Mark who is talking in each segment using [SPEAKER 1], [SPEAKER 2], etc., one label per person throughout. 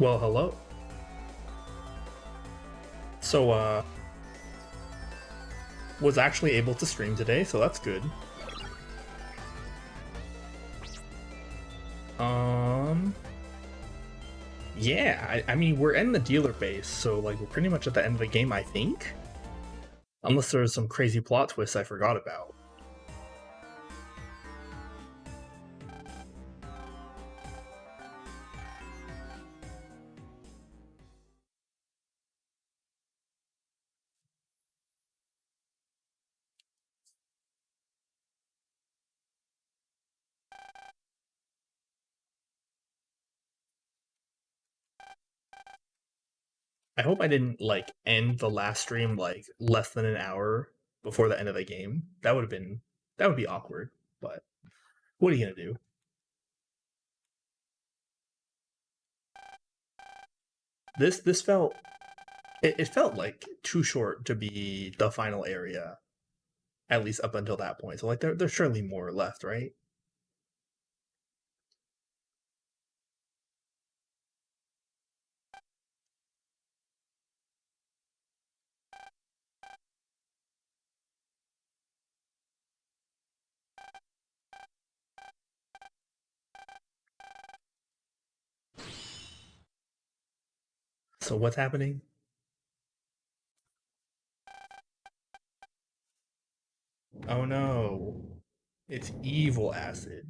[SPEAKER 1] Well, hello. So, was actually able to stream today, so that's good. Um, yeah, I mean, we're in the dealer base, so, like, we're pretty much at the end of the game, I think. Unless there's some crazy plot twist I forgot about. I hope I didn't, like, end the last stream, like, less than an hour before the end of the game. That would be awkward, but what are you gonna do? This felt it felt like too short to be the final area, at least up until that point. So like there's surely more left, right? So what's happening? Oh no. It's evil acid.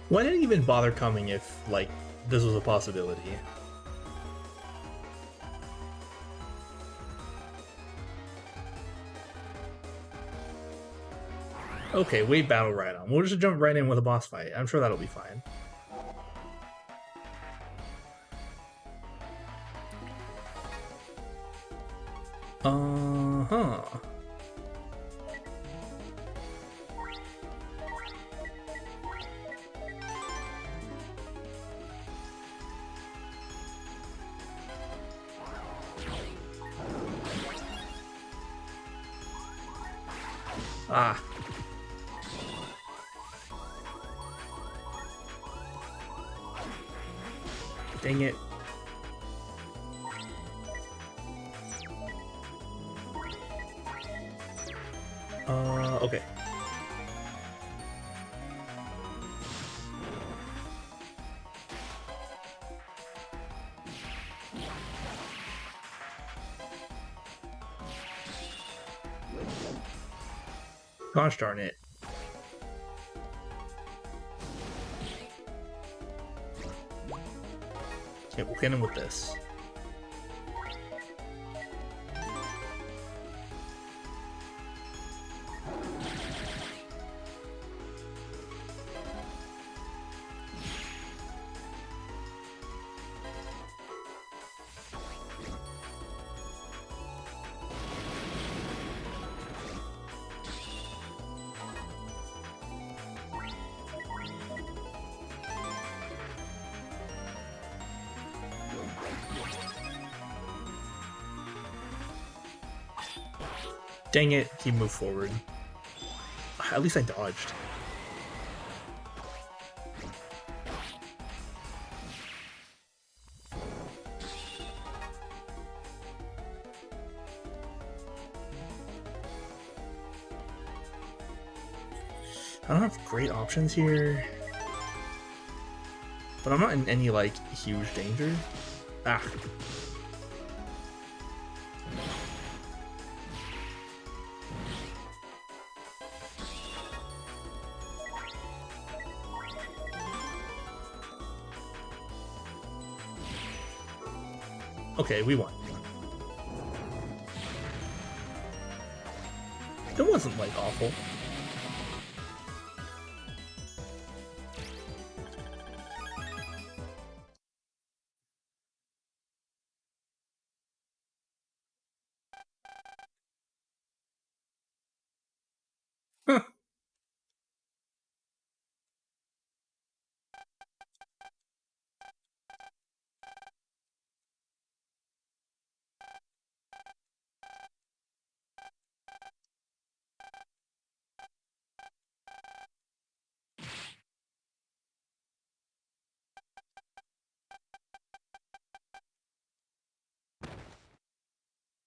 [SPEAKER 1] Why did it even bother coming if like this was a possibility? Okay, wait battle right on. We'll just jump right in with a boss fight. I'm sure that'll be fine. Uh-huh. Ah. Dang it. Okay. Gosh darn it. Okay, we'll get him with this. Dang it, he moved forward. At least I dodged. I don't have great options here. But I'm not in any, like, huge danger. Ah. Okay, we won. It wasn't, like, awful. Huh.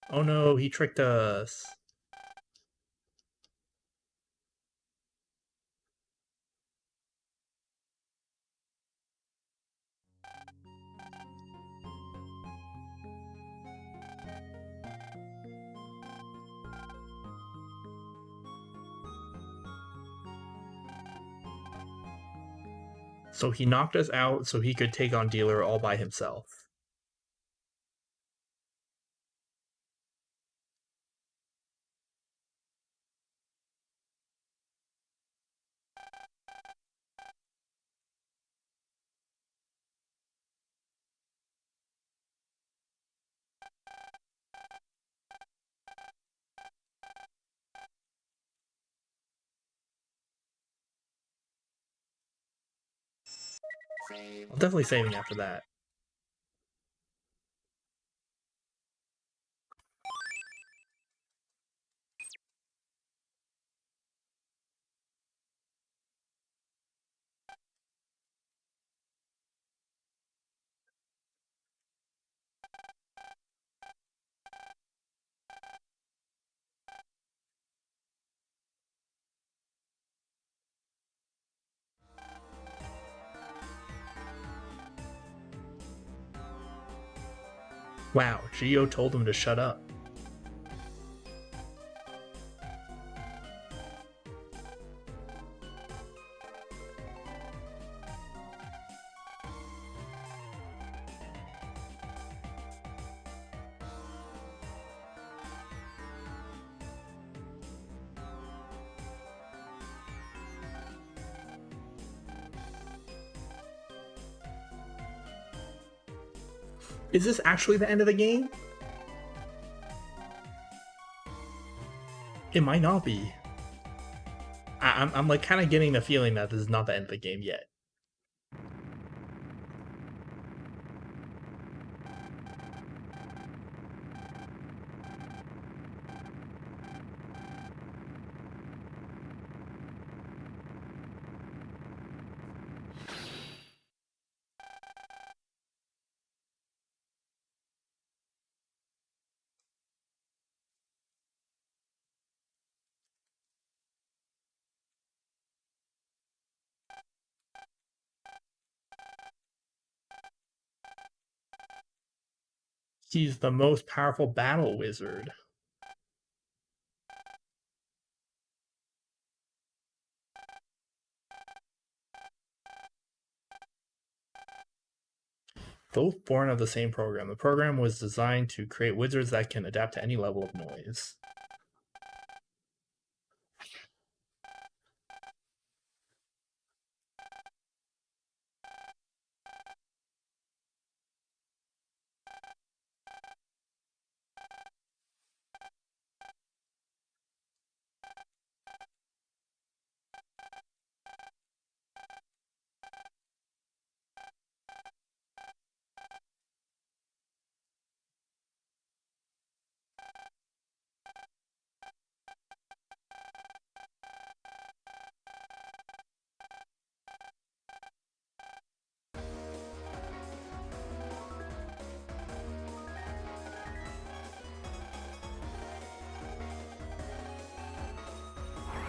[SPEAKER 1] Oh no, he tricked us. So he knocked us out so he could take on Dealer all by himself. I'm definitely saving after that. Wow, Geo told him to shut up. Is this actually the end of the game? It might not be. I'm like kind of getting the feeling that this is not the end of the game yet. He's the most powerful battle wizard. Both born of the same program. The program was designed to create wizards that can adapt to any level of noise.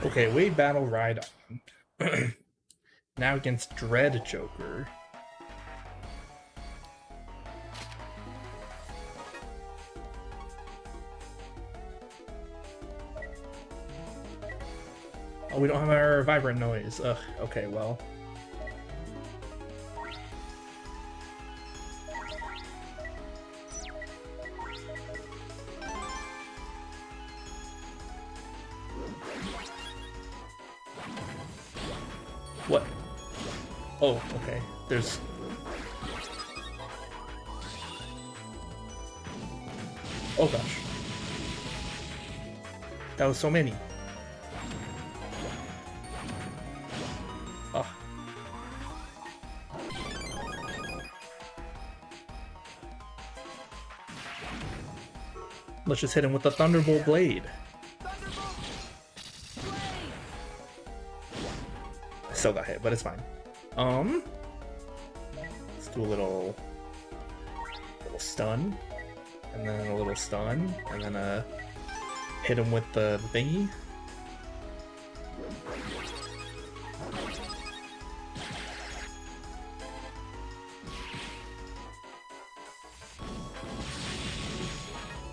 [SPEAKER 1] Okay, Wade battle ride on. Now against Dread Joker. Oh, we don't have our vibrant noise. Ugh, okay, well. Oh, okay. There's... Oh gosh. That was so many. Ah. Let's just hit him with the Thunderbolt Blade. I still got hit, but it's fine. Let's do a little stun, and then a little stun, and then hit him with the thingy.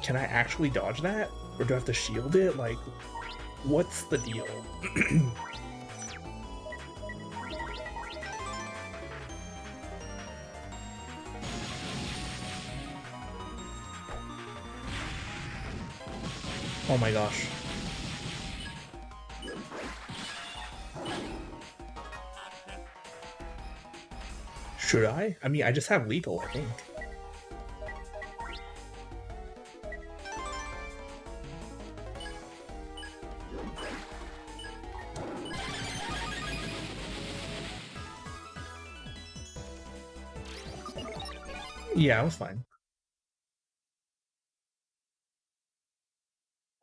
[SPEAKER 1] Can I actually dodge that? Or do I have to shield it? Like, what's the deal? Oh my gosh. Should I? I mean, I just have lethal, I think. Yeah, I was fine.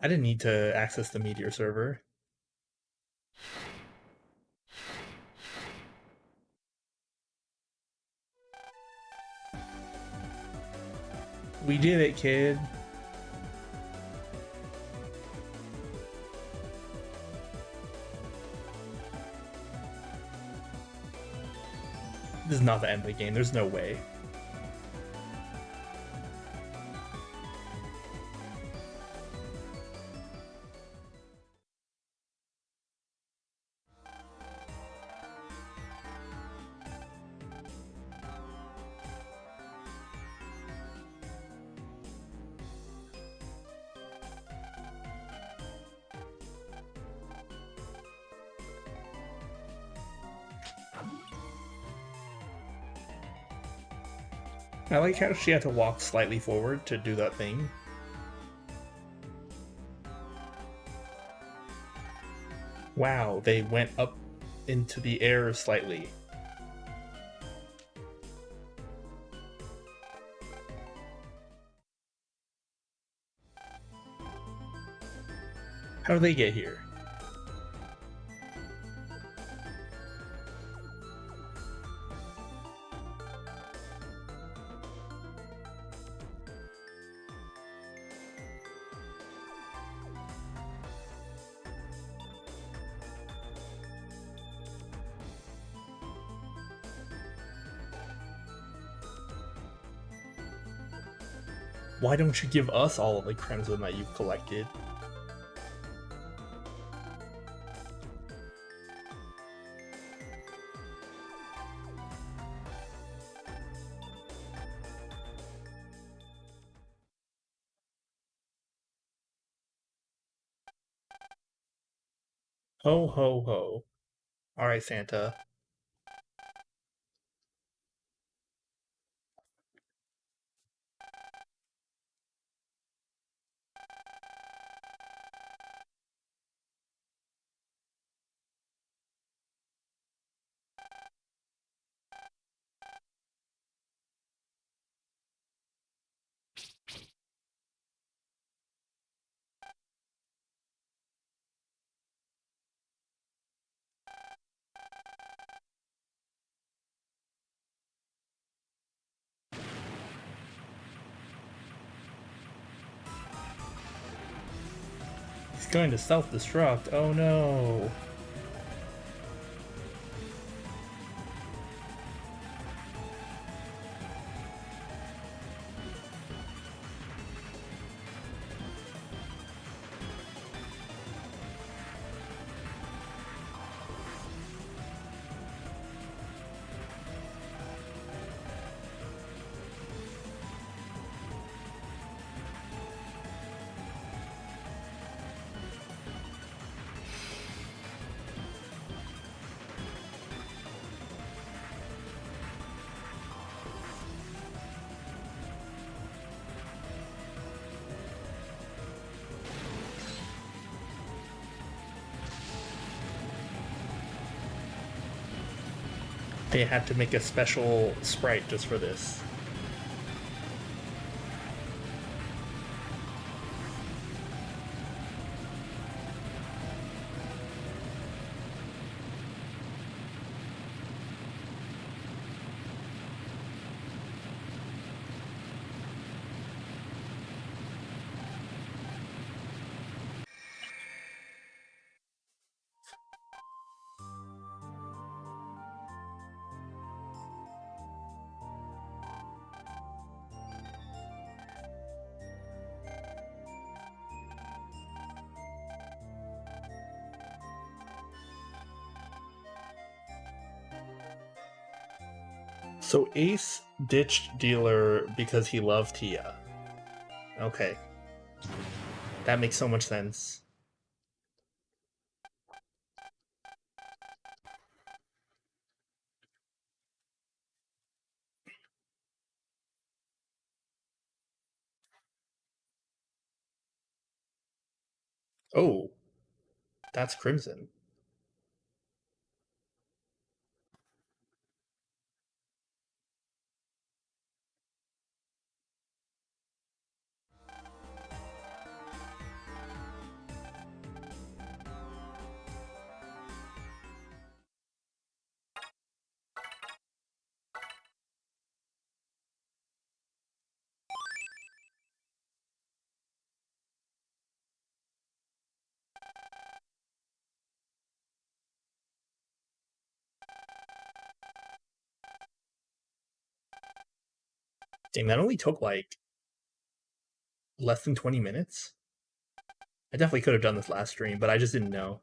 [SPEAKER 1] I didn't need to access the Meteor server. We did it, kid. This is not the end of the game. There's no way. I like how she had to walk slightly forward to do that thing. Wow, they went up into the air slightly. How do they get here? Why don't you give us all of the Crimson that you've collected? Ho ho ho. Alright, Santa. He's going to self-destruct. Oh no. They had to make a special sprite just for this. So Ace ditched Dealer because he loved Tia. Okay. That makes so much sense. Oh, that's Crimson. Dang, that only took like less than 20 minutes. I definitely could have done this last stream, but I just didn't know.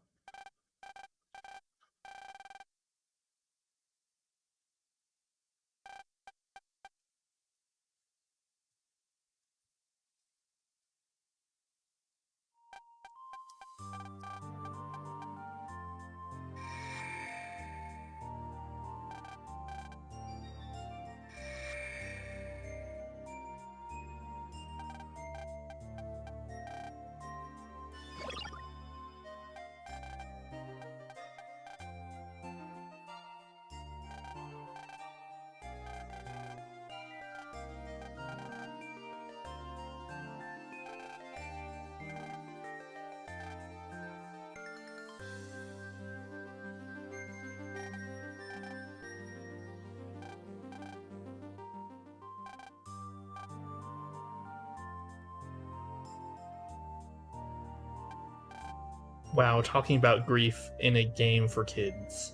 [SPEAKER 1] Wow, talking about grief in a game for kids.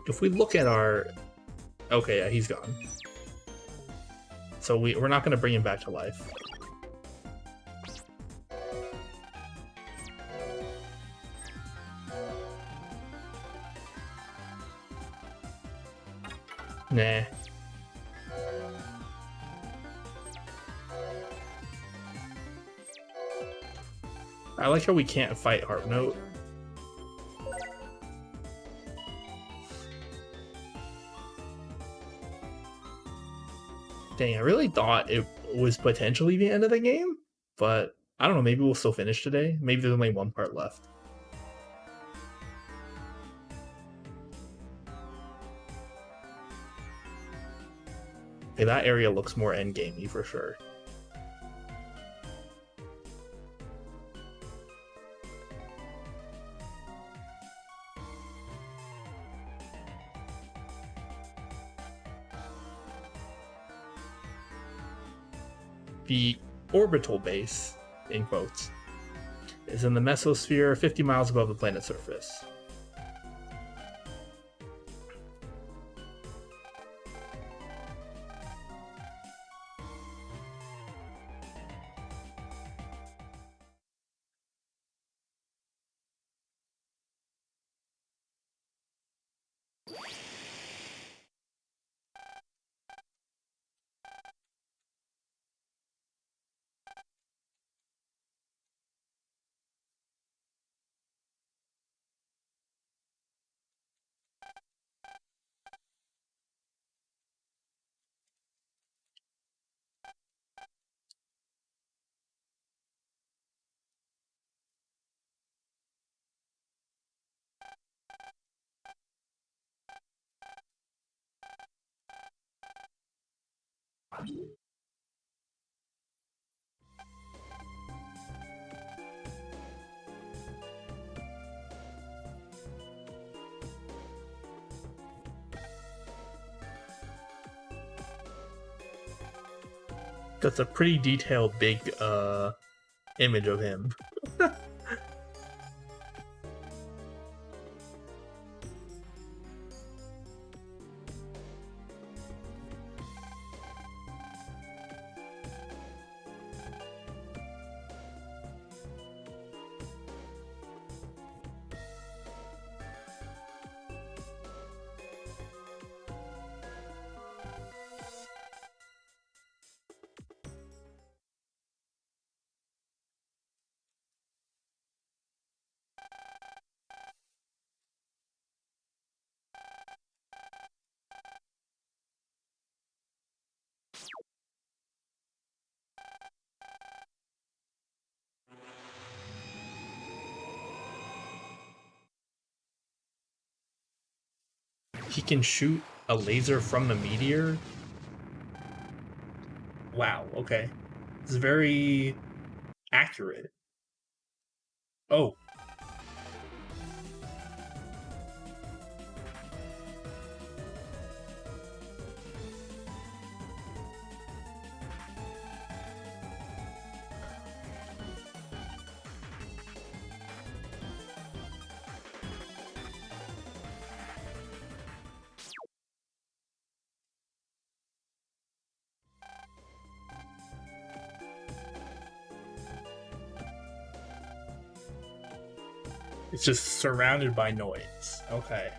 [SPEAKER 1] If we look at our... Okay, yeah, he's gone. So we're not going to bring him back to life. Nah. I like how we can't fight Harp Note. Dang, I really thought it was potentially the end of the game, but I don't know, maybe we'll still finish today. Maybe there's only one part left. Okay, that area looks more endgamey for sure. The orbital base, in quotes, is in the mesosphere 50 miles above the planet's surface. That's a pretty detailed, big image of him. He can shoot a laser from the meteor? Wow, okay. It's very accurate. Oh. It's just surrounded by noise. Okay.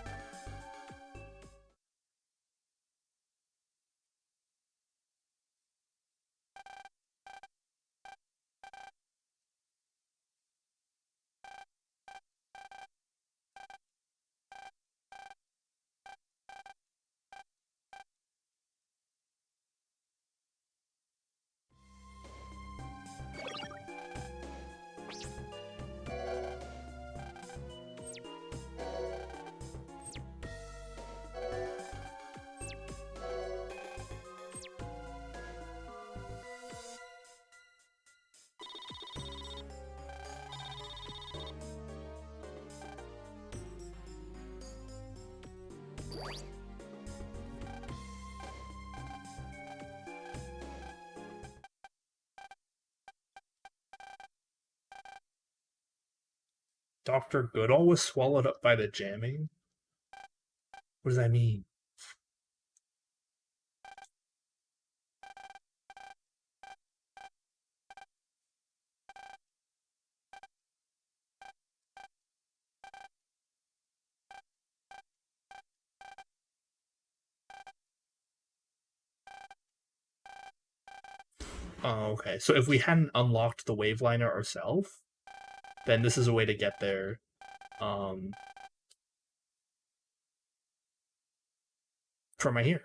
[SPEAKER 1] Dr. Goodall was swallowed up by the jamming? What does that mean? Oh, okay. So if we hadn't unlocked the Waveliner ourselves, then this is a way to get there. From right here.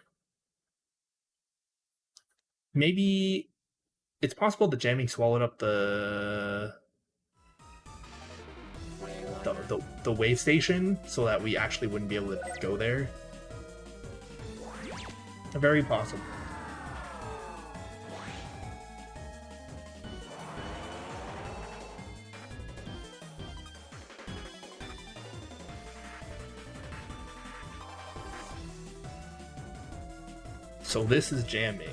[SPEAKER 1] Maybe it's possible the jamming swallowed up the wave station so that we actually wouldn't be able to go there. Very possible. So this is jamming.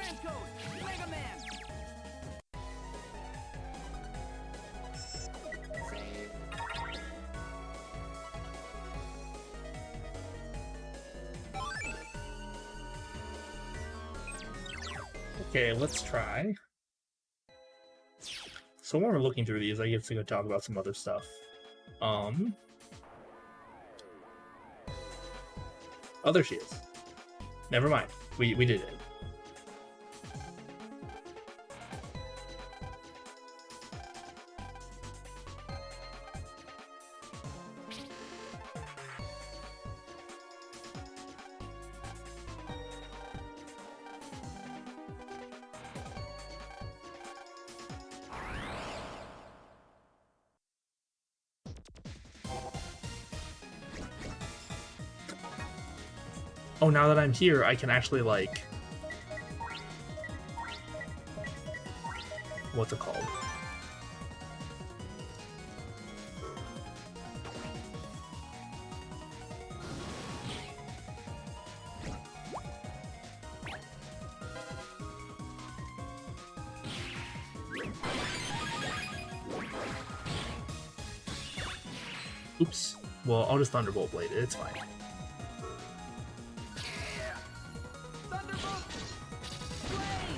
[SPEAKER 2] Transcode, Mega Man. Save.
[SPEAKER 1] Okay, let's try. So while we're looking through these, I get to go talk about some other stuff. Oh, there she is. Never mind. We did it. Oh, now that I'm here, I can actually, like... What's it called? Oops. Well, I'll just Thunderbolt Blade it. It's fine.
[SPEAKER 2] Thunderbolt. Blade.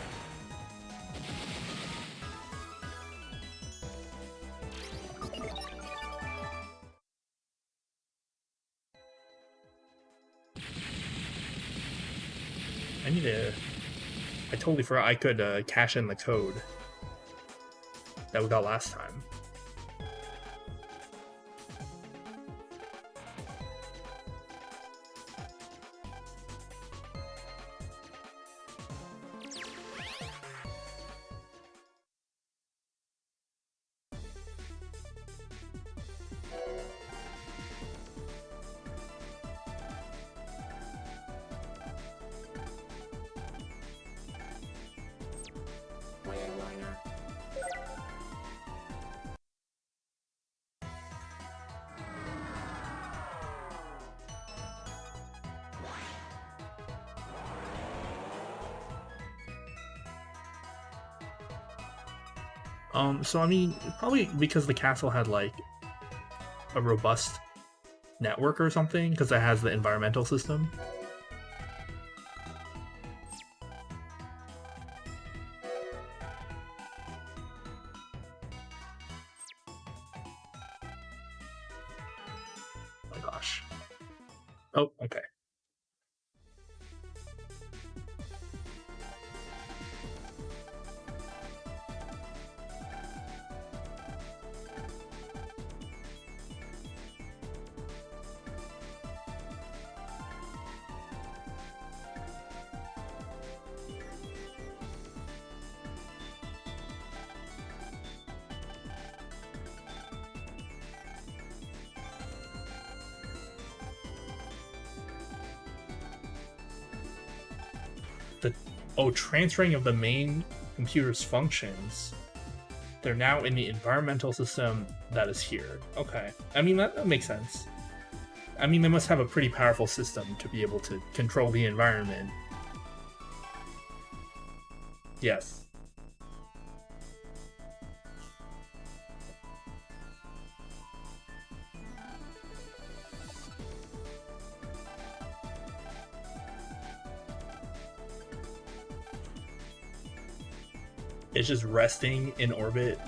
[SPEAKER 1] I need to... I totally forgot I could cash in the code that we got last time. So I mean, probably because the castle had like a robust network or something, because it has the environmental system. Oh my gosh. Oh, okay. Transferring of the main computer's functions. They're now in the environmental system that is here. Okay. I mean, that makes sense. I mean, they must have a pretty powerful system to be able to control the environment. Yes. It's just resting in orbit.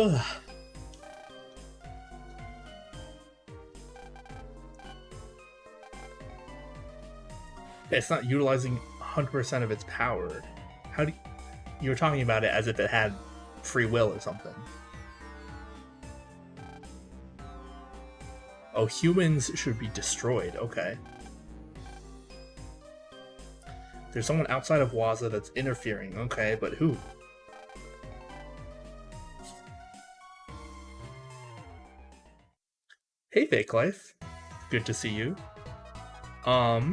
[SPEAKER 1] Ugh. It's not utilizing 100% of its power. How do you were talking about it as if it had free will or something. Oh, humans should be destroyed. Okay. There's someone outside of Waza that's interfering. Okay, but who? Hey, Fake Life. Good to see you. I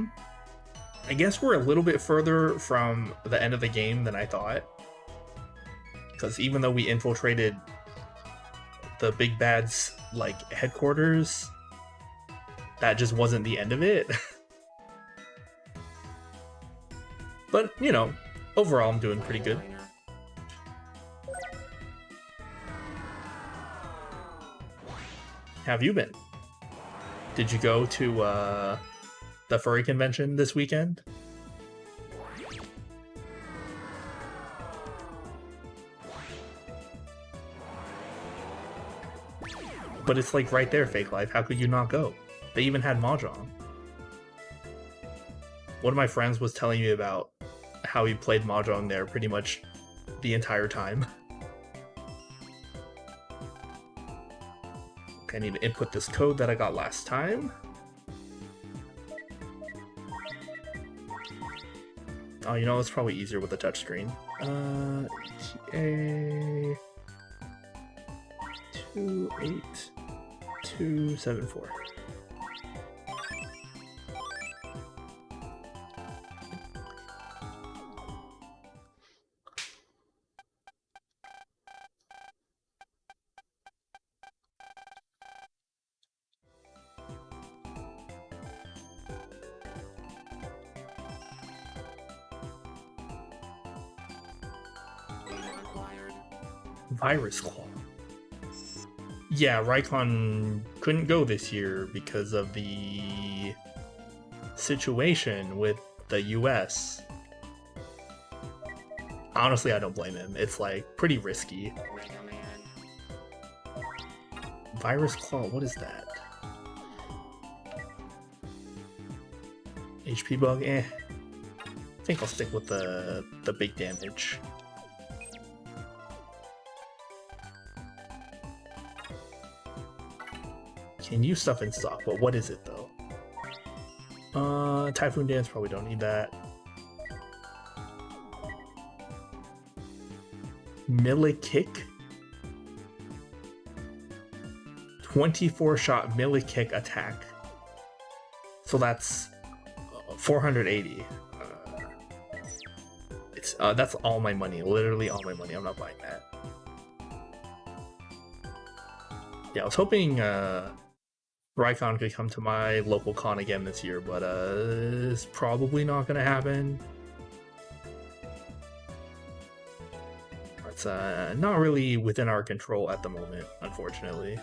[SPEAKER 1] guess we're a little bit further from the end of the game than I thought. Because even though we infiltrated the big bad's like headquarters, that just wasn't the end of it. But, you know, overall I'm doing pretty good. How have you been? Did you go to the furry convention this weekend? But it's like right there, Fake Life. How could you not go? They even had Mahjong. One of my friends was telling me about how he played Mahjong there pretty much the entire time. Okay, I need to input this code that I got last time. Oh, you know, it's probably easier with the touchscreen. TA 28274. Virus Claw. Yeah, Rykon couldn't go this year because of the situation with the US. Honestly, I don't blame him. It's like pretty risky. Virus Claw, what is that? HP bug, I think I'll stick with the big damage. Can use stuff in stock, but what is it though? Typhoon Dance, probably don't need that. Melee Kick? 24 shot melee kick attack. So that's 480. That's all my money, literally all my money. I'm not buying that. Yeah, I was hoping Rykon could come to my local con again this year, but it's probably not gonna happen. It's not really within our control at the moment, unfortunately.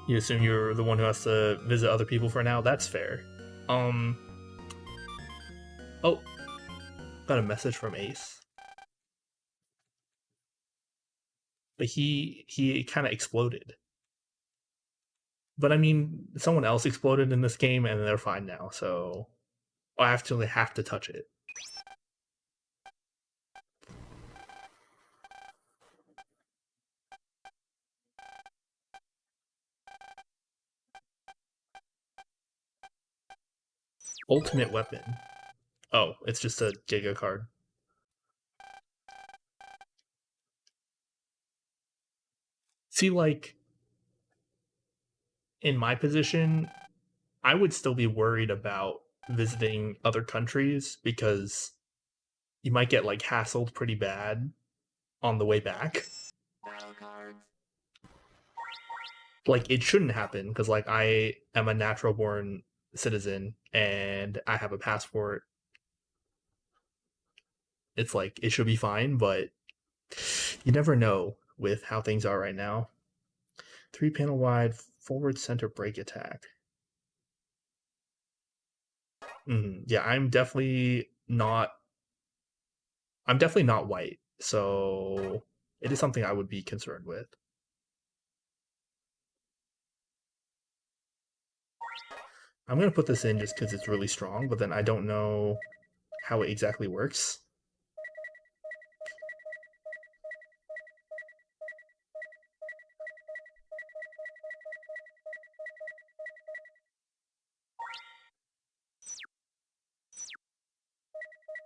[SPEAKER 1] You assume you're the one who has to visit other people for now? That's fair. Oh, got a message from Ace. But he kind of exploded. But I mean, someone else exploded in this game and they're fine now, so I actually have to touch it. Ultimate weapon. Oh, it's just a Giga card. See, like, in my position, I would still be worried about visiting other countries because you might get, like, hassled pretty bad on the way back. like it shouldn't happen because like I am a natural born citizen and I have a passport. It's like it should be fine, but you never know with how things are right now. 3 panel wide forward center brake attack. Yeah, I'm definitely not white, so it is something I would be concerned with. I'm gonna put this in just because it's really strong, but then I don't know how it exactly works.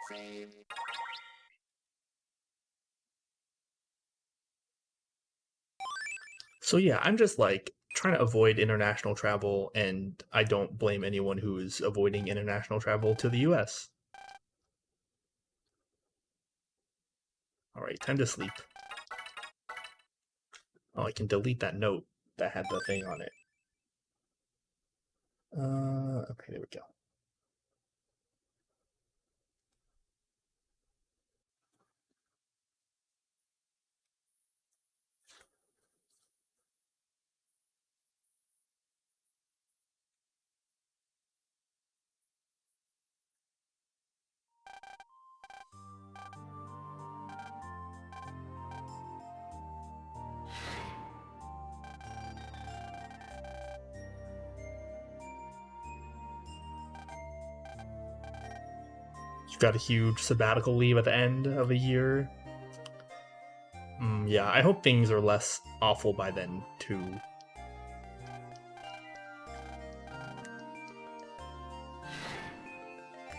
[SPEAKER 2] Save.
[SPEAKER 1] So yeah, I'm just like trying to avoid international travel, and I don't blame anyone who is avoiding international travel to the US. All right, time to sleep. Oh, I can delete that note that had the thing on it. Okay, there we go. You've got a huge sabbatical leave at the end of a year. Yeah, I hope things are less awful by then, too.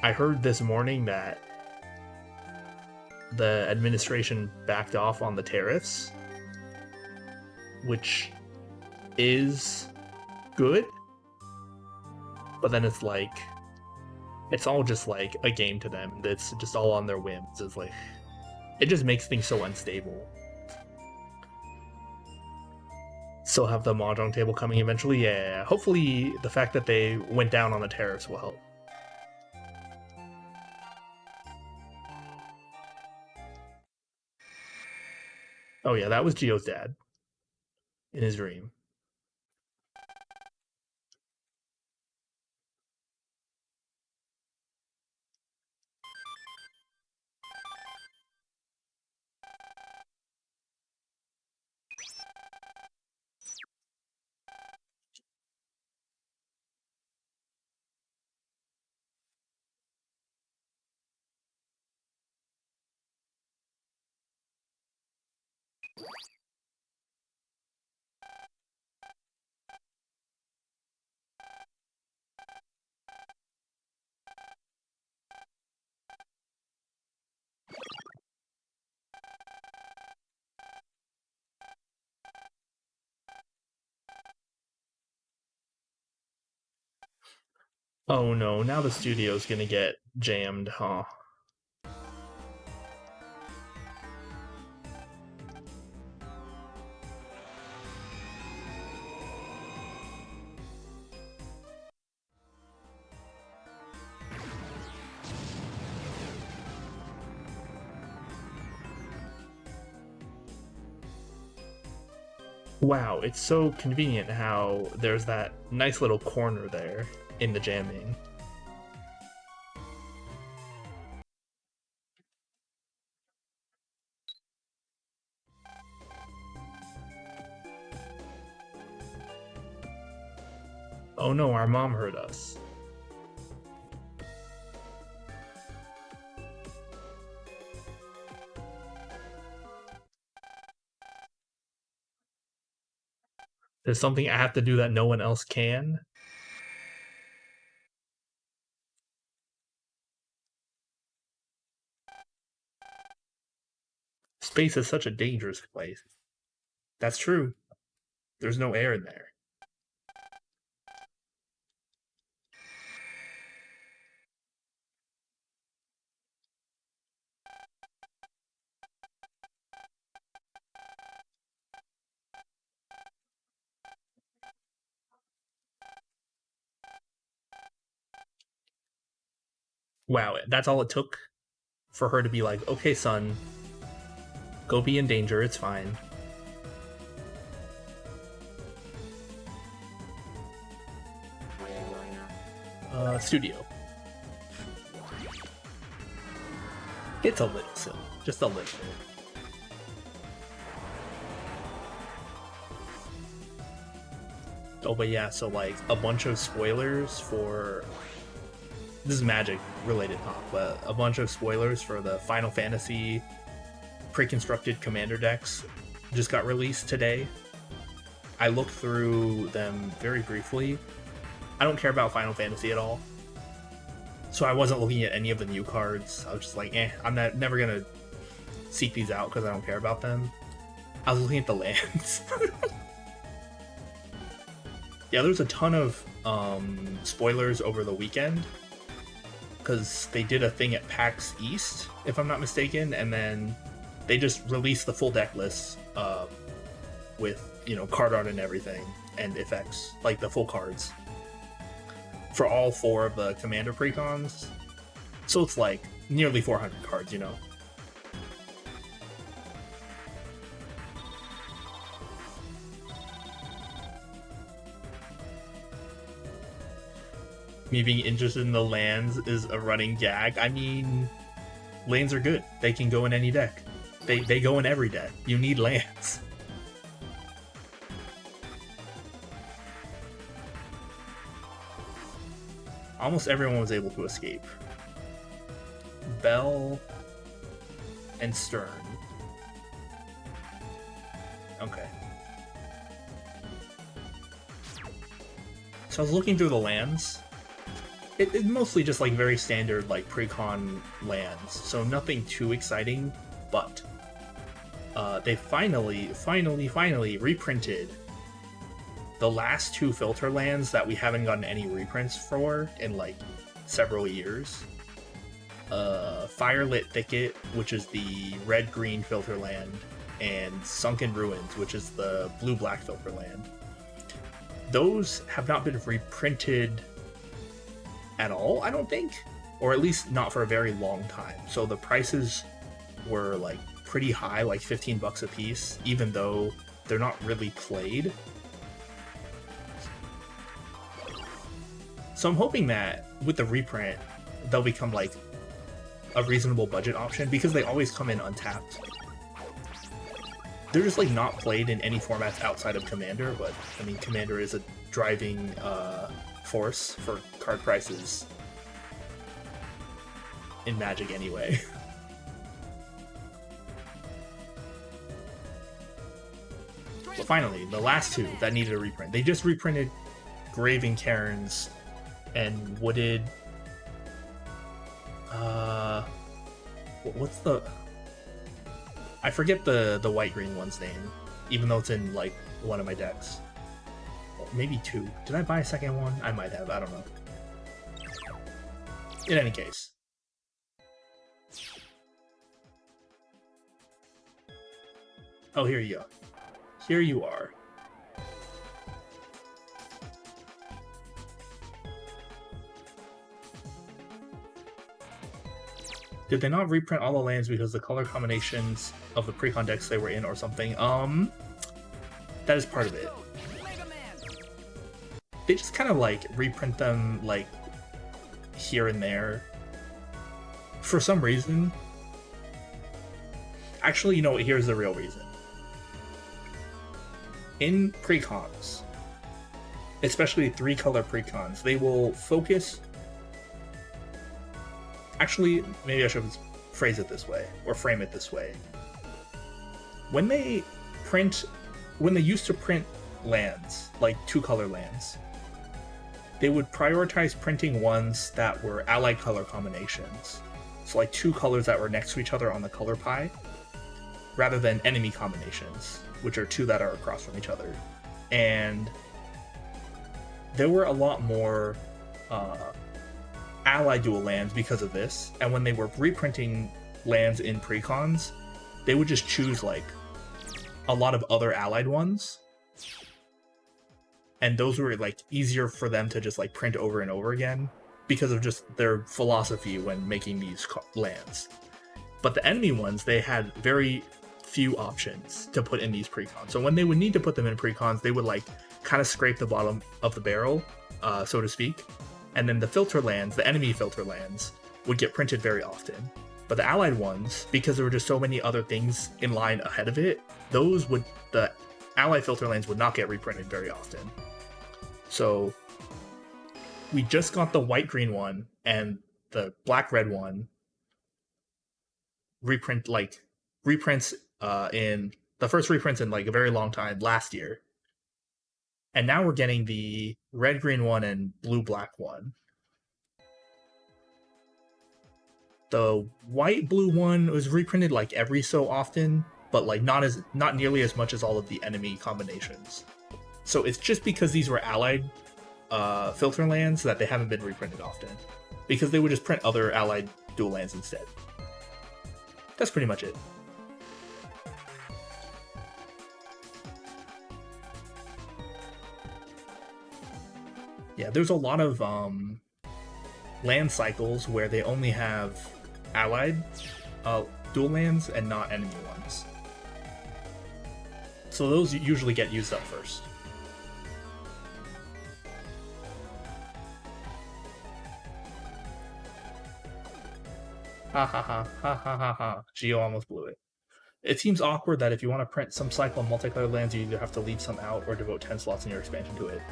[SPEAKER 1] I heard this morning that the administration backed off on the tariffs, which is good, but then it's like it's all just like a game to them. It's just all on their whims. It's like it just makes things so unstable. Still have the mahjong table coming eventually. Yeah, hopefully the fact that they went down on the tariffs will help. Oh yeah, that was Gio's dad in his dream. Oh no, now the studio's gonna get jammed, huh? Wow, it's so convenient how there's that nice little corner there in the jamming. Oh no, our mom heard us. There's something I have to do that no one else can. Space is such a dangerous place. That's true. There's no air in there. Wow, that's all it took for her to be like, okay, son, go be in danger, it's fine. Studio. It's a little silly, just a little bit. Oh, but yeah, so like a bunch of spoilers for this is Magic related talk, but a bunch of spoilers for the Final Fantasy pre-constructed commander decks just got released today. I looked through them very briefly. I don't care about Final Fantasy at all, so I wasn't looking at any of the new cards. I was just like, I'm never gonna seek these out because I don't care about them. I was looking at the lands. Yeah, there's a ton of spoilers over the weekend because they did a thing at PAX East, if I'm not mistaken, and then they just released the full deck list with, card art and everything, and effects, like the full cards for all 4 of the Commander precons. So it's like nearly 400 cards, Me being interested in the lands is a running gag. I mean, lands are good. They can go in any deck. They go in every deck. You need lands. Almost everyone was able to escape. Bell and Stern. Okay. So I was looking through the lands. It's mostly just like very standard like pre-con lands, so nothing too exciting, but they finally reprinted the last 2 filter lands that we haven't gotten any reprints for in like several years. Firelit Thicket, which is the red-green filter land, and Sunken Ruins, which is the blue-black filter land. Those have not been reprinted at all, I don't think, or at least not for a very long time. So the prices were like pretty high, like $15 a piece, even though they're not really played. So I'm hoping that with the reprint, they'll become like a reasonable budget option because they always come in untapped. They're just like not played in any formats outside of Commander, but I mean, Commander is a driving force for card prices in Magic anyway. But finally, the last 2 that needed a reprint. They just reprinted Graving Cairns and Wooded... what's the... I forget the white-green one's name, even though it's in, like, one of my decks. Well, maybe 2. Did I buy a second one? I might have, I don't know. In any case. Oh, here you go. Here you are. Did they not reprint all the lands because the color combinations of the pre-con decks they were in or something? That is part of it. They just kind of like reprint them like here and there. For some reason. Actually, you know what? Here's the real reason. In precons, especially 3-color precons, they will focus... Actually, maybe I should phrase it this way, or frame it this way. When they used to print lands, like 2-color lands, they would prioritize printing ones that were allied color combinations. So like 2 colors that were next to each other on the color pie, rather than enemy combinations, which are 2 that are across from each other. And there were a lot more allied dual lands because of this, and when they were reprinting lands in precons, they would just choose like a lot of other allied ones, and those were like easier for them to just like print over and over again because of just their philosophy when making these lands. But the enemy ones, they had very few options to put in these precons. So when they would need to put them in precons, they would like kind of scrape the bottom of the barrel, so to speak. And then the filter lands, the enemy filter lands, would get printed very often. But the allied ones, because there were just so many other things in line ahead of it, the allied filter lands would not get reprinted very often. So we just got the white-green one and the black-red one reprints in the first reprints in like a very long time last year. And now we're getting the red-green one and blue-black one. The white-blue one was reprinted like every so often, but like not nearly as much as all of the enemy combinations. So it's just because these were allied filter lands that they haven't been reprinted often, because they would just print other allied dual lands instead. That's pretty much it. Yeah, there's a lot of land cycles where they only have allied dual lands and not enemy ones. So those usually get used up first. Ha ha ha ha ha ha ha. Geo almost blew it. It seems awkward that if you want to print some cycle and multicolor lands, you either have to leave some out or devote 10 slots in your expansion to it.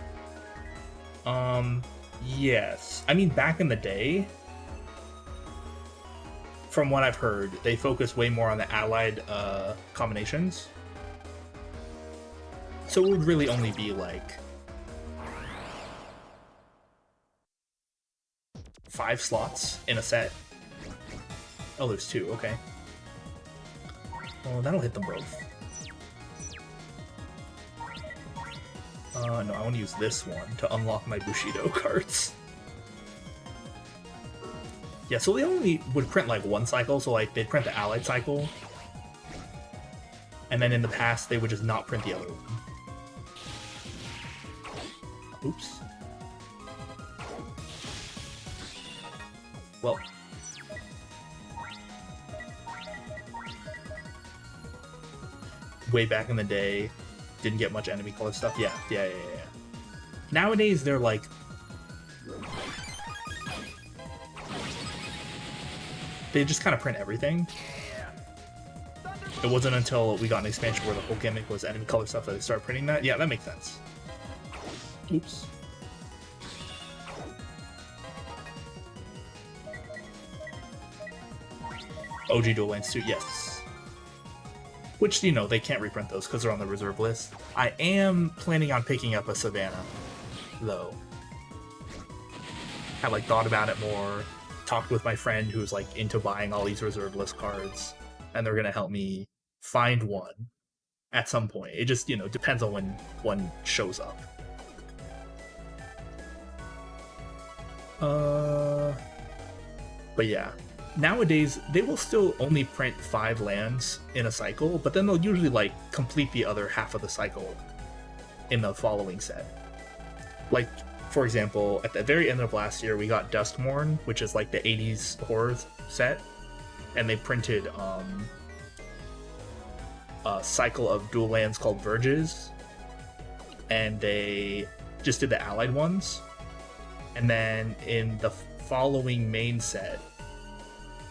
[SPEAKER 1] Yes. I mean, back in the day, from what I've heard, they focus way more on the allied combinations. So it would really only be like 5 slots in a set. Oh, there's 2, okay. Well, that'll hit them both. No, I want to use this one to unlock my Bushido cards. Yeah, so they only would print like one cycle, so like they'd print the allied cycle. And then in the past, they would just not print the other one. Oops. Well. Way back in the day, didn't get much enemy color stuff. Yeah. Nowadays, they're like... They just kind of print everything. It wasn't until we got an expansion where the whole gimmick was enemy color stuff that they started printing that. Yeah, that makes sense. Oops. OG dual lands too, yes. Which, you know, they can't reprint those because they're on the reserve list. I am planning on picking up a Savannah, though. I like thought about it more, talked with my friend who's like into buying all these reserve list cards, and they're gonna help me find one at some point. It just, you know, depends on when one shows up. But yeah. Nowadays, they will still only print 5 lands in a cycle, but then they'll usually like complete the other half of the cycle in the following set. Like, for example, at the very end of last year, we got Duskmourn, which is like the 80s horror set, and they printed a cycle of dual lands called Verges, and they just did the allied ones. And then in the following main set,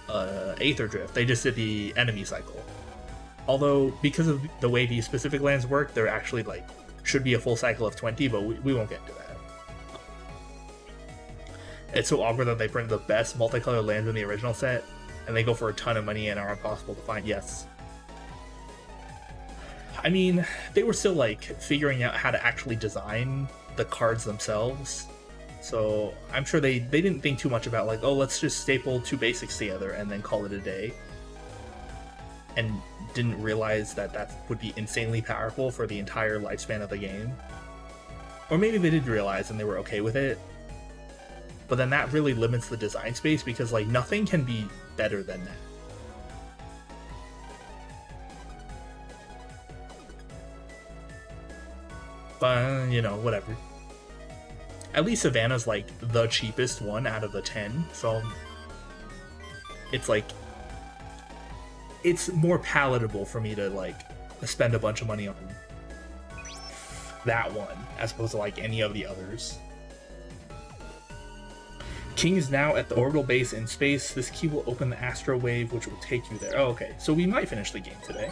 [SPEAKER 1] Aether Drift, they just did the enemy cycle. Although, because of the way these specific lands work, there actually like should be a full cycle of 20, but we won't get into that. It's so awkward that they printed the best multicolored lands in the original set, and they go for a ton of money and are impossible to find. Yes. I mean, they were still like figuring out how to actually design the cards themselves. So I'm sure they didn't think too much about like, oh, let's just staple 2 basics together and then call it a day. And didn't realize that that would be insanely powerful for the entire lifespan of the game. Or maybe they did realize and they were okay with it. But then that really limits the design space because like nothing can be better than that. But, you know, whatever. At least Savannah's like the cheapest one out of the 10, so it's like it's more palatable for me to like spend a bunch of money on that one as opposed to like any of the others. King is now at the orbital base in space. This key will open the Astro Wave, which will take you there. Oh, okay. So we might finish the game today.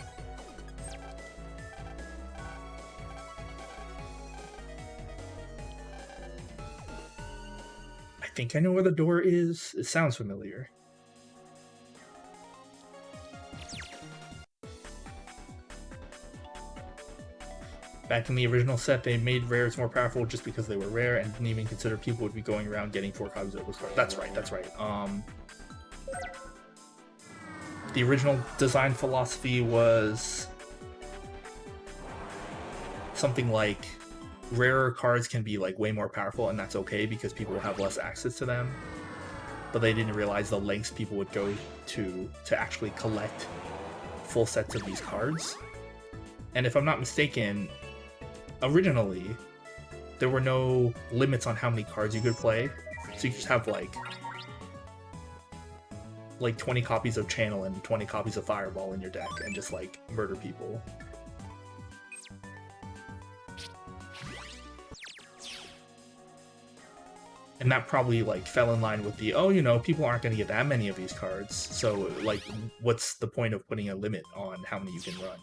[SPEAKER 1] I think I know where the door is. It sounds familiar. Back in the original set, they made rares more powerful just because they were rare and didn't even consider people would be going around getting 4 copies of those cards. That's right, that's right. The original design philosophy was something like rarer cards can be like way more powerful, and that's okay because people will have less access to them. But they didn't realize the lengths people would go to actually collect full sets of these cards. And if I'm not mistaken, originally there were no limits on how many cards you could play, so you just have like 20 copies of Channel and 20 copies of Fireball in your deck and just like murder people. And that probably like fell in line with the, oh, you know, people aren't going to get that many of these cards, so like what's the point of putting a limit on how many you can run?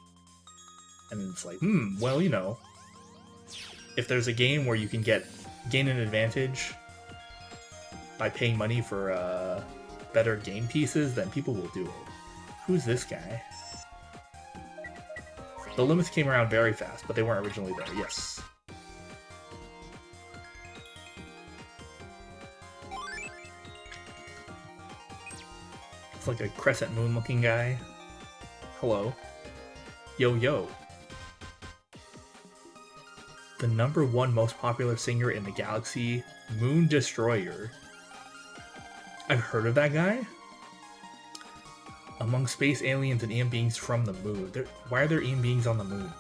[SPEAKER 1] And it's like, well, you know, if there's a game where you can gain an advantage by paying money for better game pieces, then people will do it. Who's this guy? The limits came around very fast, but they weren't originally there. Yes. It's like a crescent moon looking guy. Hello. Yo, yo. The #1 most popular singer in the galaxy, Moon Destroyer. I've heard of that guy. Among space aliens and EM beings from the moon. Why are there EM beings on the moon?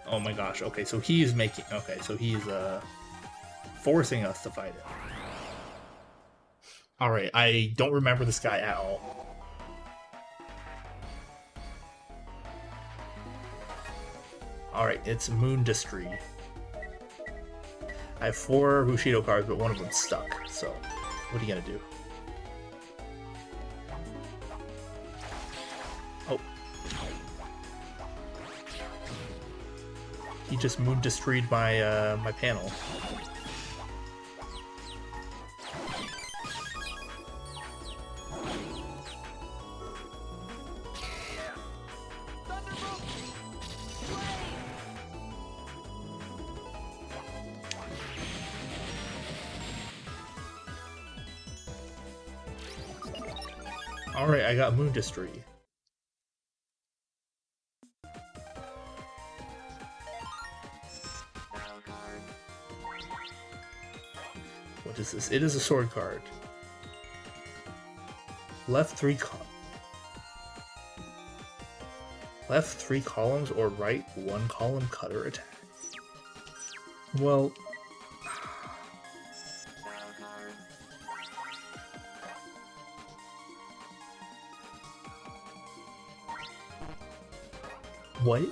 [SPEAKER 1] Oh my gosh, okay, so he is making... Okay, so he's forcing us to fight it. Alright, I don't remember this guy at all. Alright, it's Moondustry. I have 4 Bushido cards, but one of them's stuck, so what are you gonna do? Oh. He just Moondustried my my panel. Alright, I got Moondustry. What is this? It is a sword card. Left 3 columns or right 1 column cutter attack. Well, what?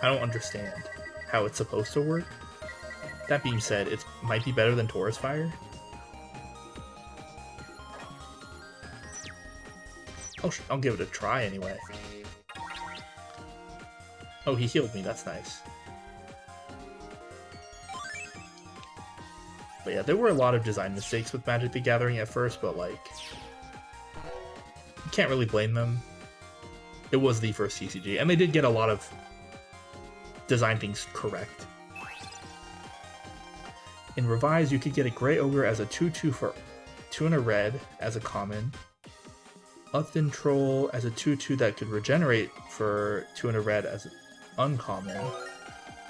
[SPEAKER 1] I don't understand how it's supposed to work. That being said, it might be better than Taurus Fire. I'll give it a try anyway. Oh, he healed me, that's nice. But yeah, there were a lot of design mistakes with Magic the Gathering at first, but like, you can't really blame them. It was the first TCG, and they did get a lot of design things correct. In Revised, you could get a Grey Ogre as a 2/2 for 2 and a red as a common. Uthden Troll as a 2/2 that could regenerate for 200 red as uncommon.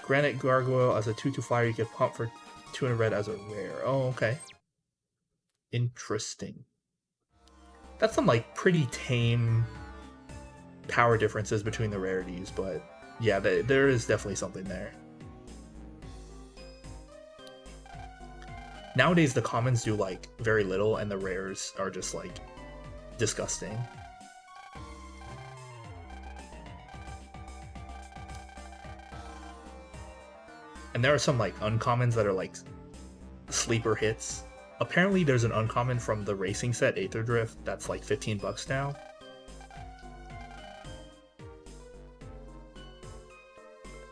[SPEAKER 1] Granite Gargoyle as a 2/2 flyer you get pump for 200 red as a rare. Oh, okay. Interesting. That's some like pretty tame power differences between the rarities, but yeah, there is definitely something there. Nowadays the commons do like very little and the rares are just like disgusting. And there are some like uncommons that are like sleeper hits. Apparently there's an uncommon from the racing set Aether Drift that's like $15 now.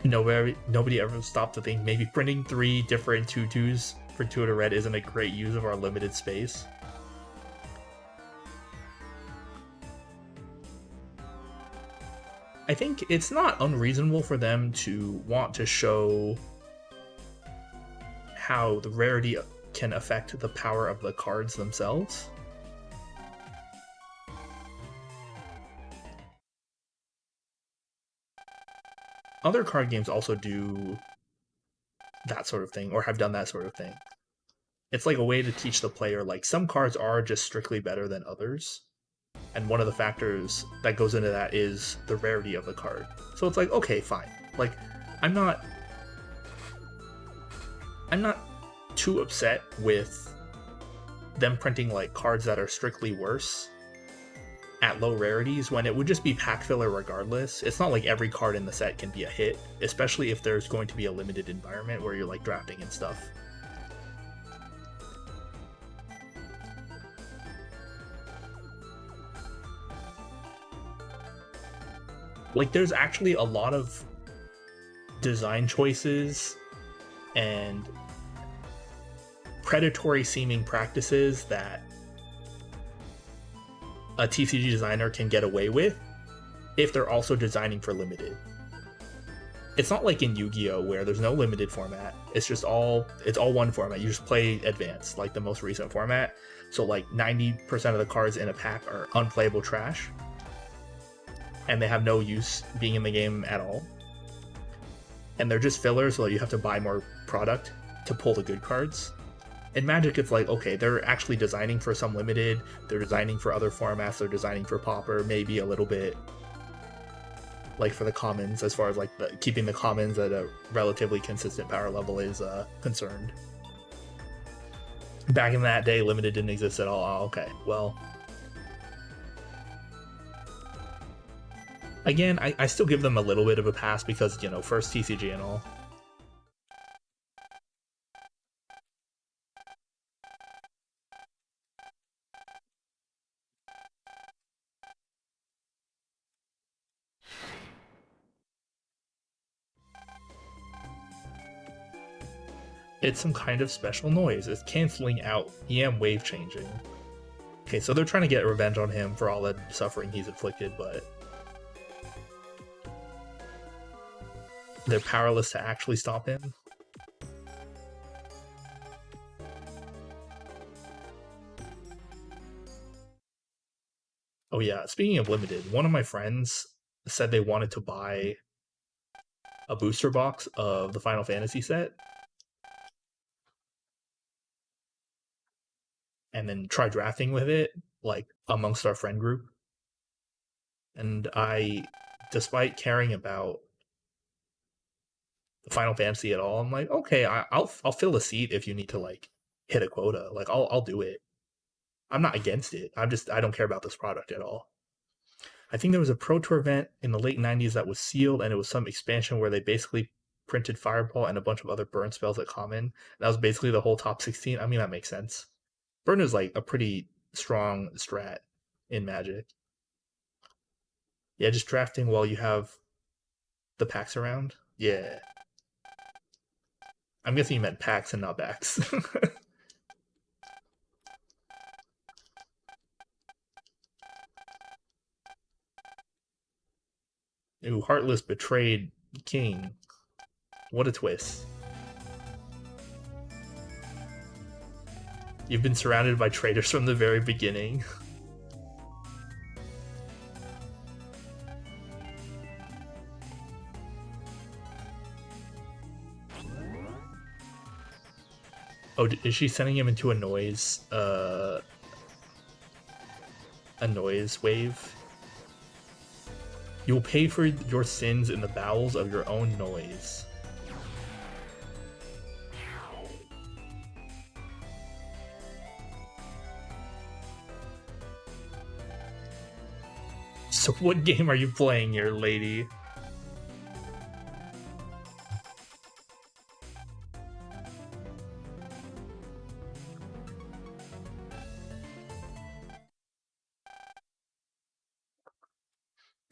[SPEAKER 1] Nobody ever stopped to think maybe printing 3 different 2/2s for 200 red isn't a great use of our limited space. I think it's not unreasonable for them to want to show how the rarity can affect the power of the cards themselves. Other card games also do that sort of thing, or have done that sort of thing. It's like a way to teach the player, like, some cards are just strictly better than others. And one of the factors that goes into that is the rarity of the card. So it's like, okay, fine. Like, I'm not too upset with them printing like cards that are strictly worse at low rarities when it would just be pack filler regardless. It's not like every card in the set can be a hit, especially if there's going to be a limited environment where you're like drafting and stuff. Like, there's actually a lot of design choices and predatory seeming practices that a TCG designer can get away with if they're also designing for limited. It's not like in Yu-Gi-Oh where there's no limited format. It's all one format. You just play advanced, like the most recent format. So like 90% of the cards in a pack are unplayable trash, and they have no use being in the game at all. And they're just fillers, so you have to buy more product to pull the good cards. In Magic, it's like, okay, they're actually designing for some limited, they're designing for other formats, they're designing for Pauper, maybe a little bit like for the commons, as far as like keeping the commons at a relatively consistent power level is concerned. Back in that day, limited didn't exist at all. Oh, okay, well. Again, I still give them a little bit of a pass because, you know, first TCG and all. It's some kind of special noise. It's canceling out EM wave changing. Okay, so they're trying to get revenge on him for all the suffering he's inflicted, but they're powerless to actually stop him. Oh yeah, speaking of limited, one of my friends said they wanted to buy a booster box of the Final Fantasy set and then try drafting with it, like, amongst our friend group. And I, despite caring about the Final Fantasy at all, I'm like, okay, I'll fill a seat if you need to like hit a quota. Like, I'll do it. I'm not against it. I don't care about this product at all. I think there was a Pro Tour event in the late 90s that was sealed, and it was some expansion where they basically printed Fireball and a bunch of other burn spells at common. That was basically the whole top 16. I mean, that makes sense. Burn is like a pretty strong strat in Magic. Yeah, just drafting while you have the packs around. Yeah. I'm guessing you meant packs and not backs. Ooh, Heartless betrayed King. What a twist. You've been surrounded by traitors from the very beginning. Oh, is she sending him into a noise wave? You will pay for your sins in the bowels of your own noise. So what game are you playing here, lady?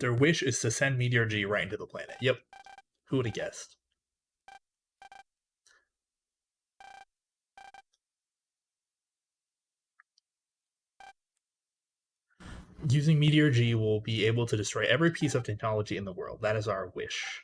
[SPEAKER 1] Their wish is to send Meteor G right into the planet. Yep. Who would have guessed? Using Meteor G, will be able to destroy every piece of technology in the world. That is our wish.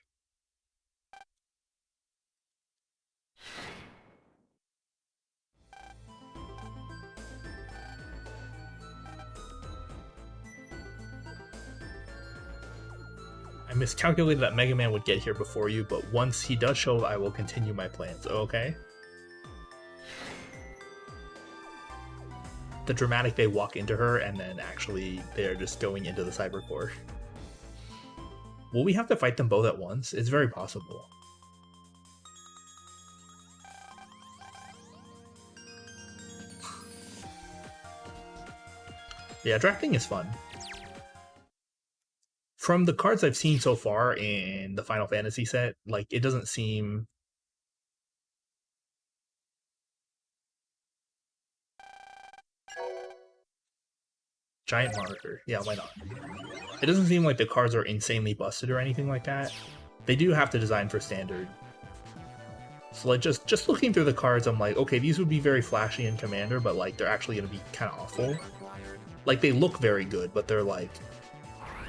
[SPEAKER 1] I miscalculated that Mega Man would get here before you, but once he does show, I will continue my plans. Okay? The dramatic they walk into her and then actually they're just going into the Cyber Core. Will we have to fight them both at once? It's very possible. Yeah, drafting is fun. From the cards I've seen so far in the Final Fantasy set, like, it doesn't seem... Giant Monitor. Yeah, why not? It doesn't seem like the cards are insanely busted or anything like that. They do have to design for standard. So, like, just looking through the cards, I'm like, okay, these would be very flashy in Commander, but, like, they're actually going to be kind of awful. Like, they look very good, but they're, like,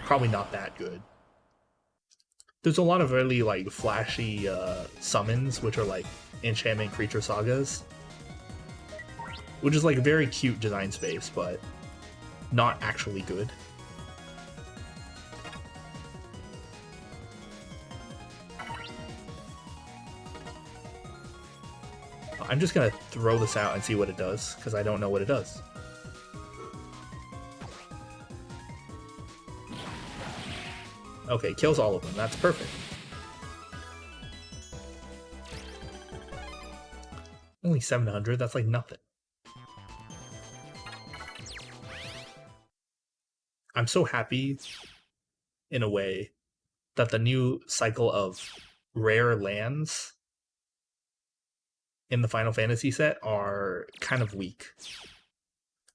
[SPEAKER 1] probably not that good. There's a lot of really, like, flashy summons, which are, like, enchantment creature sagas. Which is, like, a very cute design space, but not actually good. I'm just gonna throw this out and see what it does, because I don't know what it does. Okay, kills all of them. That's perfect. Only 700, that's like nothing. I'm so happy, in a way, that the new cycle of rare lands in the Final Fantasy set are kind of weak.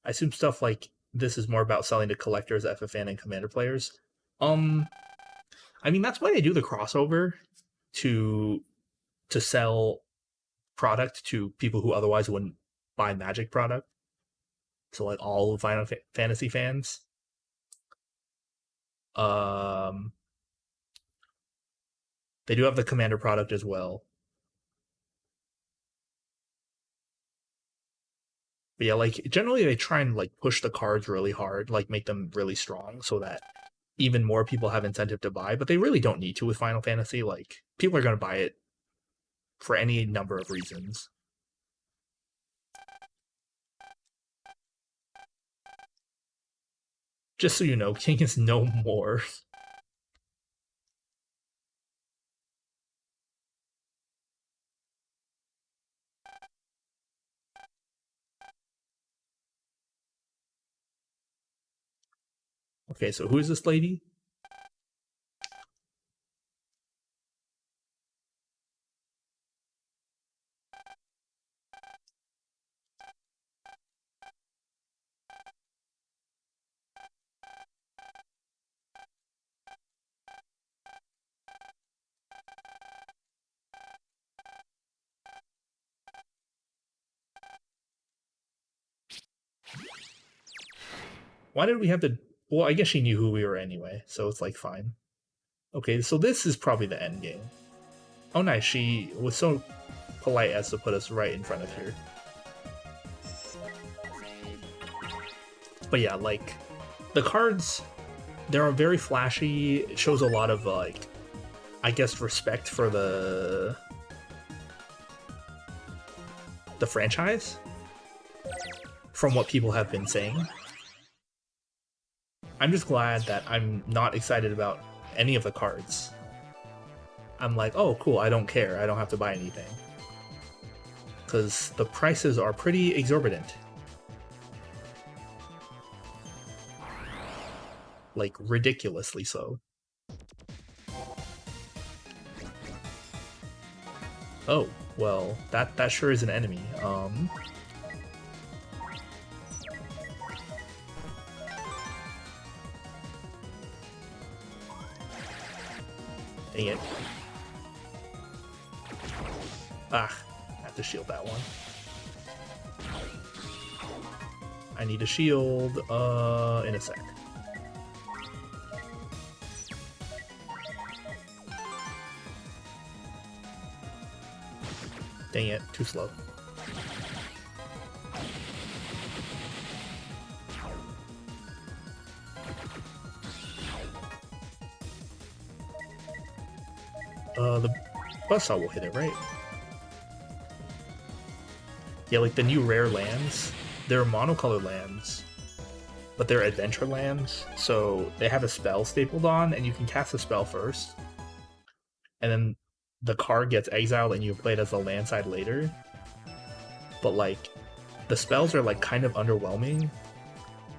[SPEAKER 1] I assume stuff like this is more about selling to collectors, FFN, and Commander players. I mean, that's why they do the crossover to sell product to people who otherwise wouldn't buy Magic product. So, like, all of Final Fantasy fans. They do have the Commander product as well. But yeah, like, generally they try and, like, push the cards really hard, like, make them really strong so that even more people have incentive to buy, but they really don't need to with Final Fantasy. Like, people are going to buy it for any number of reasons. Just so you know, King is no more. Okay, so who is this lady? Why did we have to... Well, I guess she knew who we were anyway, so it's, like, fine. Okay, so this is probably the end game. Oh, nice. She was so polite as to put us right in front of her. But yeah, like, the cards, they're very flashy. It shows a lot of, like, I guess, respect for the the franchise, from what people have been saying. I'm just glad that I'm not excited about any of the cards. I'm like, oh cool, I don't care, I don't have to buy anything. Because the prices are pretty exorbitant. Like, ridiculously so. Oh, well, that sure is an enemy. Dang it. Ah, I have to shield that one. I need a shield, in a sec. Dang it, too slow. The buzzsaw will hit it, right? Yeah, like the new rare lands, they're monocolored lands, but they're adventure lands, so they have a spell stapled on, and you can cast a spell first, and then the card gets exiled and you play it as a land side later. But like, the spells are like kind of underwhelming,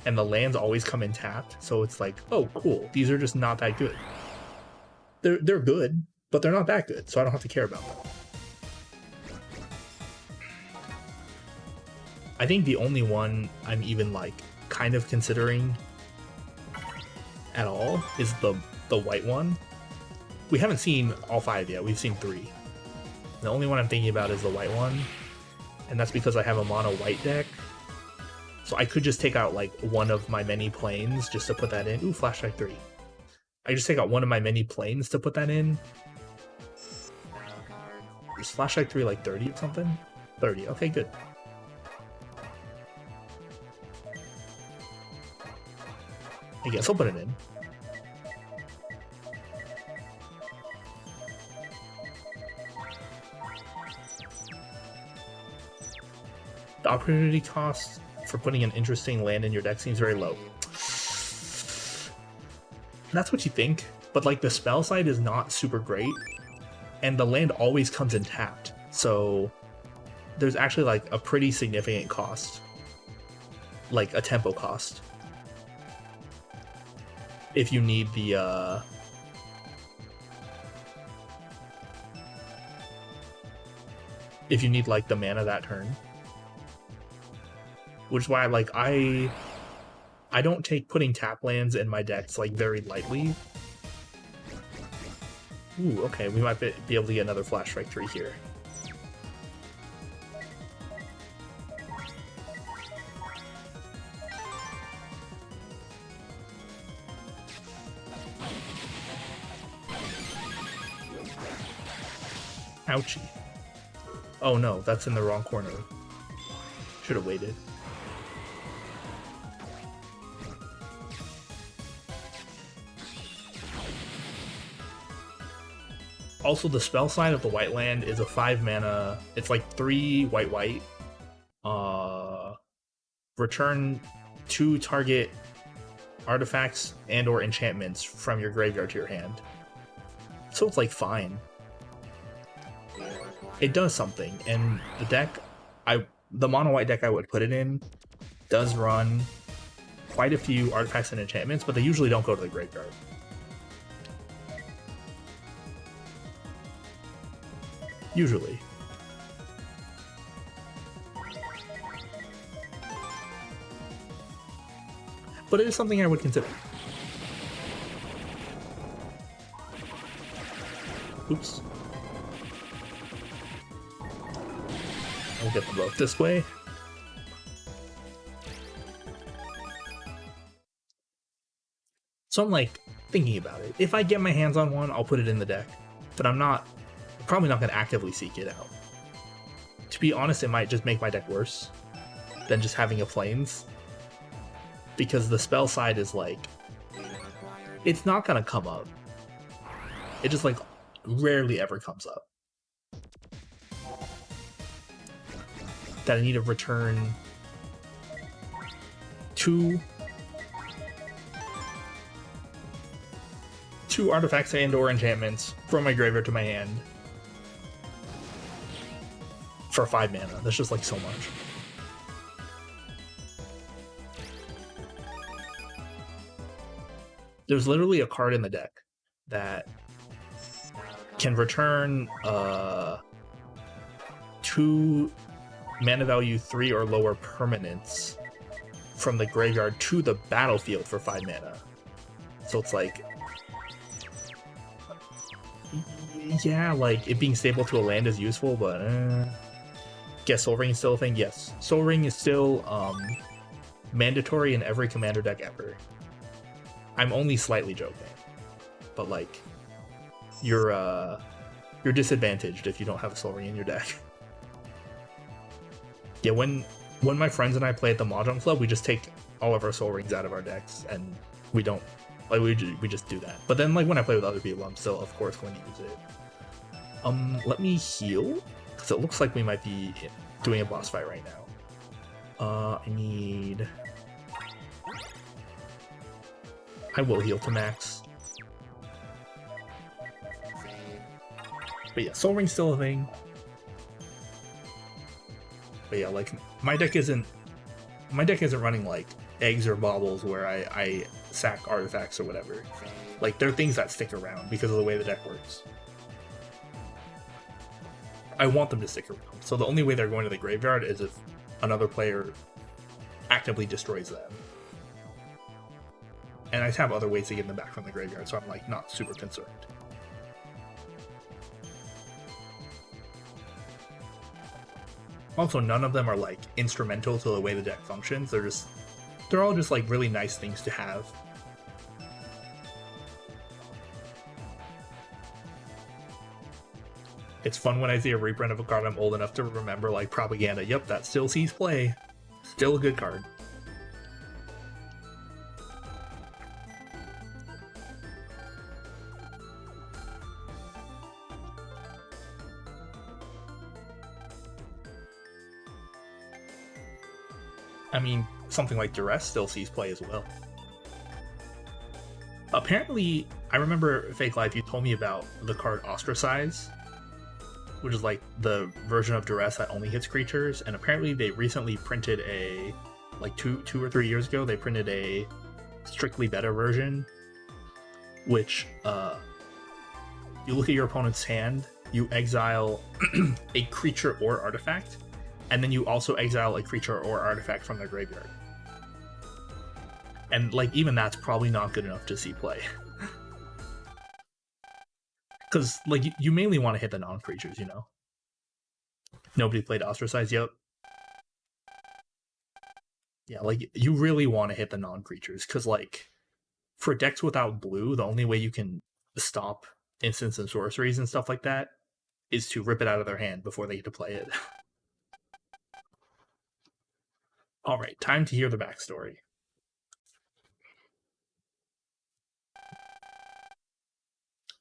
[SPEAKER 1] and the lands always come in tapped, so it's like, oh cool, these are just not that good. They're good, but they're not that good, so I don't have to care about them. I think the only one I'm even like kind of considering at all is the white one. We haven't seen all 5 yet, we've seen 3. The only one I'm thinking about is the white one, and that's because I have a mono white deck. So I could just take out like one of my many planes just to put that in. Ooh, Flashback 3. I just take out one of my many planes to put that in. Is Flashback 3 like 30 or something? 30, okay, good. I guess I'll put it in. The opportunity cost for putting an interesting land in your deck seems very low. That's what you think, but like the spell side is not super great, and the land always comes in tapped, so there's actually like a pretty significant cost, like a tempo cost, if you need the if you need like the mana that turn. Which is why like I don't take putting tap lands in my decks like very lightly. Ooh, okay, we might be able to get another Flash Strike 3 here. Ouchie. Oh no, that's in the wrong corner. Should have waited. Also, the spell side of the white land is a 5 mana. It's like 3 white. Return 2 target artifacts and or enchantments from your graveyard to your hand. So it's like fine. It does something, and the deck, the mono white deck I would put it in does run quite a few artifacts and enchantments, but they usually don't go to the graveyard. Usually. But it is something I would consider. Oops. We'll get them both this way. So I'm like thinking about it. If I get my hands on one, I'll put it in the deck. But I'm probably not going to actively seek it out. To be honest, it might just make my deck worse than just having a Flames. Because the spell side is like, it's not going to come up. It just like rarely ever comes up. that I need to return two artifacts and/or enchantments from my graveyard to my hand for 5 mana. That's just like so much. There's literally a card in the deck that can return 2 mana value 3 or lower permanents from the graveyard to the battlefield for 5 mana. So it's like, yeah, like it being stable to a land is useful, but guess Soul Ring is still a thing. Yes, Soul Ring is still mandatory in every commander deck ever. I'm only slightly joking, but like you're disadvantaged if you don't have a Soul Ring in your deck. Yeah, when my friends and I play at the Mahjong Club, we just take all of our Soul Rings out of our decks, and we don't, like, we just do that. But then, like, when I play with other people, I'm still, of course, going to use it. Let me heal, because it looks like we might be doing a boss fight right now. I will heal to max. But yeah, Soul Ring's still a thing. But yeah, like my deck isn't running like eggs or baubles where I sack artifacts or whatever. Like they're things that stick around because of the way the deck works. I want them to stick around. So the only way they're going to the graveyard is if another player actively destroys them. And I have other ways to get them back from the graveyard, so I'm like not super concerned. Also, none of them are like instrumental to the way the deck functions. They're all just like really nice things to have. It's fun when I see a reprint of a card I'm old enough to remember, like Propaganda. Yep, that still sees play. Still a good card. I mean, something like Duress still sees play as well. Apparently, I remember Fake Life, you told me about the card Ostracize, which is like the version of Duress that only hits creatures, and apparently they recently printed a, like two or 3 years ago, they printed a strictly better version, which, you look at your opponent's hand, you exile a creature or artifact, and then you also exile a creature or artifact from their graveyard. And like even that's probably not good enough to see play. Because like you mainly want to hit the non-creatures, you know? Nobody played Ostracize, yep. Yeah, like you really want to hit the non-creatures, because like for decks without blue, the only way you can stop instants and sorceries and stuff like that is to rip it out of their hand before they get to play it. Alright, time to hear the backstory.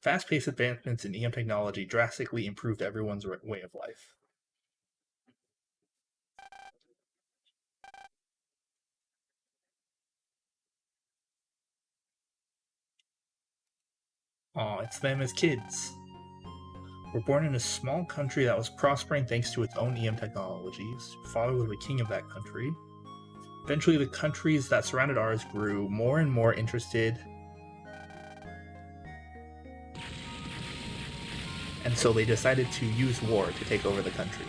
[SPEAKER 1] Fast-paced advancements in EM technology drastically improved everyone's way of life. Aw, it's them as kids. We're born in a small country that was prospering thanks to its own EM technologies. Father was the king of that country. Eventually, the countries that surrounded ours grew more and more interested, and so they decided to use war to take over the country.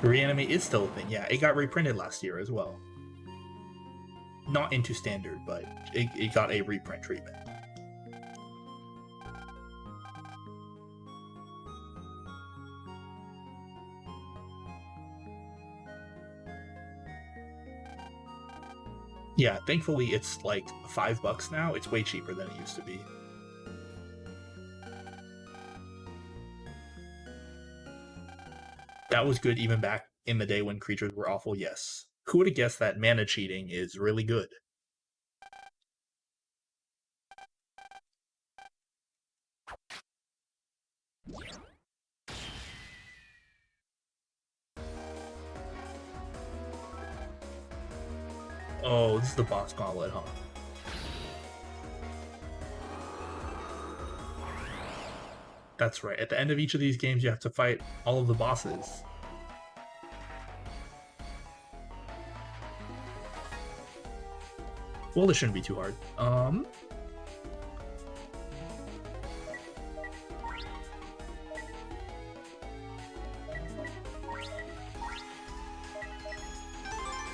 [SPEAKER 1] Reanimate is still a thing, yeah. It got reprinted last year as well. Not into standard, but it got a reprint treatment. Yeah, thankfully it's like $5 now. It's way cheaper than it used to be. That was good even back in the day when creatures were awful, yes. Who would have guessed that mana cheating is really good? Oh, this is the boss gauntlet, huh? That's right. At the end of each of these games, you have to fight all of the bosses. Well, this shouldn't be too hard.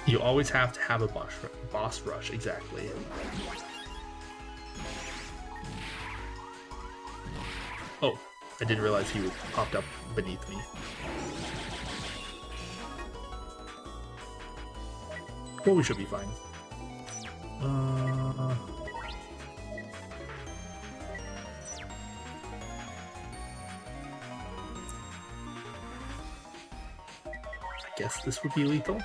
[SPEAKER 1] You always have to have a boss rush, exactly. Oh, I didn't realize he popped up beneath me. Well, we should be fine. I guess this would be lethal.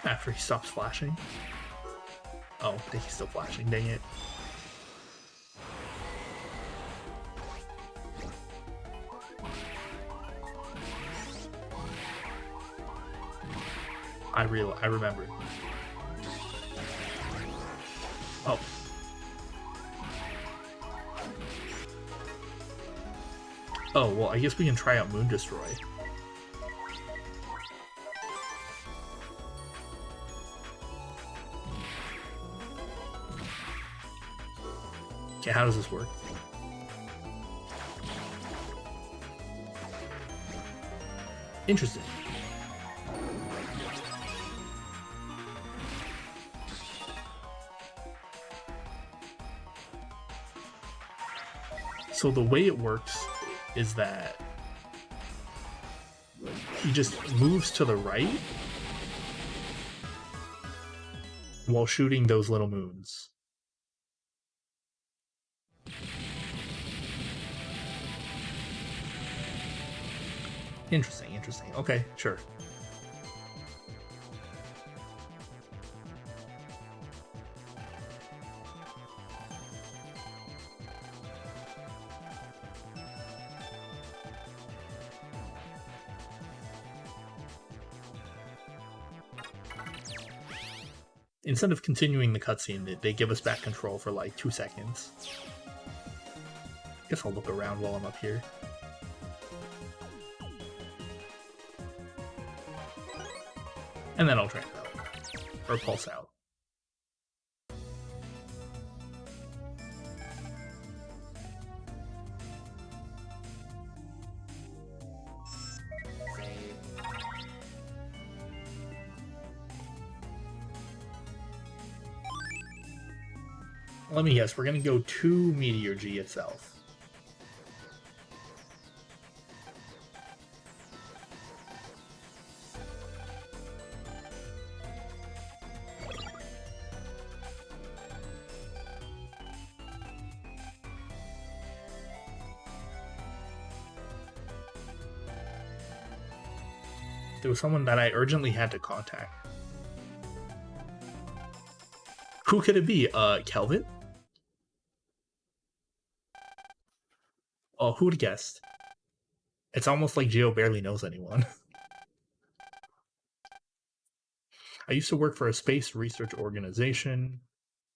[SPEAKER 1] After he stops flashing. Oh, I think he's still flashing, dang it. I remember. Oh. Oh, well, I guess we can try out Moon Destroy. Okay, how does this work? Interesting. So the way it works is that he just moves to the right while shooting those little moons. Interesting, interesting. Okay, sure. Instead of continuing the cutscene, they give us back control for like 2 seconds. Guess I'll look around while I'm up here. And then I'll trans out. Or pulse out. Let me guess, we're gonna go to Meteor G itself. There was someone that I urgently had to contact. Who could it be? Kelvin? Oh, who would have guessed? It's almost like Geo barely knows anyone. I used to work for a space research organization.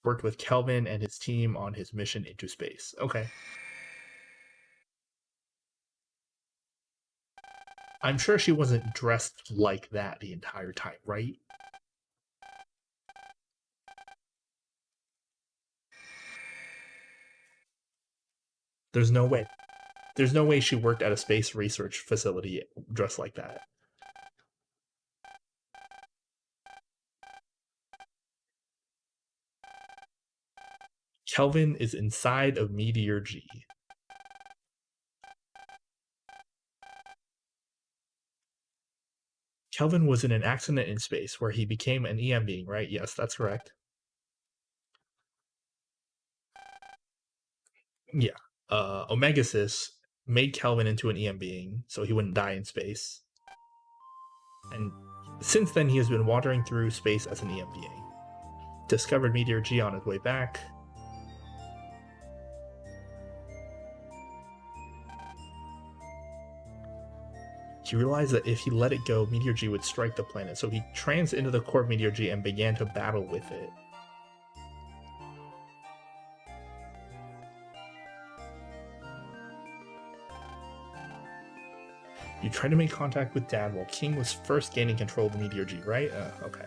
[SPEAKER 1] Worked with Kelvin and his team on his mission into space. Okay. I'm sure she wasn't dressed like that the entire time, right? There's no way. There's no way she worked at a space research facility dressed like that. Kelvin is inside of Meteor G. Kelvin was in an accident in space where he became an EM being, right? Yes, that's correct. Yeah. Omegasis made Kelvin into an EM being so he wouldn't die in space. And since then, he has been wandering through space as an EM being. Discovered Meteor G on his way back. He realized that if he let it go, Meteor G would strike the planet, so he trans into the core of Meteor G and began to battle with it. You tried to make contact with Dad while King was first gaining control of the Meteor G, right? Okay.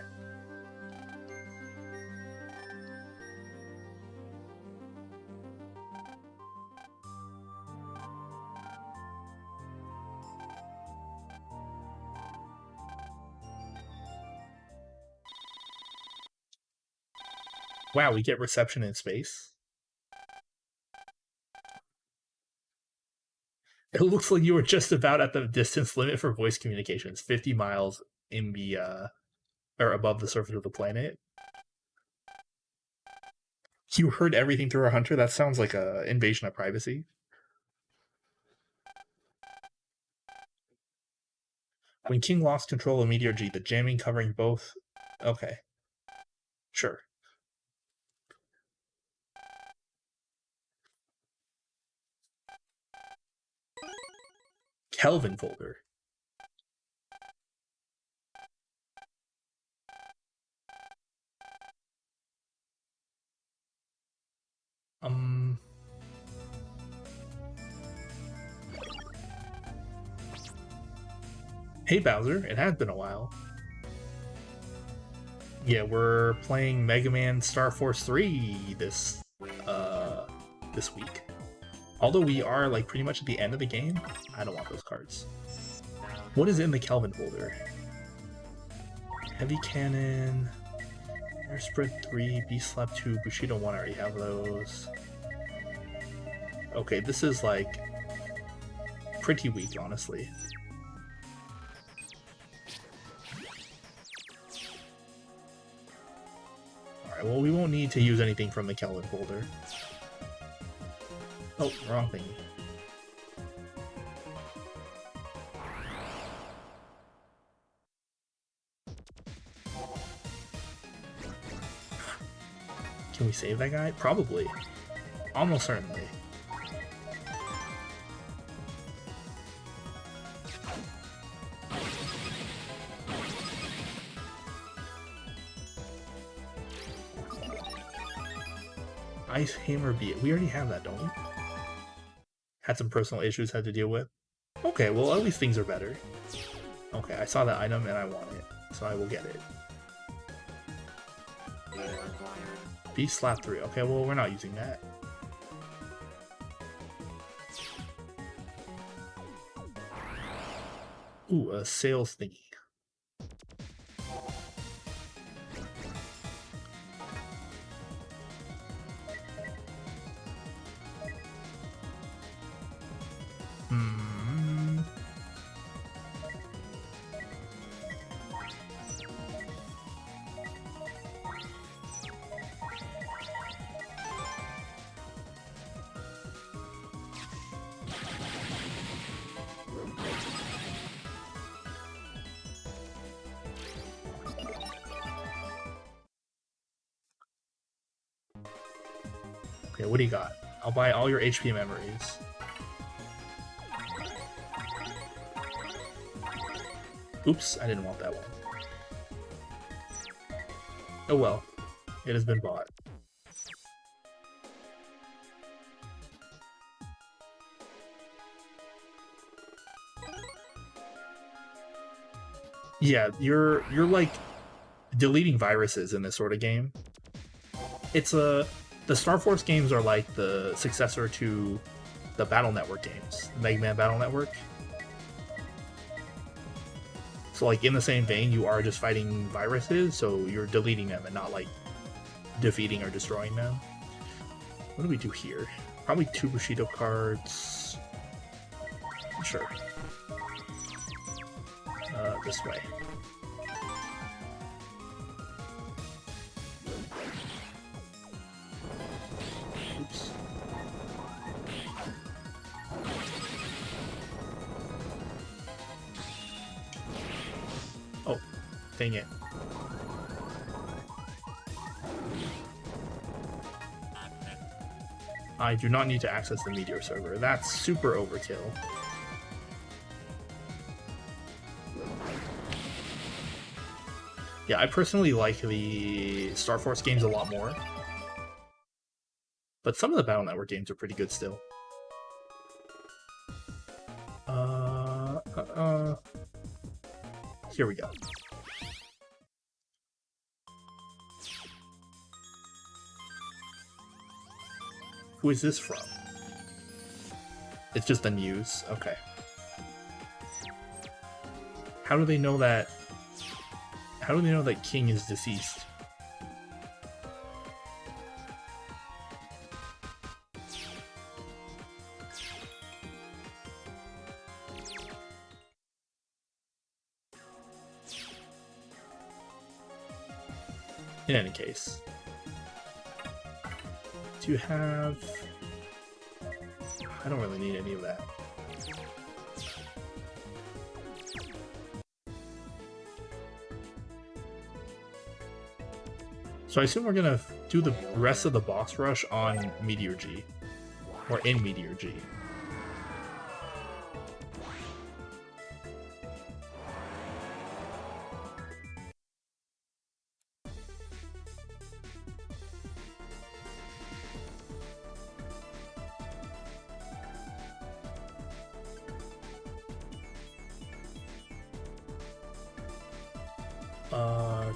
[SPEAKER 1] Wow, we get reception in space. It looks like you were just about at the distance limit for voice communications, 50 miles in the or above the surface of the planet. You heard everything through our hunter? That sounds like a invasion of privacy. When King lost control of Meteor G, the jamming covering both... Okay. Sure. Kelvin folder. Hey Bowser, it has been a while. Yeah, we're playing Mega Man Star Force 3 this week. Although we are like pretty much at the end of the game, I don't want those cards. What is in the Kelvin folder? Heavy Cannon, Air Spread 3, Beast Slap 2, Bushido 1, I already have those. Okay, this is like pretty weak, honestly. Alright, well we won't need to use anything from the Kelvin folder. Oh, wrong thing. Can we save that guy? Probably. Almost certainly. Ice Hammer Beat. We already have that, don't we? Had some personal issues had to deal with. Okay, well at least things are better. Okay, I saw that item and I want it, so I will get it. Beast Slap 3. Okay, well we're not using that. Ooh, a sales thingy. Okay, what do you got? I'll buy all your HP memories. Oops, I didn't want that one. Oh well, it has been bought. Yeah, you're like deleting viruses in this sort of game. It's the Star Force games are like the successor to the Battle Network games, Mega Man Battle Network. So like in the same vein, you are just fighting viruses, so you're deleting them and not like defeating or destroying them. What do we do here? Probably 2 Bushido cards. Sure. This way. Oops. Dang it. I do not need to access the Meteor server. That's super overkill. Yeah, I personally like the Star Force games a lot more. But some of the Battle Network games are pretty good still. Here we go. Who is this from? It's just the news. Okay. How do they know that? How do they know that King is deceased? In any case, do you have... I don't really need any of that. So I assume we're gonna do the rest of the boss rush on Meteor G. Or in Meteor G.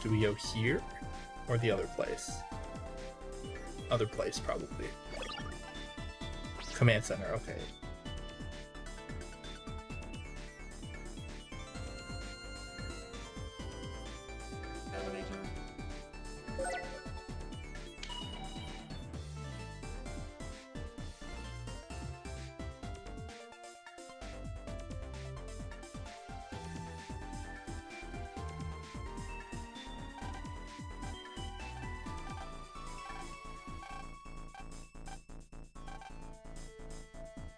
[SPEAKER 1] Do we go here? Or the other place? Other place, probably. Command center, okay.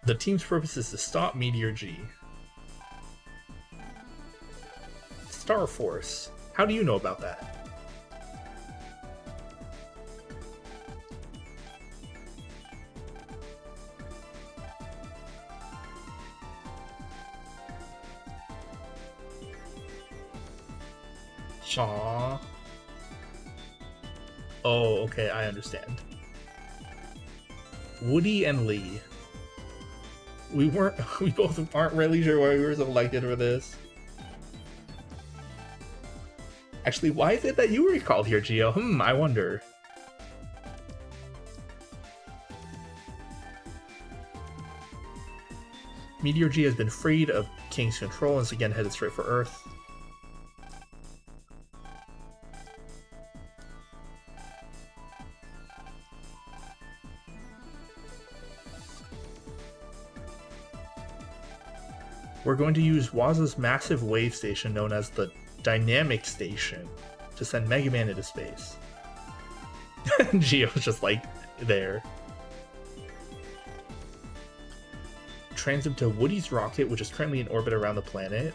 [SPEAKER 1] The team's purpose is to stop Meteor G. Star Force. How do you know about that? Aww. Oh, okay, I understand. Woody and Lee. We both aren't really sure why we were selected for this. Actually, why is it that you were called here, Geo? I wonder. Meteor G has been freed of King's control and is again headed straight for Earth. We're going to use Waza's massive wave station known as the Dynamic Station to send Mega Man into space. Geo's just like there. Transit to Woody's rocket, which is currently in orbit around the planet.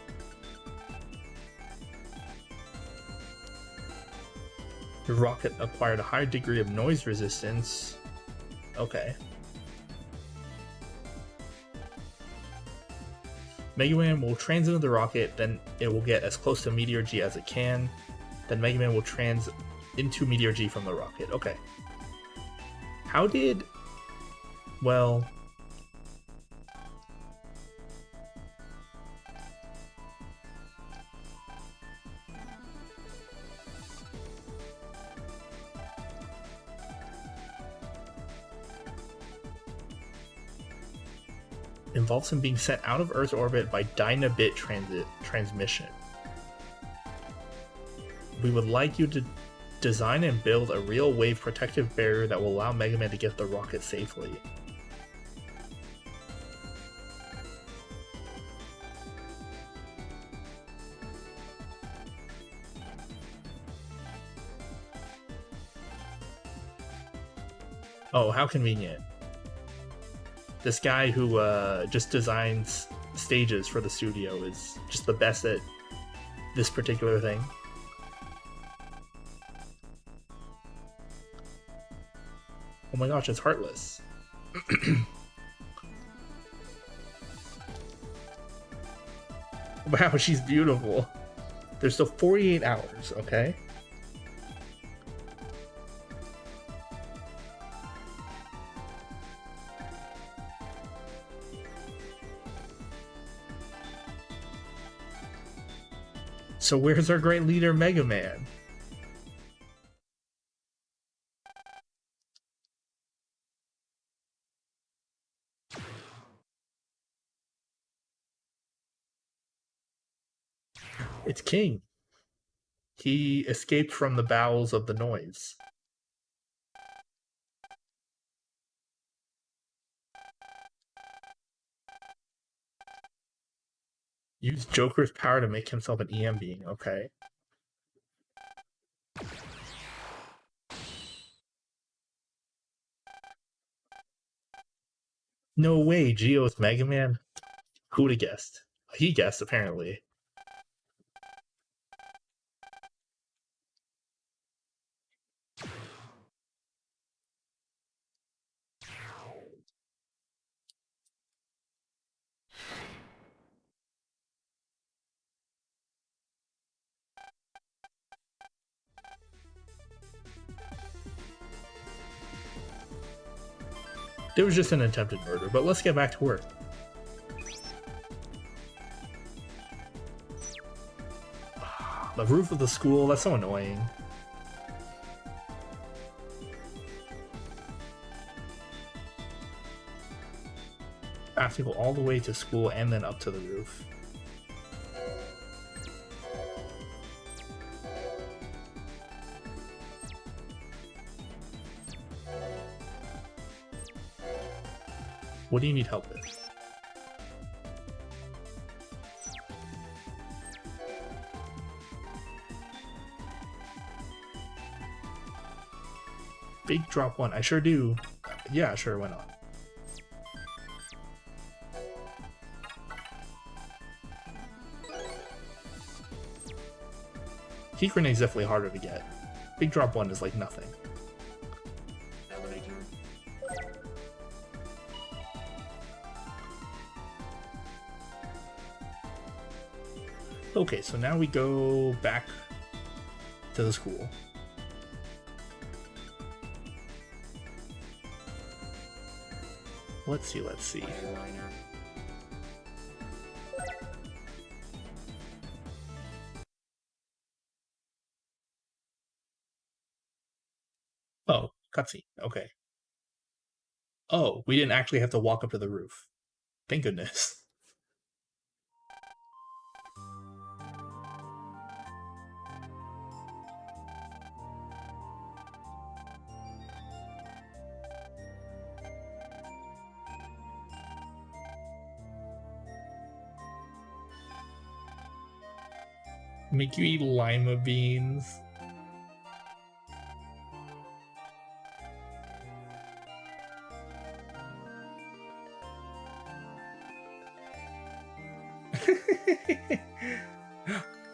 [SPEAKER 1] The rocket acquired a higher degree of noise resistance. Okay. Mega Man will transit into the rocket, then it will get as close to Meteor G as it can. Then Mega Man will trans into Meteor G from the rocket. Okay. How did... Well... involves him being sent out of Earth's orbit by Dynabit transmission. We would like you to design and build a real wave protective barrier that will allow Mega Man to get the rocket safely. Oh, how convenient. This guy who just designs stages for the studio is just the best at this particular thing. Oh my gosh, it's Heartless. Wow, she's beautiful. There's still 48 hours, okay? So where's our great leader, Mega Man? It's King. He escaped from the bowels of the noise. Used Joker's power to make himself an EM being, okay. No way, Geo's Mega Man? Who would have guessed? He guessed, apparently. It was just an attempted murder, but let's get back to work. The roof of the school, that's so annoying. I have to go all the way to school and then up to the roof. What do you need help with? Big drop one. I sure do. Yeah, sure, why not? Heat Grenade's definitely harder to get. Big drop one is like nothing.
[SPEAKER 2] Elevator.
[SPEAKER 1] Okay, so now we go back to the school. Let's see.
[SPEAKER 2] Eyeliner.
[SPEAKER 1] Oh, cutscene. Okay. Oh, we didn't actually have to walk up to the roof. Thank goodness. Make you eat lima beans.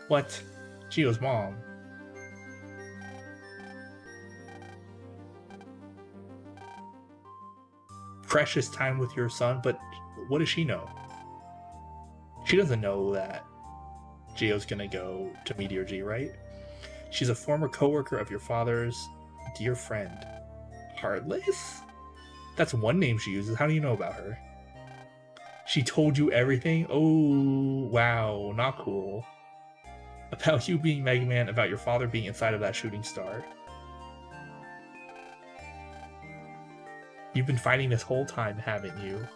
[SPEAKER 1] What? Gio's mom. Precious time with your son, but what does she know? She doesn't know that Gio's gonna go to Meteor G, right? She's a former coworker of your father's dear friend. Heartless? That's one name she uses. How do you know about her? She told you everything? Oh, wow, not cool. About you being Mega Man, about your father being inside of that shooting star. You've been fighting this whole time, haven't you?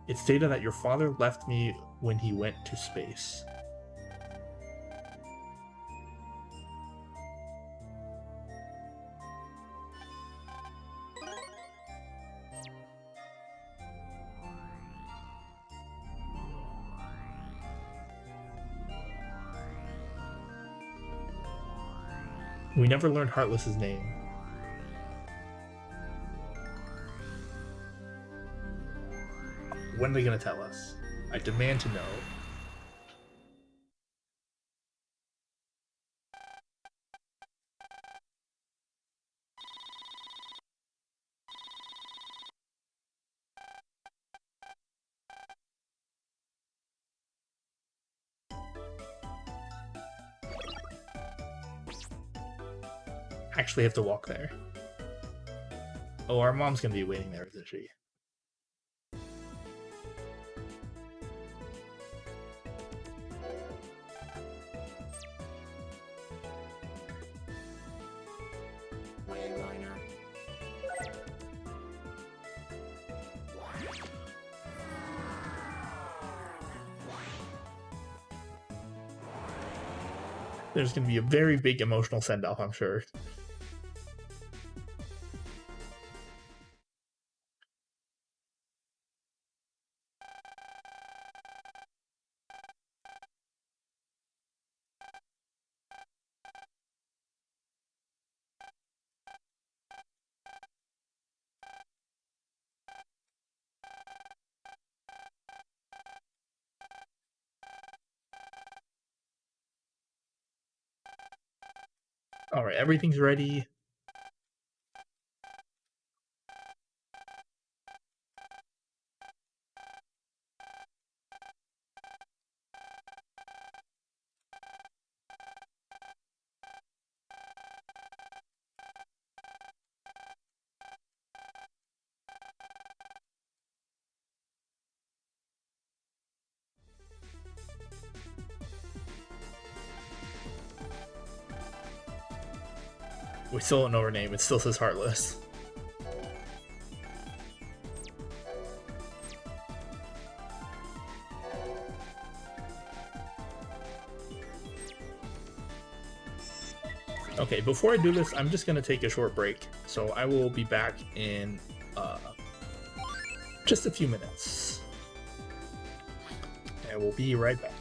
[SPEAKER 1] It's stated that your father left me when he went to space. We never learned Heartless's name. When are they gonna tell us? I demand to know. Actually have to walk there. Oh, our mom's gonna be waiting there, isn't she?
[SPEAKER 2] Wayliner.
[SPEAKER 1] There's gonna be a very big emotional send-off, I'm sure. All right, everything's ready. We still don't know her name. It still says Heartless. Okay, before I do this, I'm just gonna take a short break. So I will be back in just a few minutes. I will be right back.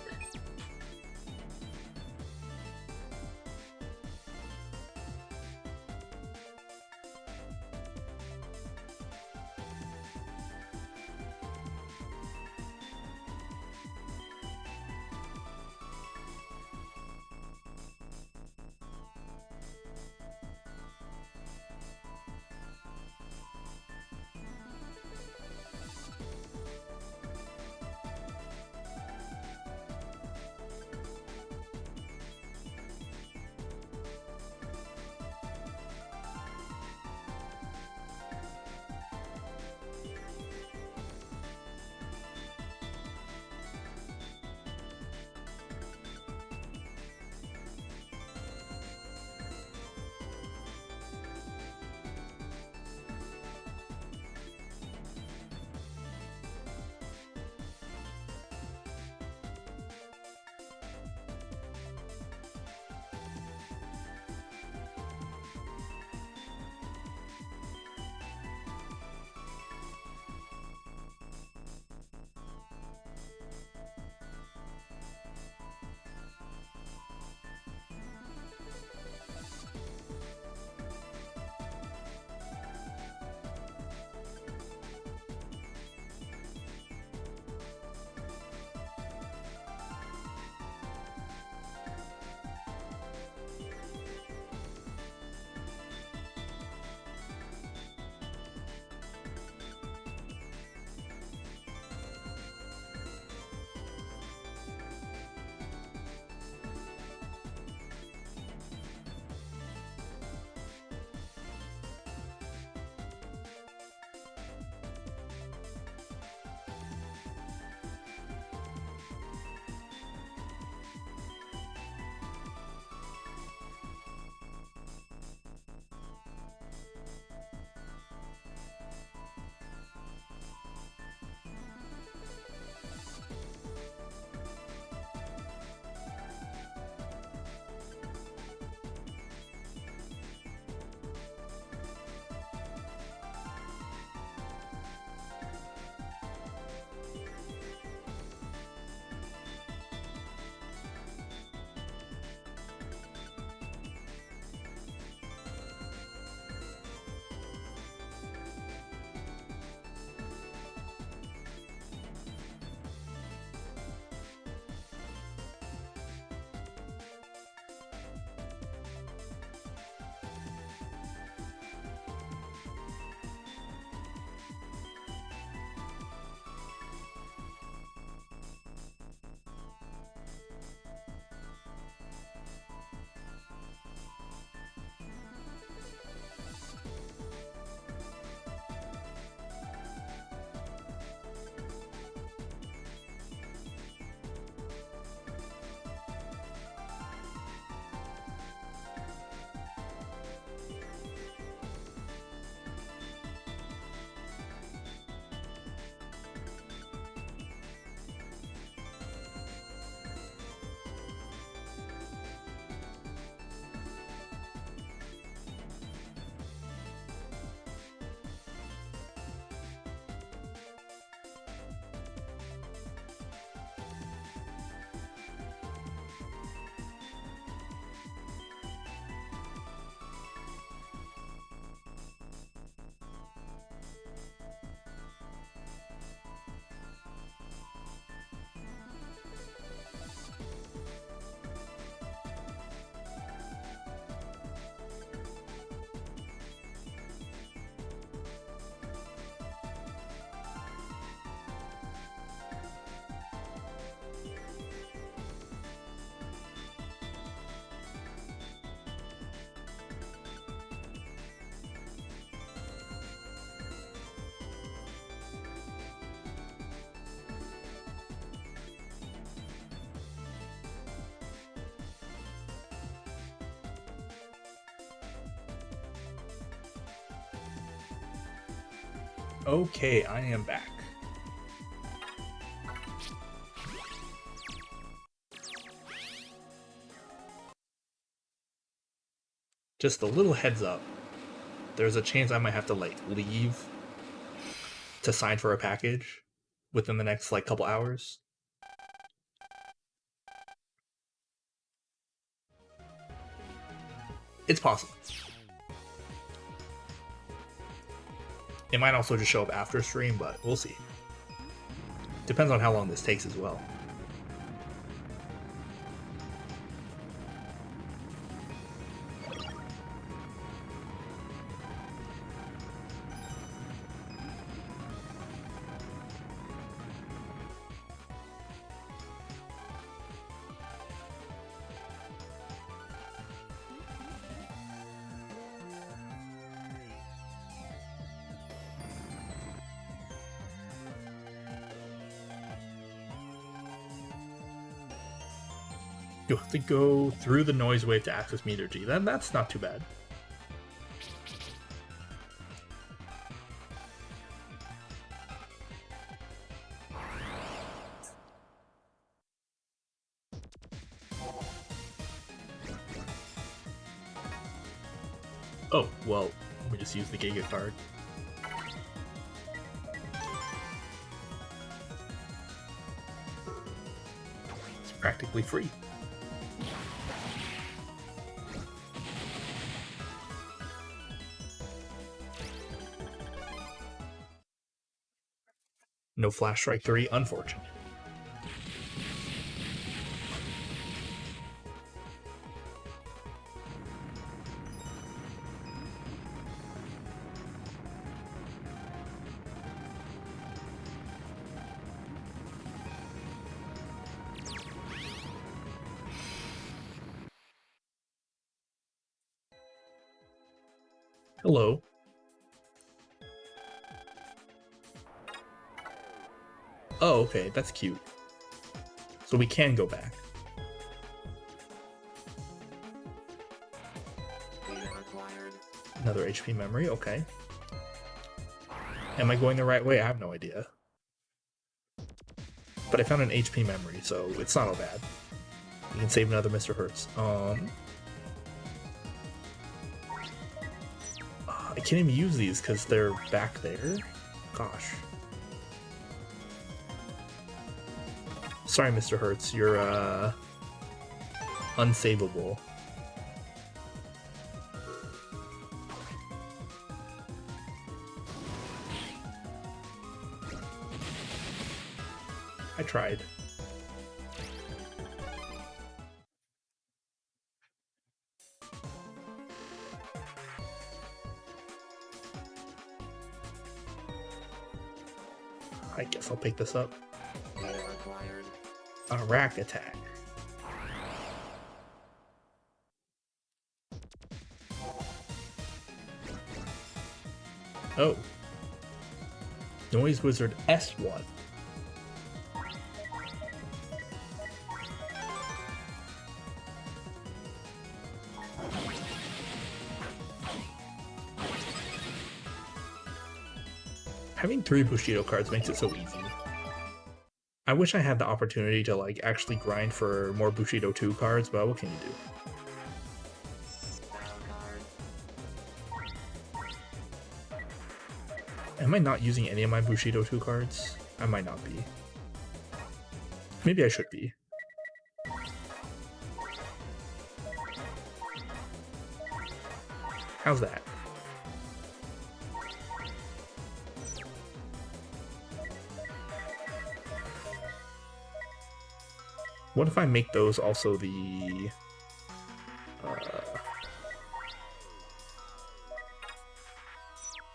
[SPEAKER 1] Okay, I am back. Just a little heads up. There's a chance I might have to like leave to sign for a package within the next like couple hours. It's possible. It might also just show up after stream, but we'll see. Depends on how long this takes as well. You have to go through the noise wave to access Meter G. That's not too bad. Oh, well, we just use the Giga card. It's practically free. No Flash Strike 3, unfortunate. Hello. Oh, okay, that's cute. So we can go back. Another HP memory, okay. Am I going the right way? I have no idea. But I found an HP memory, so it's not all bad. You can save another Mr. Hertz. I can't even use these because they're back there. Gosh. Sorry, Mr. Hertz, you're unsavable. I tried. I guess I'll pick this up. A rack attack. Oh. Noise Wizard S1. Having 3 Bushido cards makes it so easy. I wish I had the opportunity to like actually grind for more Bushido 2 cards, but what can you do? Am I not using any of my Bushido 2 cards? I might not be. Maybe I should be. How's that? What if I make those also the...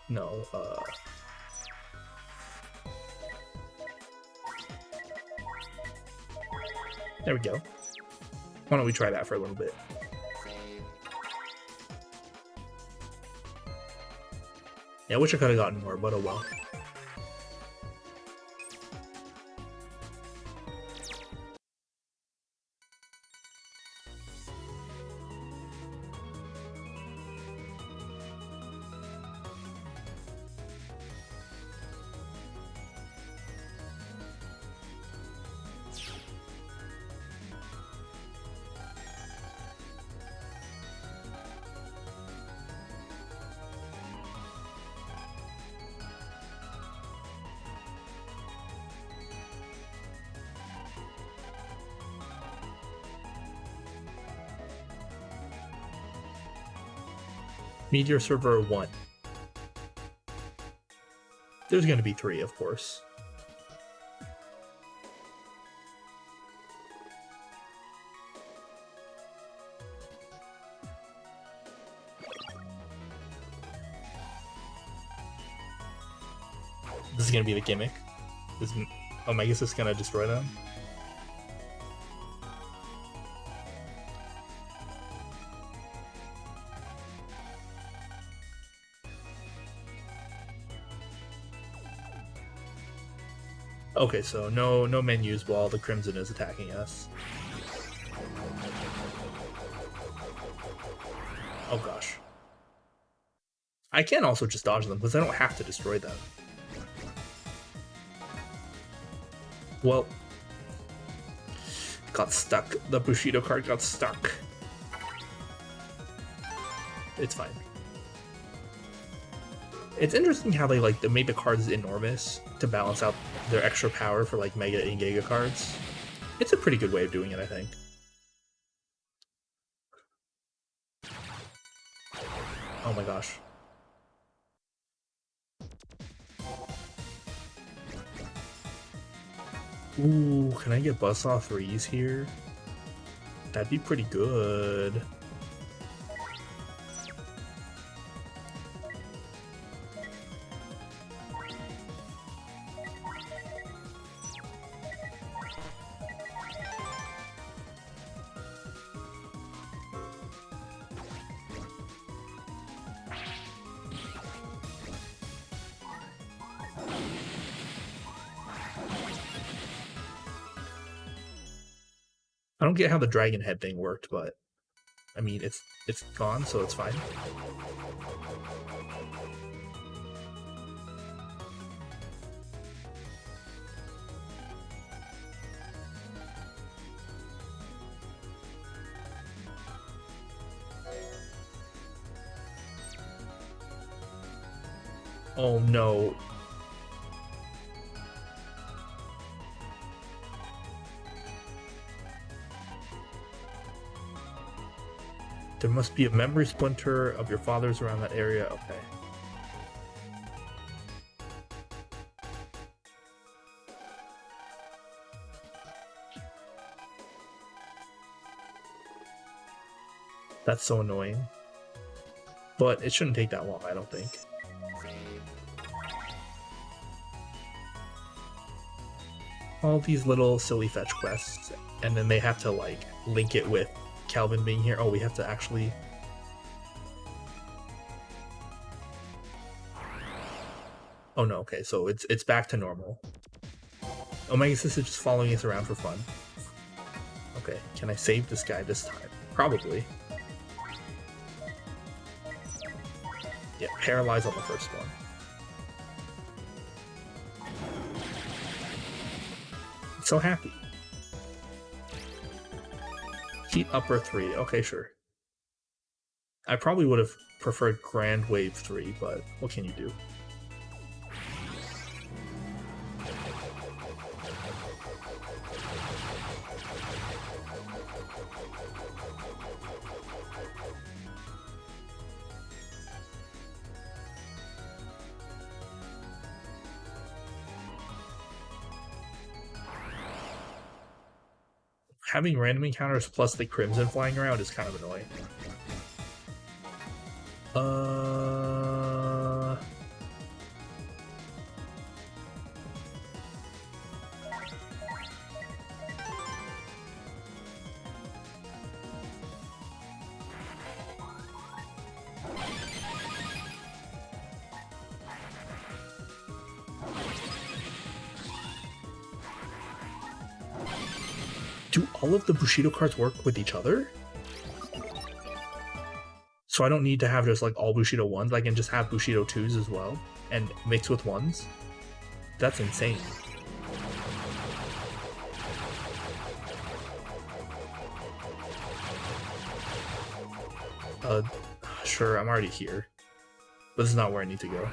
[SPEAKER 1] No, There we go. Why don't we try that for a little bit? Yeah, I wish I could have gotten more, but oh well. Meteor Server 1. There's going to be 3, of course. This is going to be the gimmick. Omegas is going to destroy them. Okay, so no menus while the Crimson is attacking us. Oh gosh. I can also just dodge them because I don't have to destroy them. Well, got stuck. The Bushido card got stuck. It's fine. It's interesting how they made the cards enormous to balance out their extra power for like Mega and Giga cards. It's a pretty good way of doing it, I think. Oh my gosh. Ooh, can I get Buzzsaw 3s here? That'd be pretty good. I don't get how the dragon head thing worked, but I mean it's gone, so it's fine. Oh no. There must be a memory splinter of your father's around that area. Okay. That's so annoying. But it shouldn't take that long, I don't think. All these little silly fetch quests, and then they have to like link it with Calvin being here. Oh, we have to actually... Oh no, okay, so it's back to normal. Omegasys is just following us around for fun. Okay, can I save this guy this time? Probably. Yeah, paralyze on the first one. I'm so happy. Heat upper 3. Okay, sure. I probably would have preferred Grand Wave 3, but what can you do? Having random encounters plus the Crimson flying around is kind of annoying. Do all of the Bushido cards work with each other? So I don't need to have just like all Bushido 1s, I can just have Bushido 2s as well, and mix with 1s? That's insane. Sure, I'm already here. But this is not where I need to go.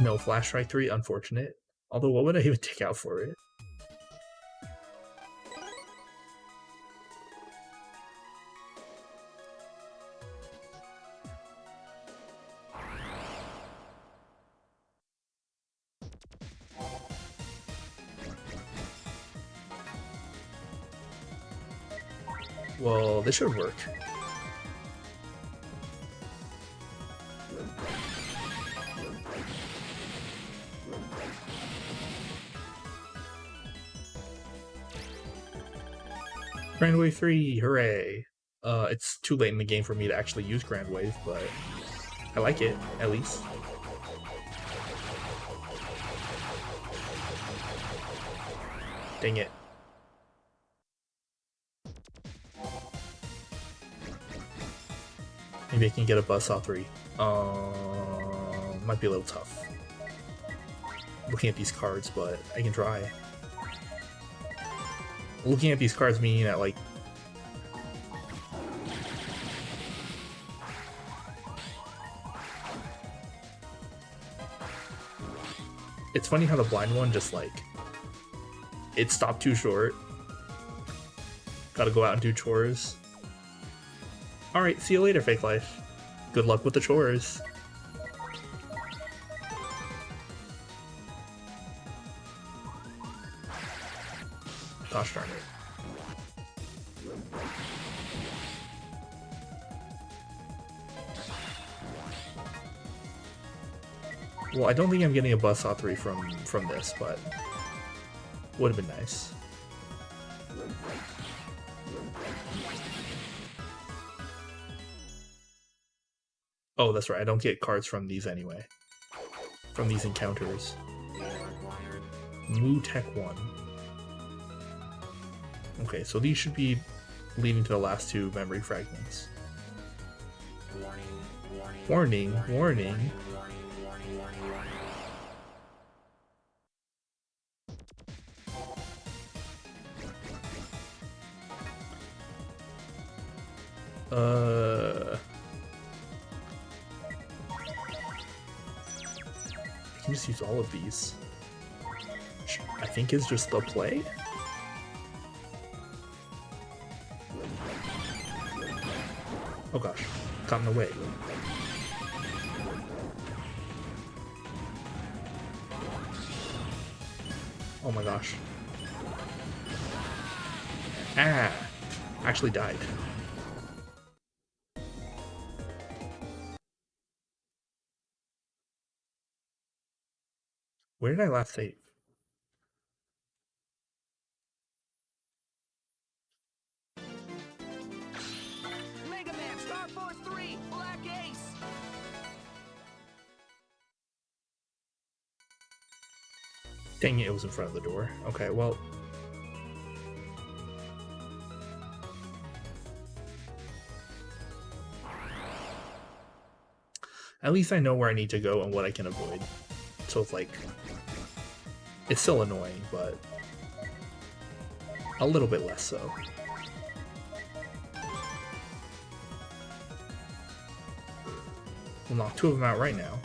[SPEAKER 1] No Flash Strike 3, unfortunate. Although, what would I even take out for it? Well, this should work. Grand Wave 3, hooray! It's too late in the game for me to actually use Grand Wave, but I like it, at least. Dang it. Maybe I can get a Buzzsaw 3. Might be a little tough. Looking at these cards, but I can try. Looking at these cards meaning that, like, it's funny how the blind one just, like, it stopped too short. Gotta go out and do chores. Alright, see you later, Fake Life. Good luck with the chores. Gosh darn it. Well, I don't think I'm getting a Buzzsaw 3 from this, but would have been nice. Oh, that's right. I don't get cards from these anyway. From these encounters. Moo Tech 1. Okay, so these should be leading to the last two memory fragments. Warning, warning. I can just use all of these. Which I think is just the play. Oh gosh, got in the way. Oh my gosh. Ah! Actually died. Where did I last save?
[SPEAKER 2] Mega Man Star Force 3 Black Ace.
[SPEAKER 1] Dang it, it was in front of the door. Okay, well. At least I know where I need to go and what I can avoid. So it's like, it's still annoying, but a little bit less so. We'll knock two of them out right now.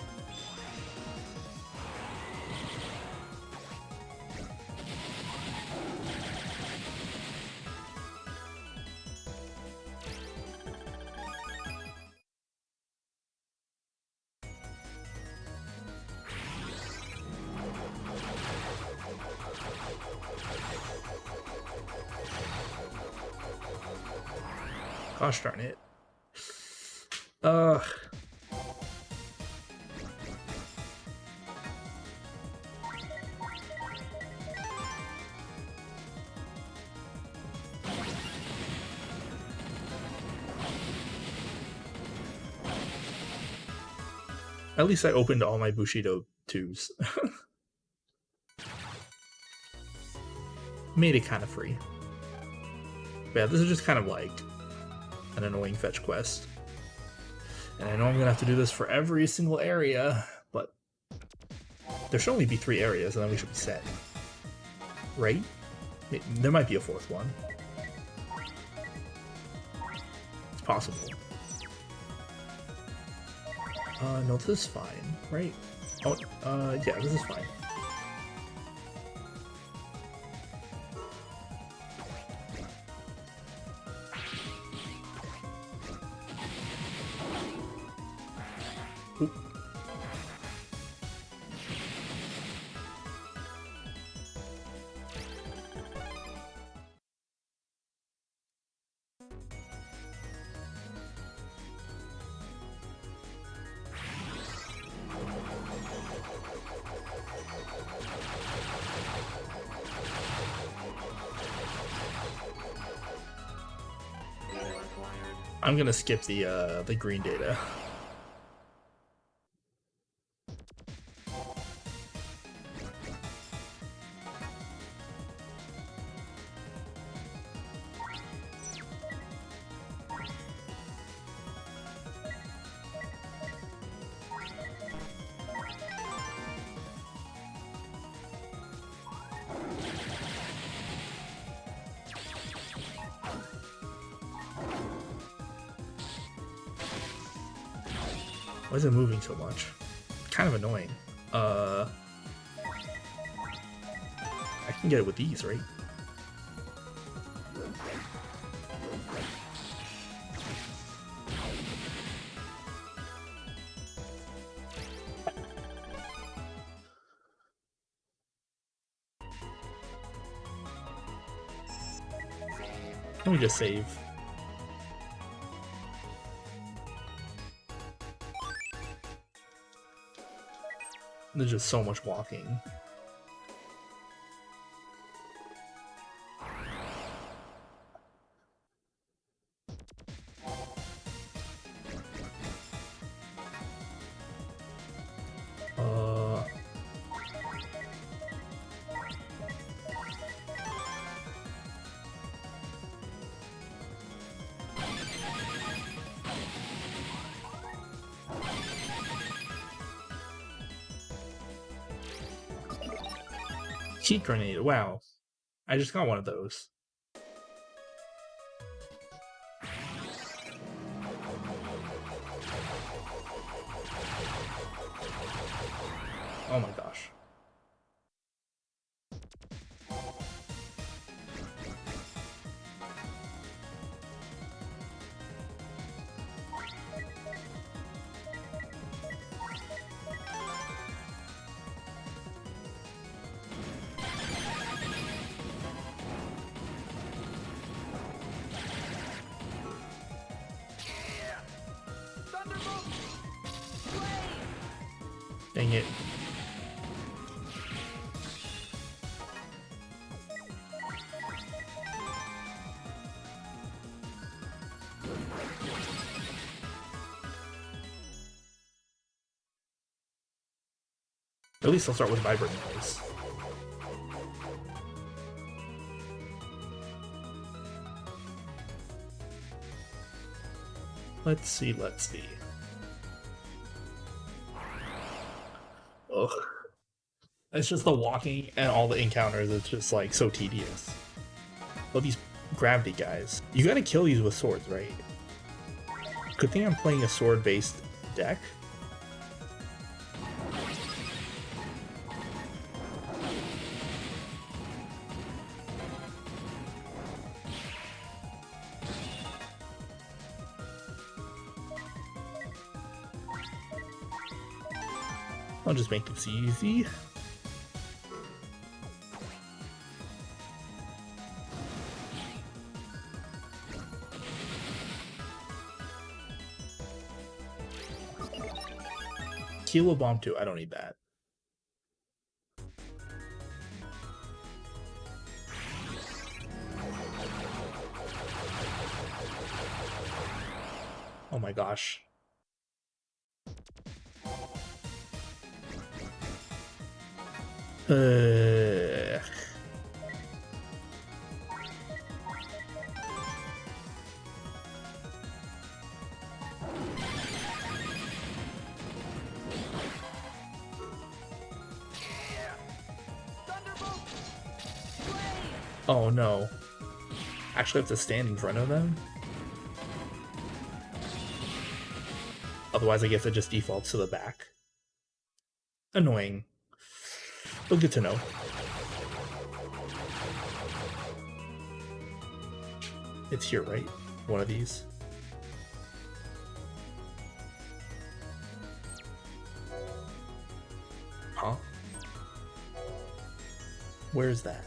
[SPEAKER 1] Gosh darn it. At least I opened all my Bushido 2s. Made it kind of free. But yeah, this is just kind of like an annoying fetch quest. And I know I'm gonna have to do this for every single area, but there should only be 3 areas and then we should be set. Right? There might be a 4th one. It's possible. No, this is fine, right? Oh, yeah, this is fine. Oop. I'm gonna skip the green data. Why is it moving so much? Kind of annoying. I can get it with these, right? Let me just save. There's just so much walking. Heat grenade, wow. I just got one of those. Oh my gosh.
[SPEAKER 2] Thunderbolt! Flame!
[SPEAKER 1] Dang it. At least I'll start with vibrant noise. Let's see, let's see. Ugh. It's just the walking and all the encounters, it's just like so tedious. Oh, these gravity guys. You gotta kill these with swords, right? Good thing I'm playing a sword-based deck. I'll just make this easy. Kilo Bomb 2, I don't need that. Oh my gosh.
[SPEAKER 2] Thunderbolt! Flame!
[SPEAKER 1] Oh no. Actually, I have to stand in front of them? Otherwise, I guess it just defaults to the back. Annoying. But good to know. It's here, right? One of these. Huh? Where's that?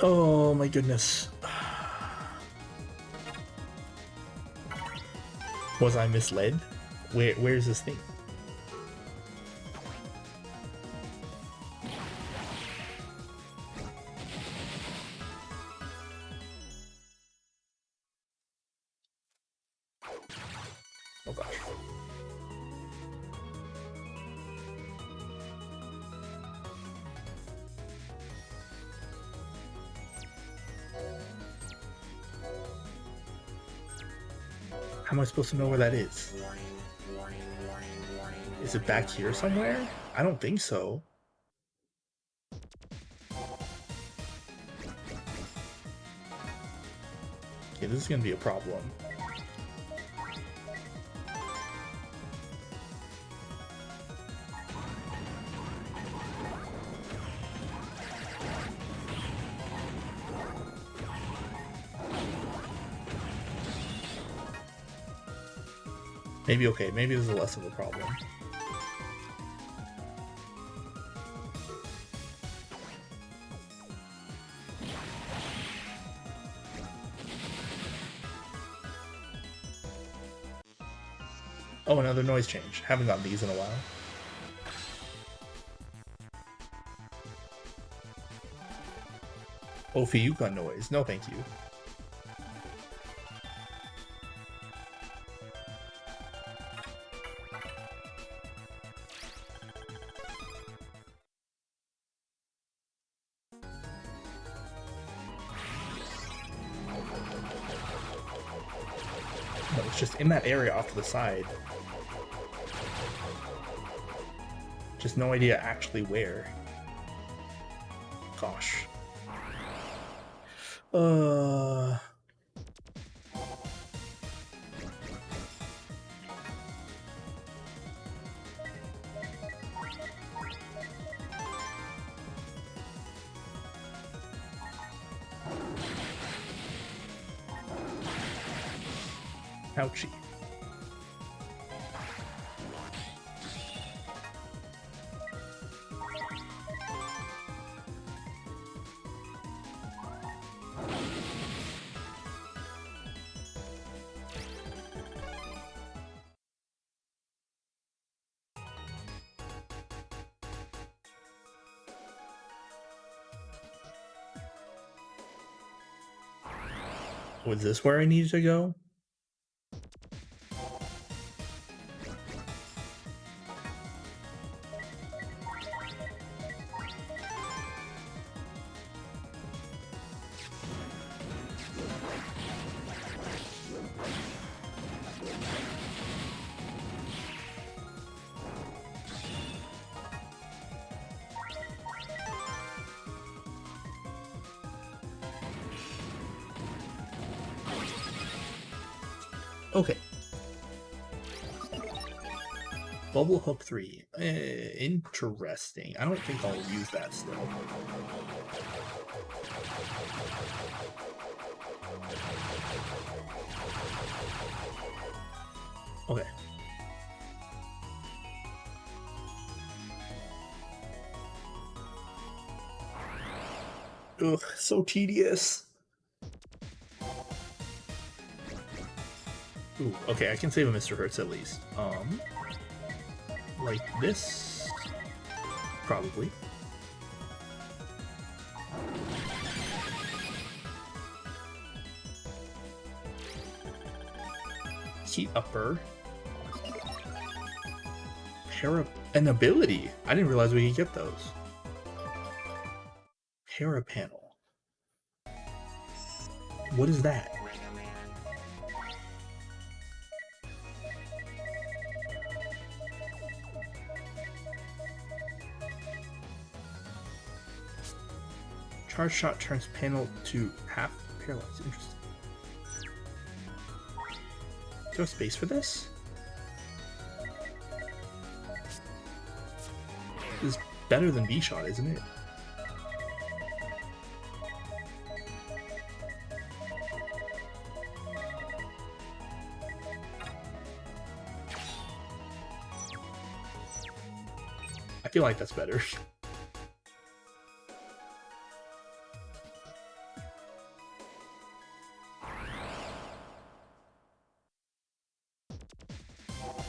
[SPEAKER 1] Oh my goodness. Was I misled? Where's this thing? Oh gosh. How am I supposed to know where that is? Is it back here somewhere? I don't think so. Okay, this is gonna be a problem. Maybe okay, maybe this is less of a problem. Oh, another noise change. Haven't gotten these in a while. Ophi, you got noise. No, thank you. No, it's just in that area off to the side. Just no idea actually where. Gosh. Ouchie. Was this where I needed to go? Okay. Bubble Hook 3. Interesting. I don't think I'll use that still. Okay. Ugh, so tedious. Ooh, okay, I can save a Mr. Hertz at least. Like this? Probably. Heat Upper. An ability. I didn't realize we could get those. Parapanel. What is that? Charge shot turns panel to half paralyzed. Interesting. Is there space for this? This is better than V-Shot, isn't it? I feel like that's better.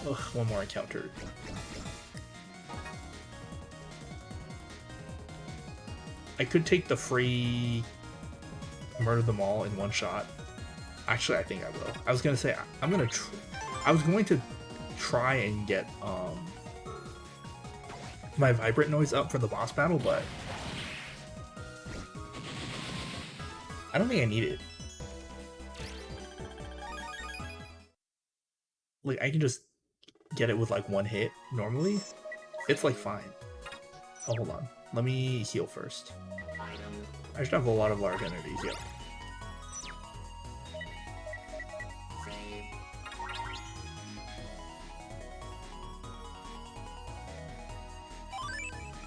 [SPEAKER 1] Ugh, one more encounter. I could take the free murder them all in one shot. Actually, I think I will. I was gonna say I was going to try and get my vibrant noise up for the boss battle, but I don't think I need it. Like, I can just get it with like one hit normally. It's like fine. Oh, hold on. Let me heal first. I should have a lot of large entities, yeah.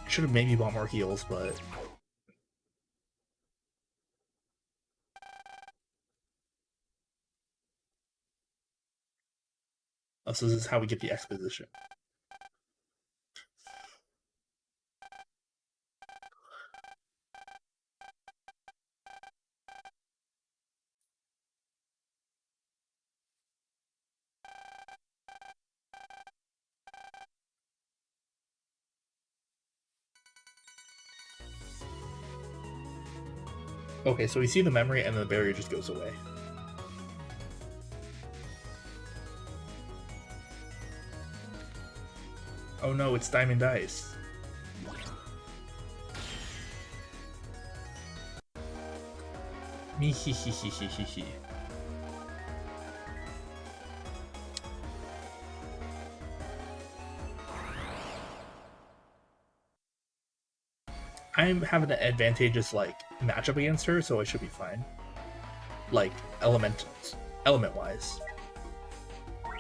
[SPEAKER 1] Should have maybe bought more heals, but oh, so this is how we get the exposition. Okay, so we see the memory and the barrier just goes away. Oh no, it's Diamond Dice. Me he he he he he he. I'm having an advantageous like matchup against her, so I should be fine. Like element-wise.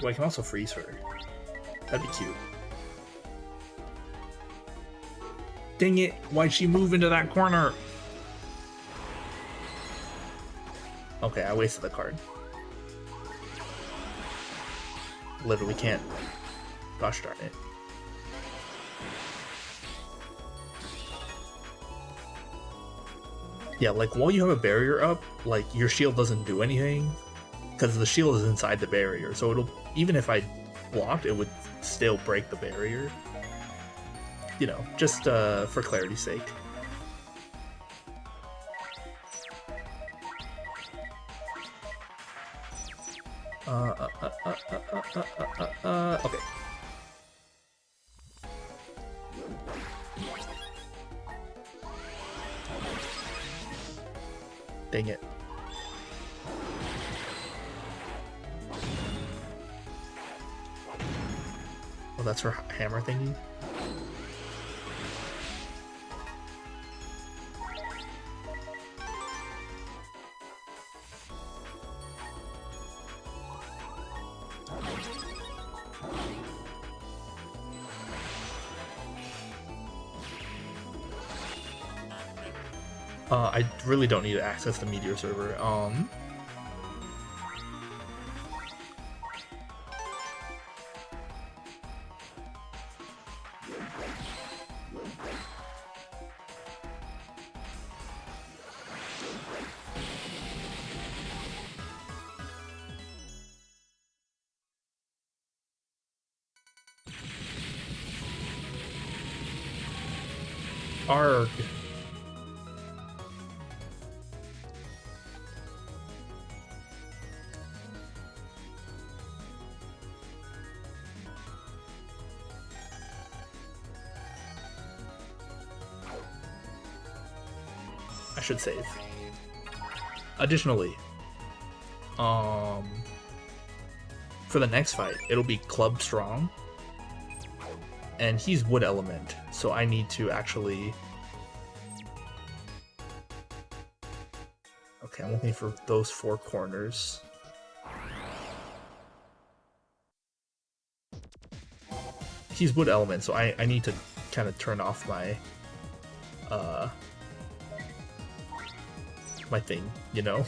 [SPEAKER 1] Well, I can also freeze her. That'd be cute. Dang it! Why'd she move into that corner? Okay, I wasted the card. Literally can't. Gosh darn it. Yeah, like, while you have a barrier up, like, your shield doesn't do anything, because the shield is inside the barrier, so it'll, even if I blocked, it would still break the barrier. You know, just for clarity's sake. Okay. Dang it. Oh, that's her hammer thingy? I really don't need to access the Meteor server. Arg. I should save. Additionally, for the next fight, it'll be Club Strong, and he's Wood Element, so I need to actually Okay, I'm looking for those 4 corners. He's wood element, so I need to kind of turn off my my thing, you know?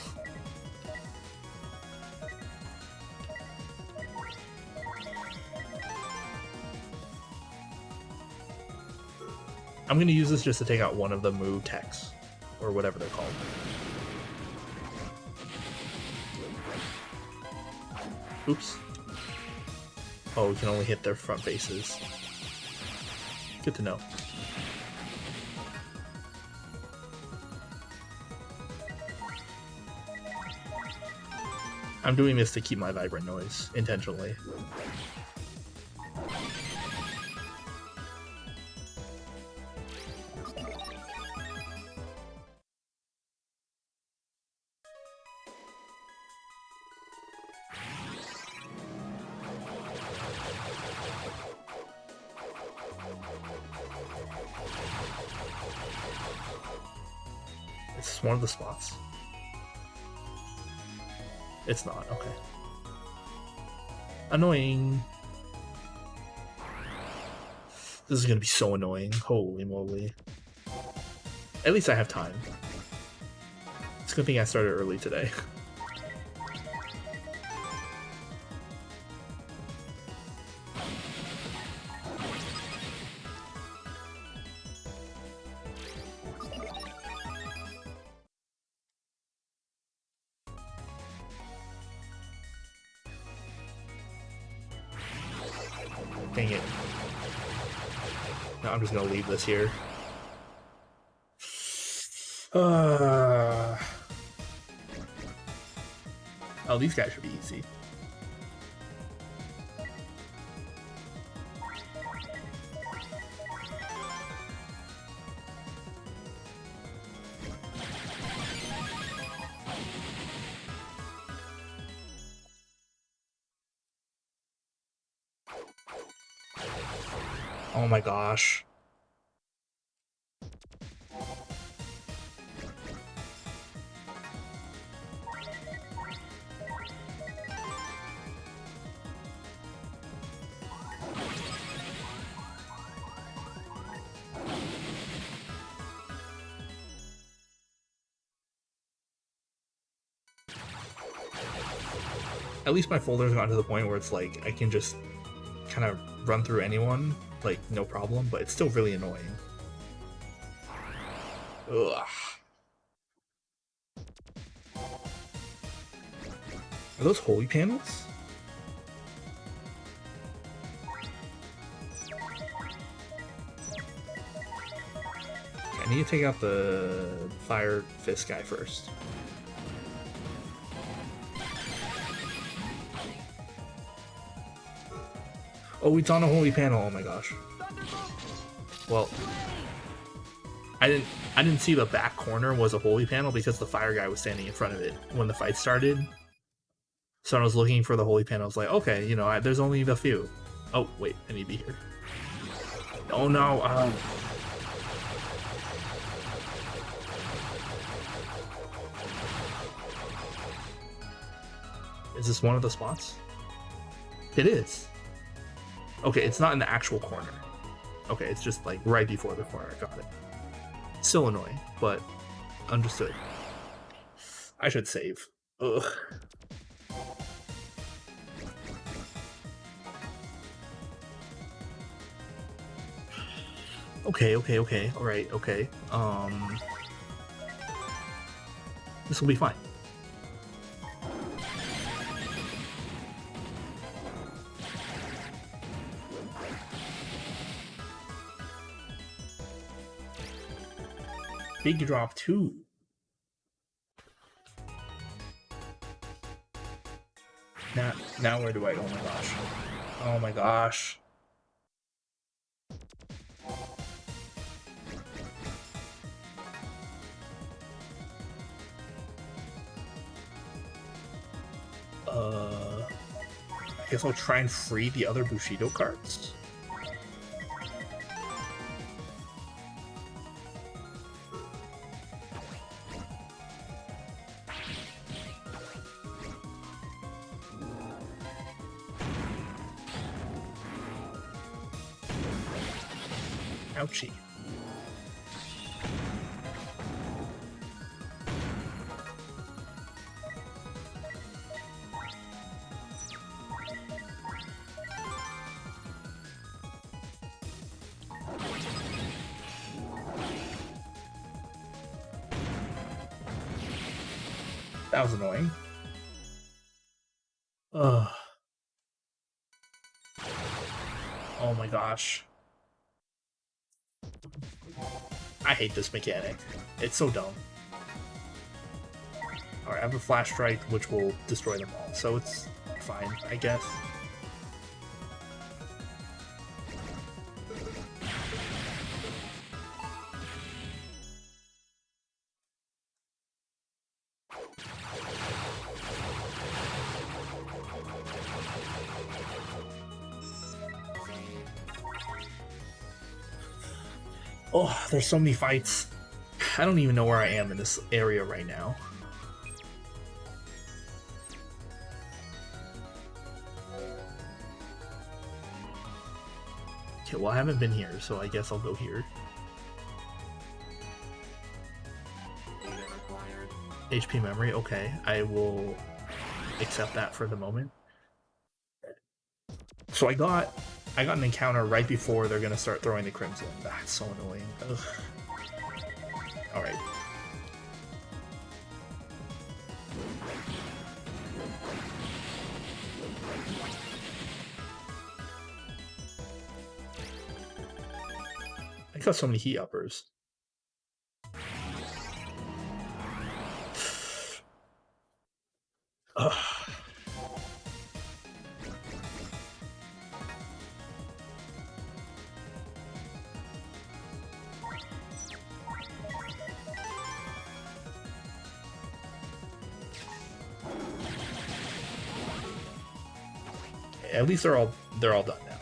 [SPEAKER 1] I'm gonna use this just to take out one of the Moo techs, or whatever they're called. Oops. Oh, we can only hit their front faces. Good to know. I'm doing this to keep my vibrant noise, intentionally. It's one of the spots. It's not, okay. Annoying. This is gonna be so annoying. Holy moly. At least I have time. It's a good thing I started early today. Dang it. No, I'm just gonna leave this here. Oh, these guys should be easy. Oh my gosh. At least my folder's gotten to the point where it's like I can just kind of run through anyone, like, no problem, but it's still really annoying. Ugh. Are those holy panels? Okay, I need to take out the fire fist guy first. Oh, it's on a holy panel. Oh my gosh. Well, I didn't see the back corner was a holy panel because the fire guy was standing in front of it when the fight started. So I was looking for the holy panel. I was like, okay, you know, there's only a few. Oh wait, I need to be here. Oh no. Is this one of the spots? It is. Okay, it's not in the actual corner. Okay, it's just like right before the corner. Got it. Still annoying, but understood. I should save. Ugh. Okay. Alright, okay. This will be fine. Big drop 2. Now where do I go? Oh my gosh. Oh my gosh. I guess I'll try and free the other Bushido cards. Ouchie. That was annoying. Ugh. Oh my gosh. I hate this mechanic. It's so dumb. Alright, I have a Flash Strike, which will destroy them all, so it's fine, I guess. Oh, there's so many fights. I don't even know where I am in this area right now. Okay, well I haven't been here, so I guess I'll go here. HP memory, okay. I will accept that for the moment. So I got an encounter right before they're gonna start throwing the Crimson. That's so annoying. Ugh. Alright. I got so many heat uppers. Ugh. At least they're all done now.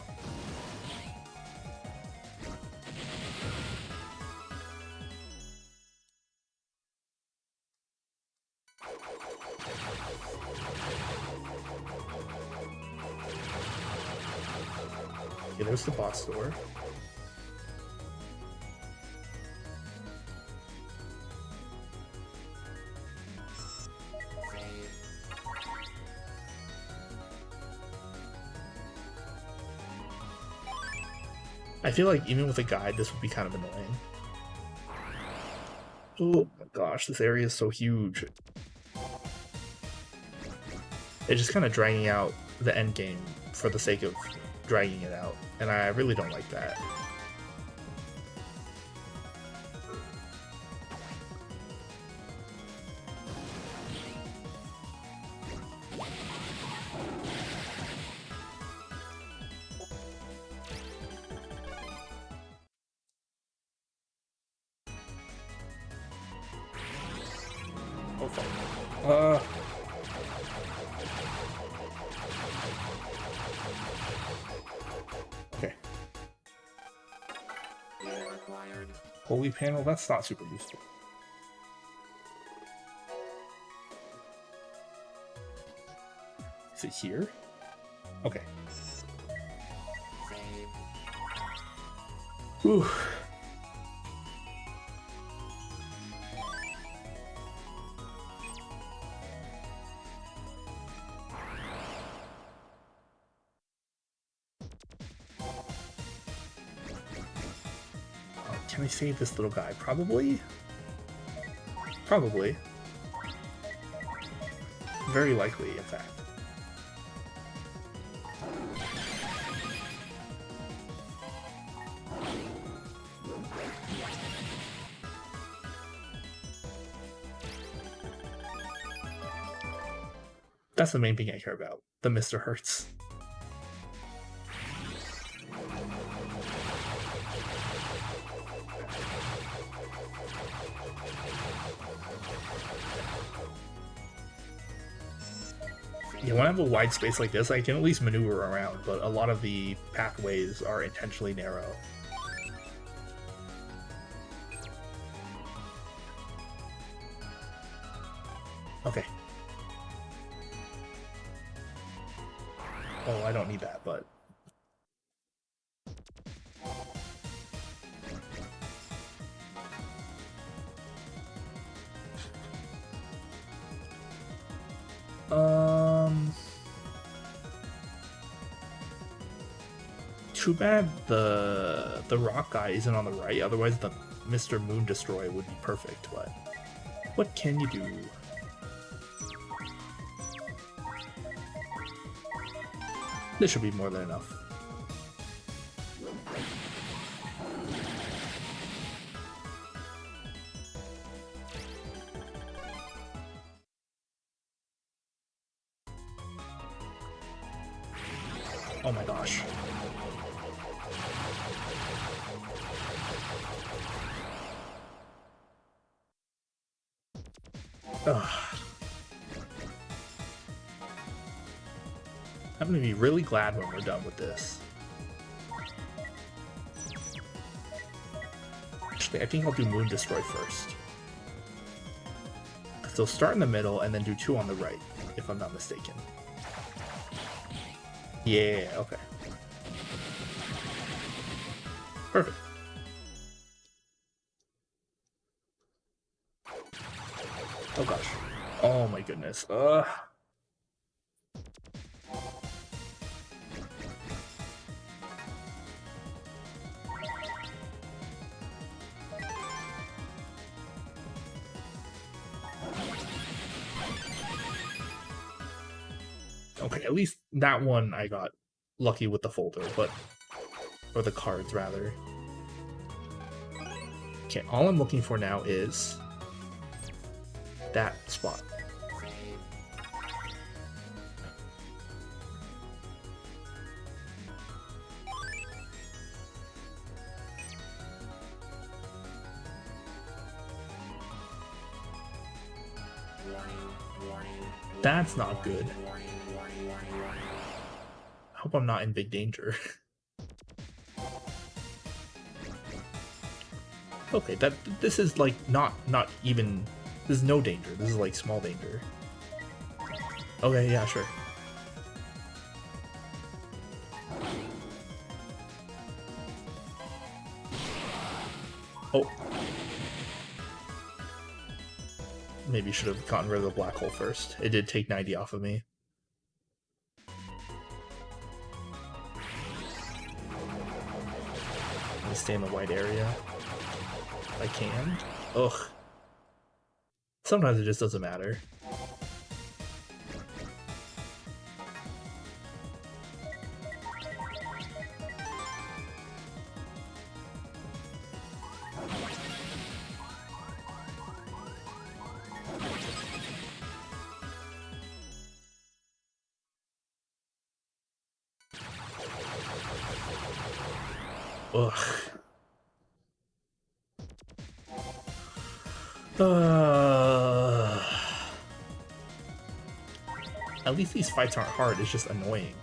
[SPEAKER 1] Okay, there's the boss door. I feel like even with a guide, this would be kind of annoying. Oh my gosh, this area is so huge. It's just kind of dragging out the end game for the sake of dragging it out, and I really don't like that. Oh fuck. Okay. Holy panel, that's not super useful. Is it here? Okay. Ooh. Can I save this little guy? Probably? Probably. Very likely, in fact. That's the main thing I care about. The Mr. Hertz. Yeah, when I have a wide space like this, I can at least maneuver around, but a lot of the pathways are intentionally narrow. Okay. Oh, I don't need that, but... Too bad the rock guy isn't on the right, otherwise the Mr. Moon Destroy would be perfect, but what can you do? This should be more than enough. Oh my gosh. Ugh. I'm gonna be really glad when we're done with this. Actually, I think I'll do Moon Destroy first. So start in the middle and then do 2 on the right, if I'm not mistaken. Yeah, okay. Perfect. Oh gosh. Oh my goodness. Okay, at least that one I got lucky with the folder, but... or the cards, rather. Okay, all I'm looking for now is... that spot. That's not good. I hope I'm not in big danger. Okay, this is like not even, this is no danger. This is like small danger. Okay, yeah, sure. Oh. Maybe should have gotten rid of the black hole first. It did take 90 off of me. I'm gonna stay in the white area. If I can. Ugh. Sometimes it just doesn't matter. Ugh. At least these fights aren't hard, it's just annoying.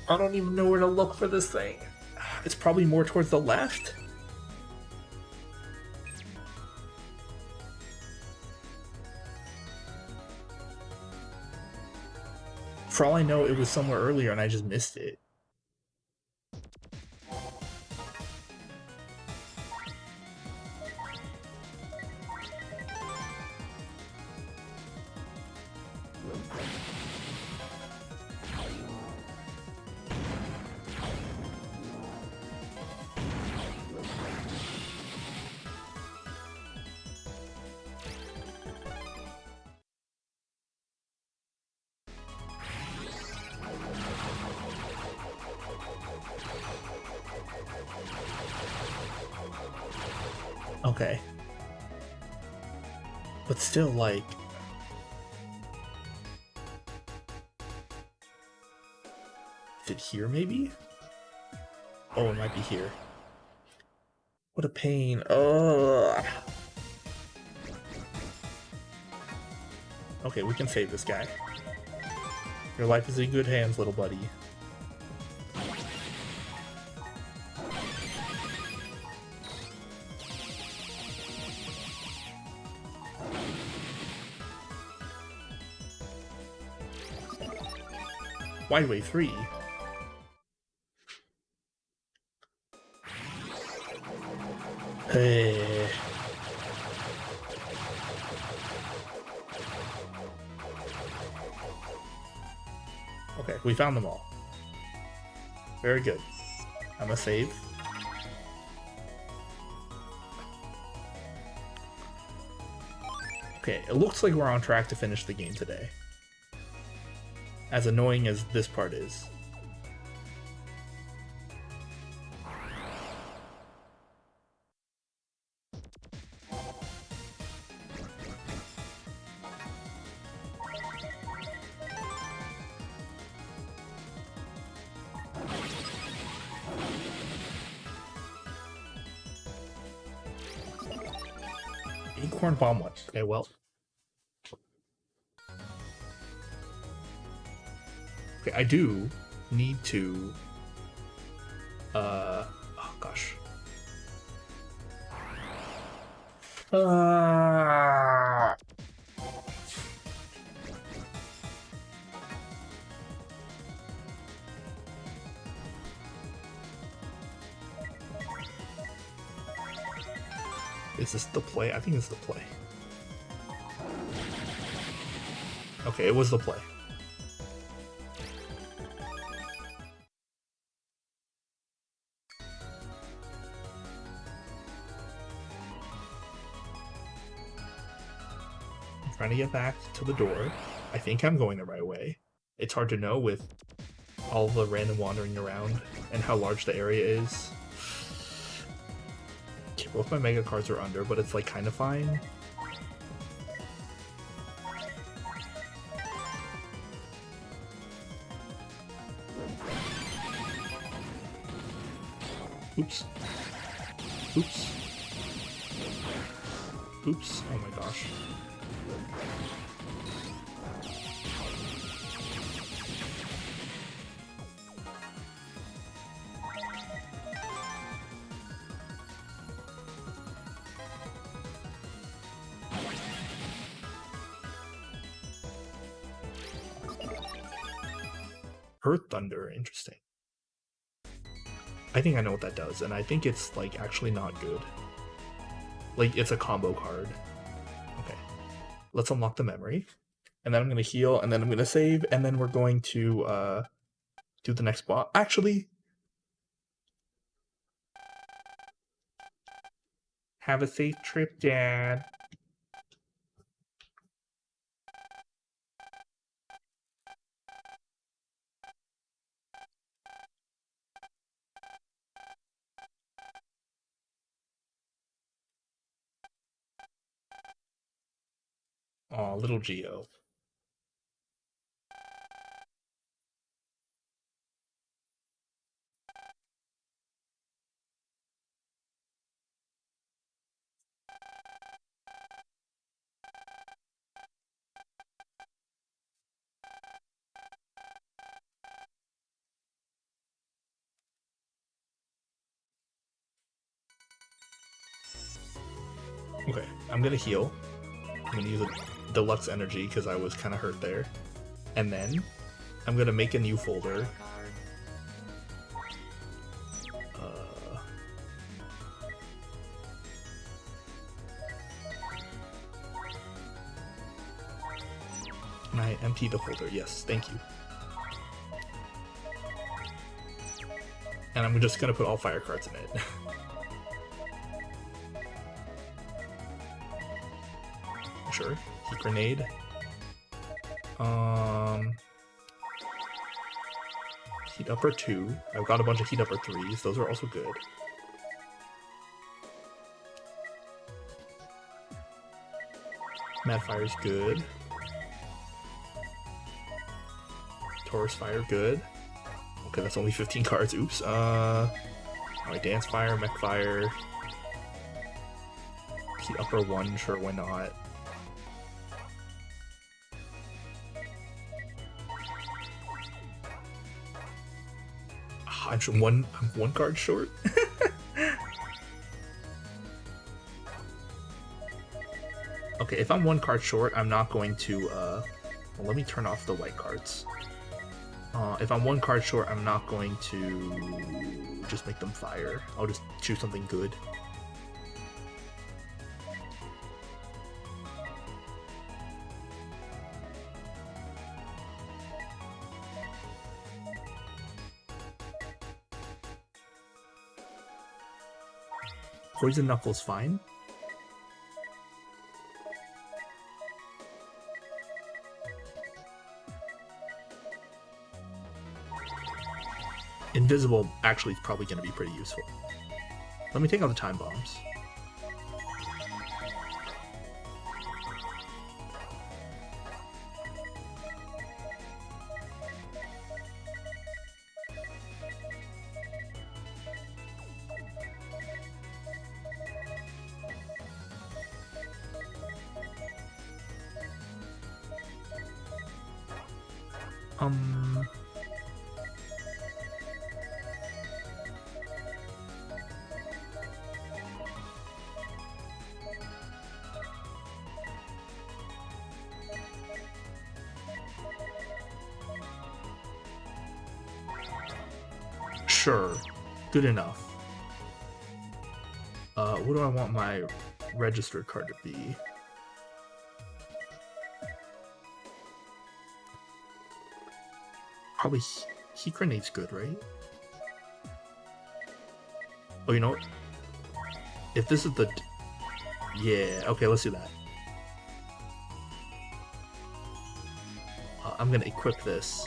[SPEAKER 1] I don't even know where to look for this thing. It's probably more towards the left. For all I know, it was somewhere earlier and I just missed it. Okay. But still, like... Is it here, maybe? Oh, it might be here. What a pain. Ugh. Okay, we can save this guy. Your life is in good hands, little buddy. Wide Wave 3? Hey. Okay, we found them all. Very good. I'm gonna save. Okay, it looks like we're on track to finish the game today. As annoying as this part is. Acorn Bomb One. Okay, well. Okay, I do need to... oh gosh. Is this the play? I think it's the play. Okay, it was the play. I'm trying to get back to the door. I think I'm going the right way. It's hard to know with all the random wandering around and how large the area is. Okay, both my mega cards are under, but it's like kind of fine. Oops. Oops. Oops. Oh my gosh. Earth Thunder, interesting. I think I know what that does, and I think it's like actually not good. Like it's a combo card. Okay. Let's unlock the memory. And then I'm gonna heal, and then I'm gonna save, and then we're going to do the next boss. Actually, have a safe trip, Dad. Aw, little Geo. Okay, I'm gonna heal. I'm gonna use a deluxe energy because I was kind of hurt there. And then I'm gonna make a new folder. Can I empty the folder? Yes, thank you. And I'm just gonna put all fire cards in it. Sure. Heat grenade. Heat upper 2. I've got a bunch of heat upper 3s. Those are also good. Mad Fire's good. Taurus Fire, good. Okay, that's only 15 cards. Oops. Alright, Dance Fire, Mech Fire. Heat upper 1, sure, why not? I'm one card short. Okay, if I'm one card short, I'm not going to well, let me turn off the white cards. If I'm one card short, I'm not going to just make them fire. I'll just choose something good. Poison Knuckles fine. Invisible actually is probably going to be pretty useful. Let me take out the time bombs. Sure, good enough. What do I want my registered card to be? Probably Heat Grenade's good, right? Oh, you know what? If this is the... Yeah, okay, let's do that. I'm gonna equip this.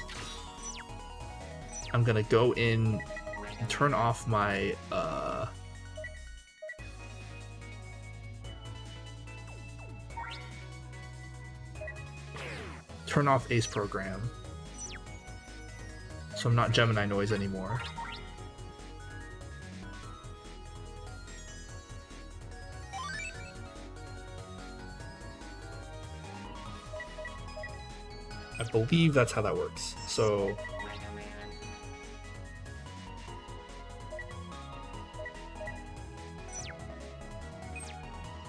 [SPEAKER 1] I'm gonna go in and turn off my, turn off Ace Program. So I'm not Gemini Noise anymore. I believe that's how that works. So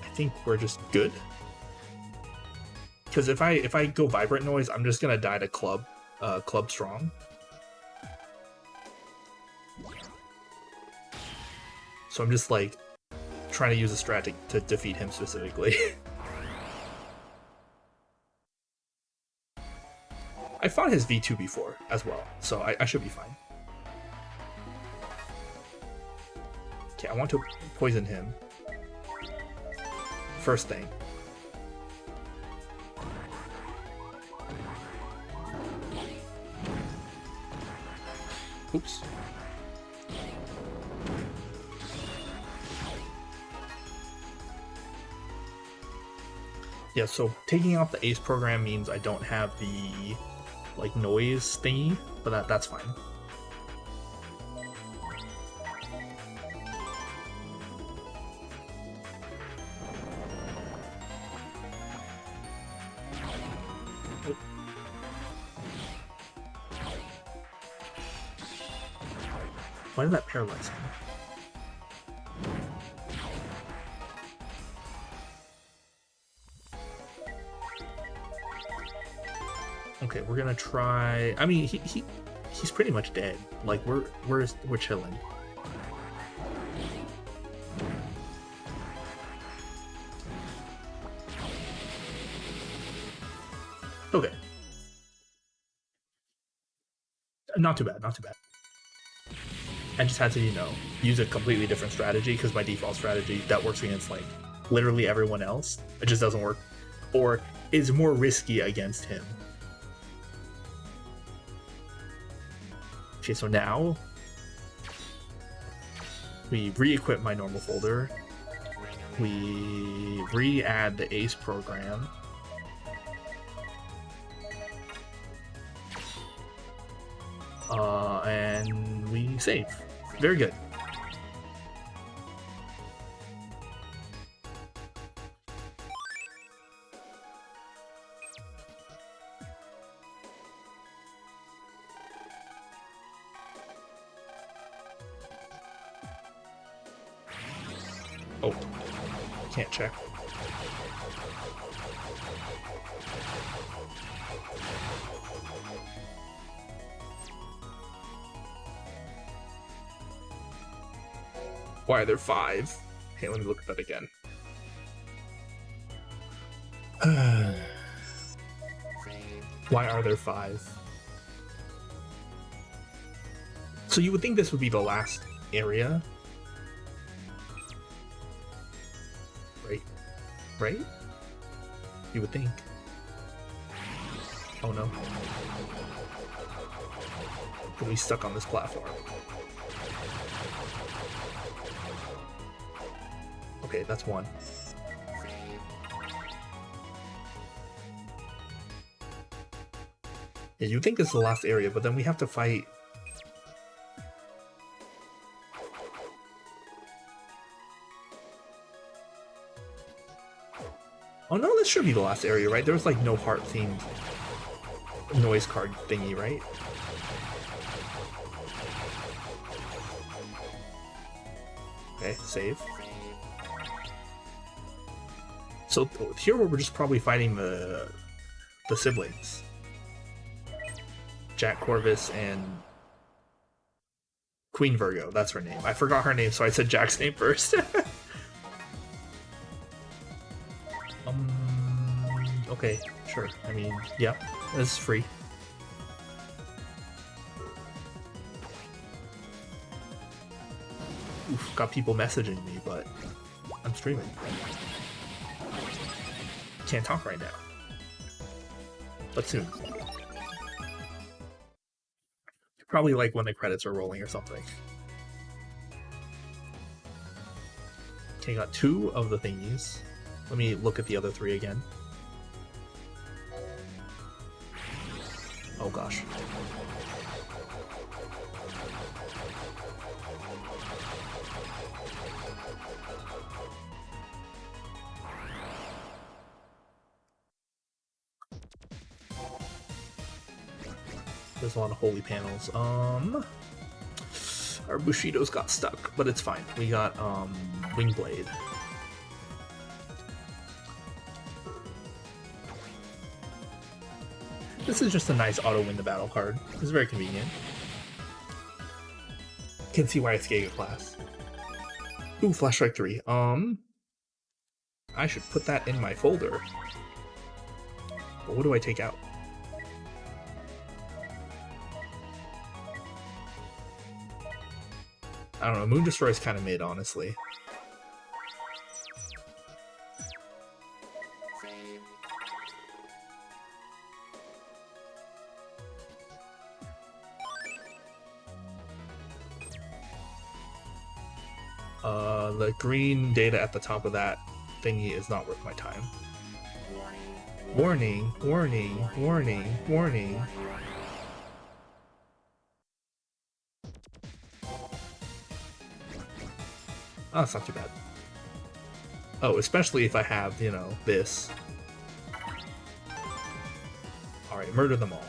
[SPEAKER 1] I think we're just good. Because if I go Vibrant Noise, I'm just gonna die to Club Strong. So I'm just like trying to use a strat to defeat him specifically. I fought his V2 before as well, so I should be fine. Okay, I want to poison him. First thing. Oops. Yeah, so taking off the Ace Program means I don't have the like noise thingy, but that's fine. Why did that paralyze him? Okay, we're gonna try. I mean, he's pretty much dead. Like we're chilling. Okay. Not too bad. Not too bad. I just had to, use a completely different strategy because my default strategy that works against like literally everyone else, it just doesn't work, or is more risky against him. Okay, so now we re-equip my normal folder. We re-add the Ace Program. And we save. Very good. Oh, can't check. Why are there 5? Okay, let me look at that again. Why are there 5? So you would think this would be the last area, right? Right? You would think. Oh no. Are we stuck on this platform? Okay, that's 1. Yeah, you think this is the last area, but then we have to fight. Oh no, this should be the last area, right? There was like no heart themed noise card thingy, right? Okay, save. So here we're just probably fighting the siblings. Jack Corvus and Queen Virgo, that's her name. I forgot her name, so I said Jack's name first. Okay, sure. I mean, yeah, it's free. Oof, got people messaging me, but I'm streaming. Can't talk right now. But soon. Probably like when the credits are rolling or something. Okay, got 2 of the thingies. Let me look at the other 3 again. Oh gosh. There's a lot of holy panels. Our Bushidos got stuck, but it's fine. We got Wingblade. This is just a nice auto win the battle card. It's very convenient. Can see why it's Giga class. Ooh, Flash Strike 3. I should put that in my folder. But what do I take out? I don't know, Moon Destroyer is kind of mid, honestly. The green data at the top of that thingy is not worth my time. Warning, warning, warning, warning. Oh, it's not too bad. Oh, especially if I have, you know, this. Alright, murder them all.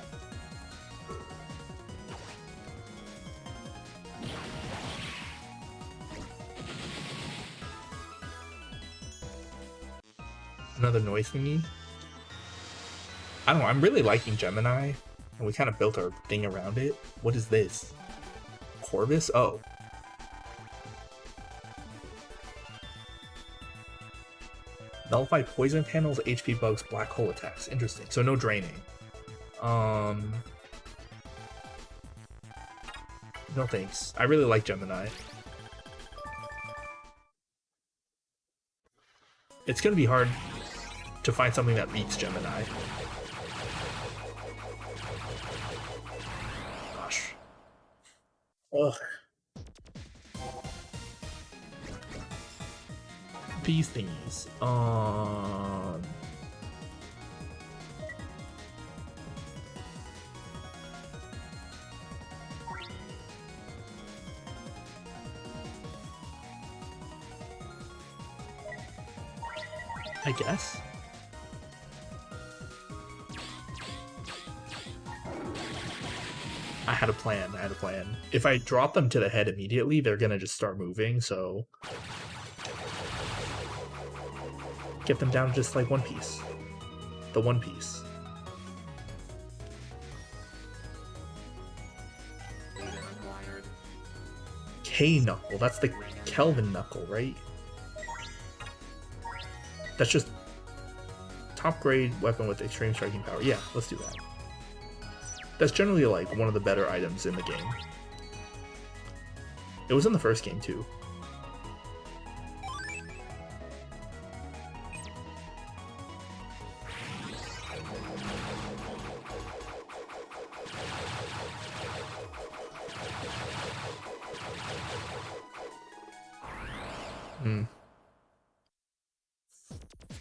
[SPEAKER 1] Another noise thingy. I don't know, I'm really liking Gemini, and we kind of built our thing around it. What is this? Corvus? Oh. Nullify poison panels, HP bugs, black hole attacks. Interesting. So no draining. No thanks. I really like Gemini. It's gonna be hard to find something that beats Gemini. Gosh. Ugh. These thingies. I guess. I had a plan. If I drop them to the head immediately, they're gonna just start moving, so get them down to just like one piece. The one piece. Hay Knuckle. That's the Kelvin Knuckle, right? That's just top grade weapon with extreme striking power. Yeah, let's do that. That's generally like one of the better items in the game. It was in the first game too.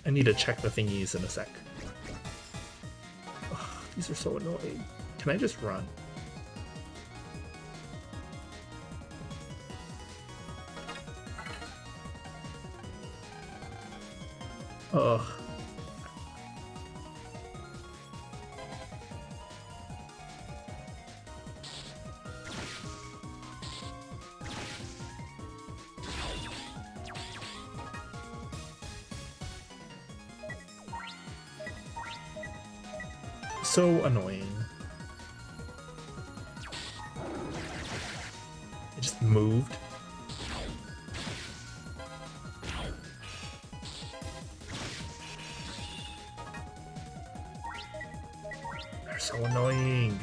[SPEAKER 1] I need to check the thingies in a sec. Ugh, these are so annoying. Can I just run? Ugh. So annoying. It just moved. They're so annoying.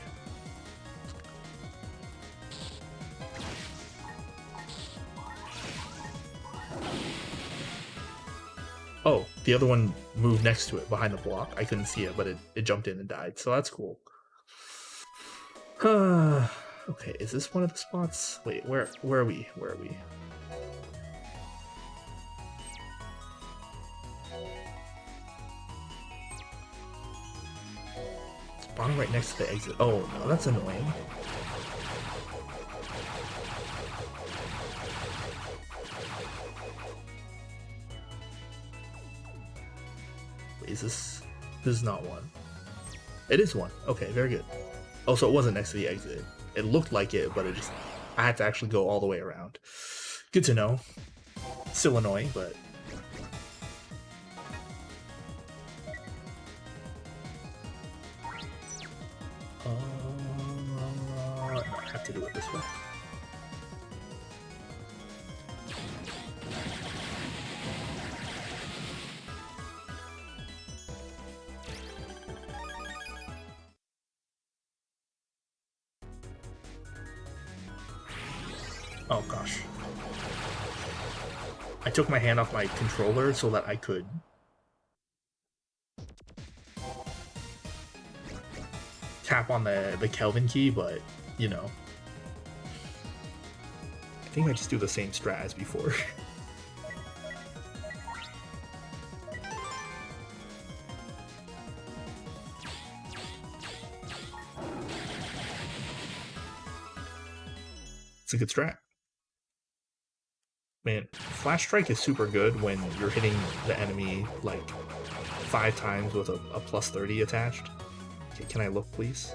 [SPEAKER 1] Oh, the other one moved next to it behind the block. I couldn't see it, but it jumped in and died, so that's cool. Okay, is this one of the spots? Wait, where are we? Where are we? Spawn right next to the exit. Oh no, that's annoying. Is this is not one. It is one. Okay, very good. Oh, so it wasn't next to the exit. It looked like it, but it just I had to actually go all the way around. Good to know. Still annoying, but I have to do it this way. Oh gosh. I took my hand off my controller so that I could tap on the Kelvin key, but you know. I think I just do the same strat as before. It's a good strat. Man, Flash Strike is super good when you're hitting the enemy like 5 times with a plus 30 attached. Okay, can I look, please?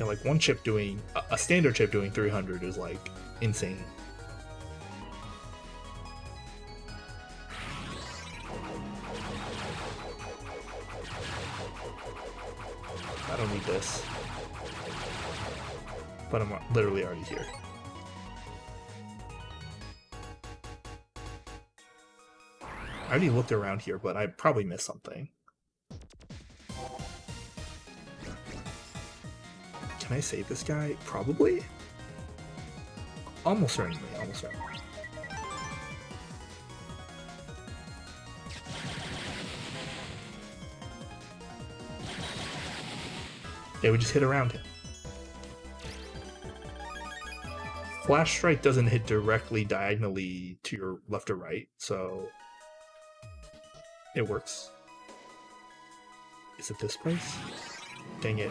[SPEAKER 1] Yeah, like one chip doing a standard chip doing 300 is like insane. I don't need this, but I'm literally already here. I already looked around here, but I probably missed something. Can I save this guy? Probably? Almost certainly, almost certainly. Yeah, we just hit around him. Flash Strike doesn't hit directly diagonally to your left or right, so it works. Is it this place? Dang it.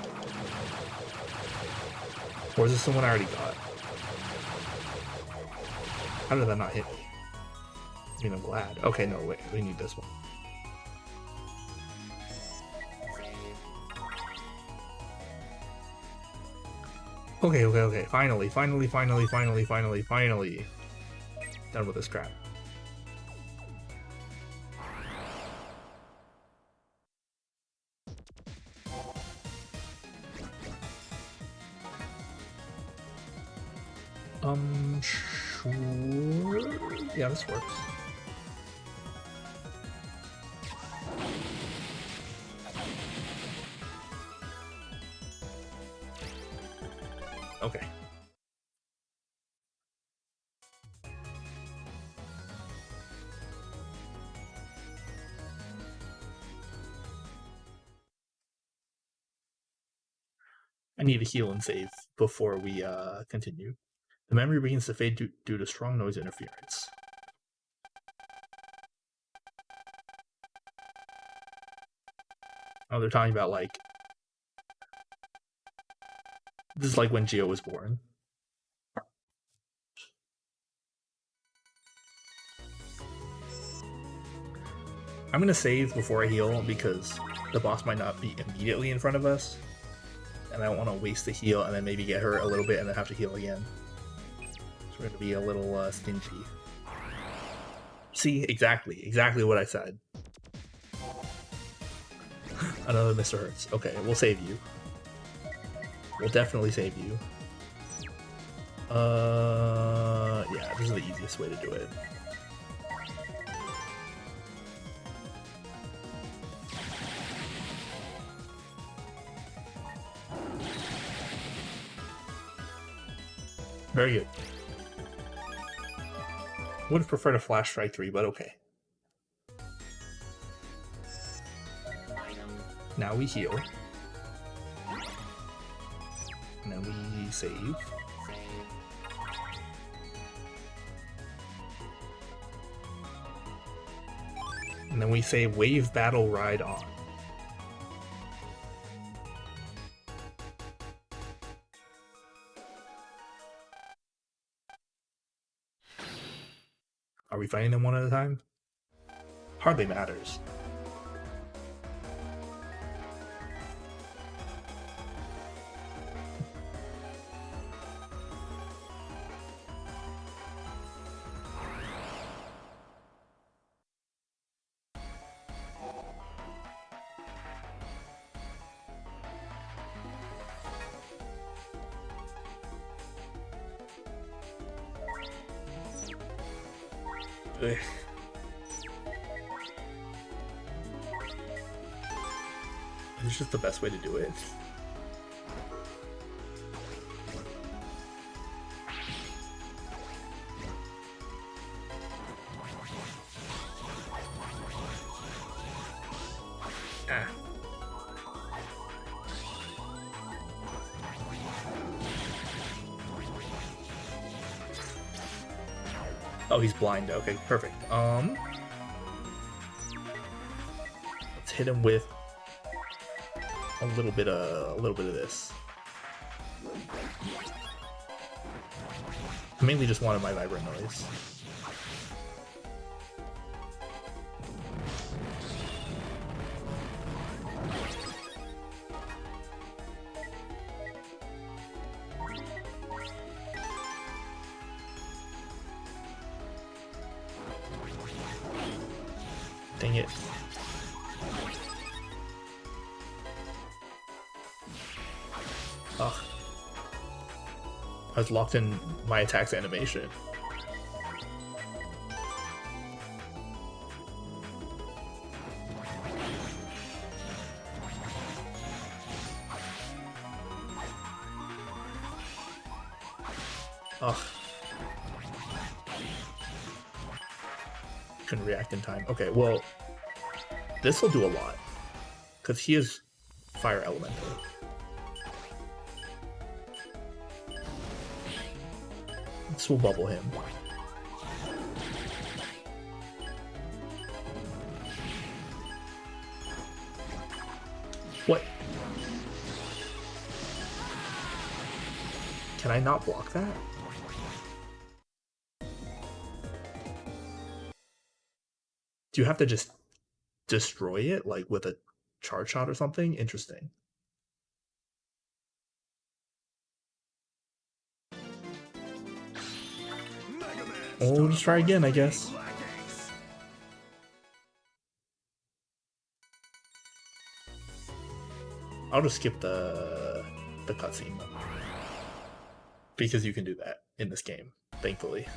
[SPEAKER 1] Or is this the one I already got? How did that not hit me? I mean, I'm glad. Okay, no, wait, we need this one. Okay. Finally. Done with this crap. Sure. Yeah, this works. Okay. I need to heal and save before we continue. The memory begins to fade due to strong noise interference. Oh, they're talking about like this is like when Geo was born. I'm gonna save before I heal because the boss might not be immediately in front of us, and I don't want to waste the heal and then maybe get hurt a little bit and then have to heal again. So we're gonna be a little stingy. See, exactly what I said. Another Mr. Hertz. Okay, we'll save you. We'll definitely save you. Yeah, this is the easiest way to do it. Very good. Would have preferred a Flash Strike 3, but okay. Now we heal. And then we save. And then we say Wave Battle Ride on. Are we fighting them one at a time? Hardly matters. Ugh. It's just the best way to do it. Ah. Oh, he's blind. Okay, perfect. Let's hit him with a little bit of this. I mainly just wanted my vibrant noise. Dang it. Ugh. I was locked in my attack's animation. Ugh. Couldn't react in time. Okay, well, this will do a lot. Because he is fire elemental. This will bubble him. What? Can I not block that? Do you have to just destroy it, like with a charge shot or something? Interesting. Well, we'll just try again, I guess. I'll just skip the cutscene. because you can do that in this game, thankfully.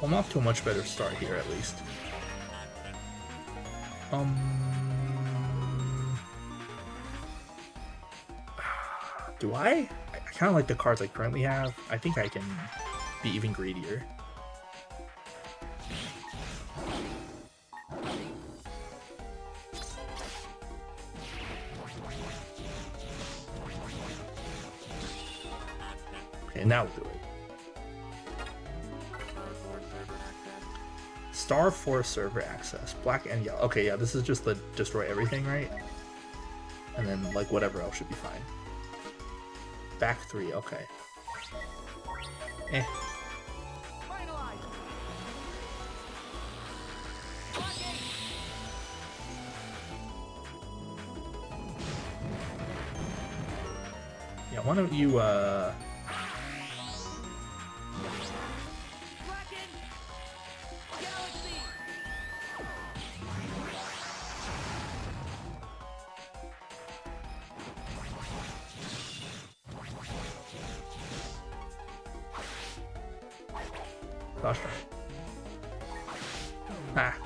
[SPEAKER 1] I'm off to a much better start here, at least. Do I? I kind of like the cards I currently have. I think I can be even greedier. Okay, now we'll do it. Star Force server access, black and yellow. Okay, yeah, this is just the destroy everything, right? And then like whatever else should be fine. Back 3, okay. Eh. Yeah, why don't you gosh darn. Ah.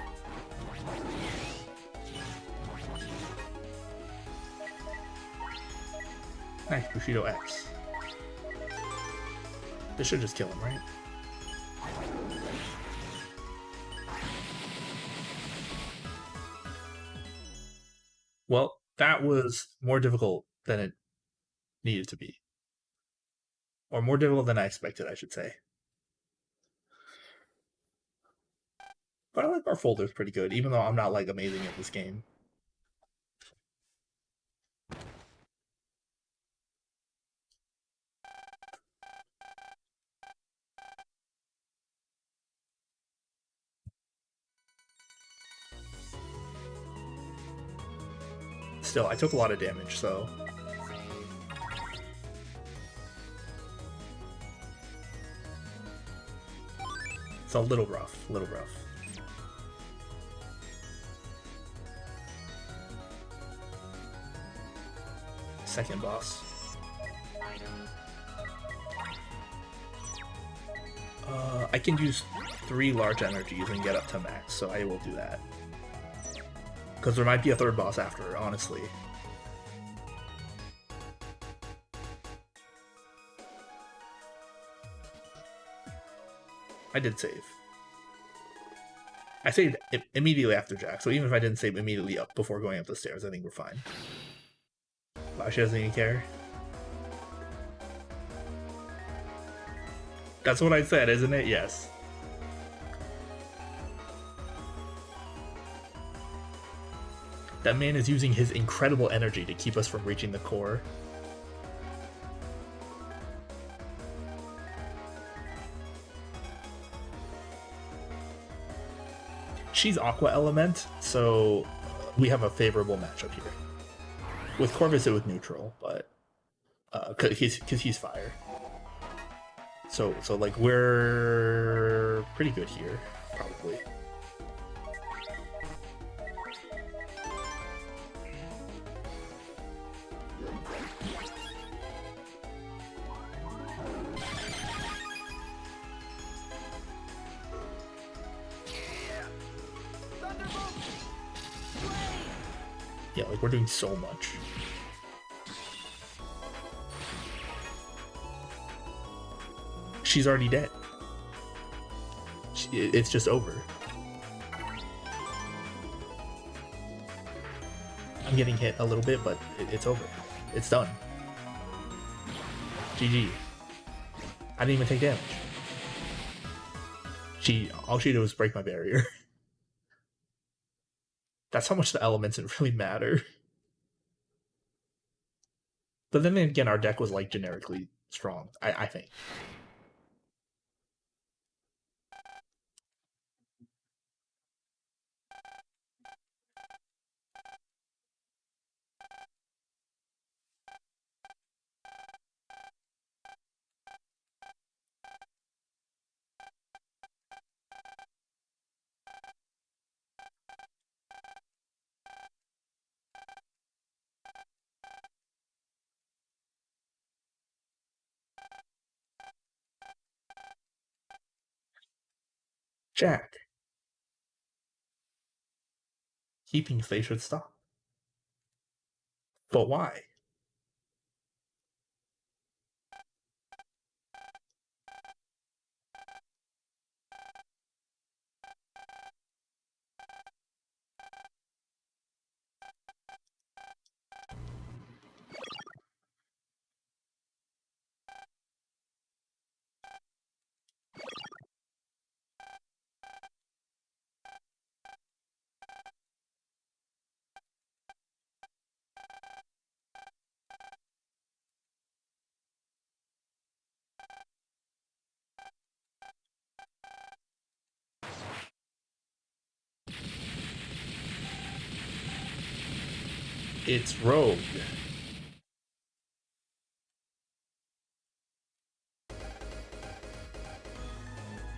[SPEAKER 1] Nice, Bushido X. This should just kill him, right? Well, that was more difficult than it needed to be. Or more difficult than I expected, I should say. But I like our folders pretty good, even though I'm not like amazing at this game. Still, I took a lot of damage, so... It's a little rough, Second boss. I can use 3 large energies and get up to max, so I will do that. Because there might be a third boss after, honestly. I did save. I saved immediately after Jack, so even if I didn't save immediately up before going up the stairs, I think we're fine. Wow, she doesn't even care. That's what I said, isn't it? Yes. That man is using his incredible energy to keep us from reaching the core. She's Aqua Element, so we have a favorable matchup here. With Corvus, it was neutral, but because he's fire. So like we're pretty good here, probably. Yeah, like we're doing so much. She's already dead. It's just over. I'm getting hit a little bit, but it's over. It's done. GG. I didn't even take damage. All she did was break my barrier. That's how much the elements didn't really matter. But then again, our deck was like generically strong, I think. Jack. Keeping face should stop. But why? It's Rogue.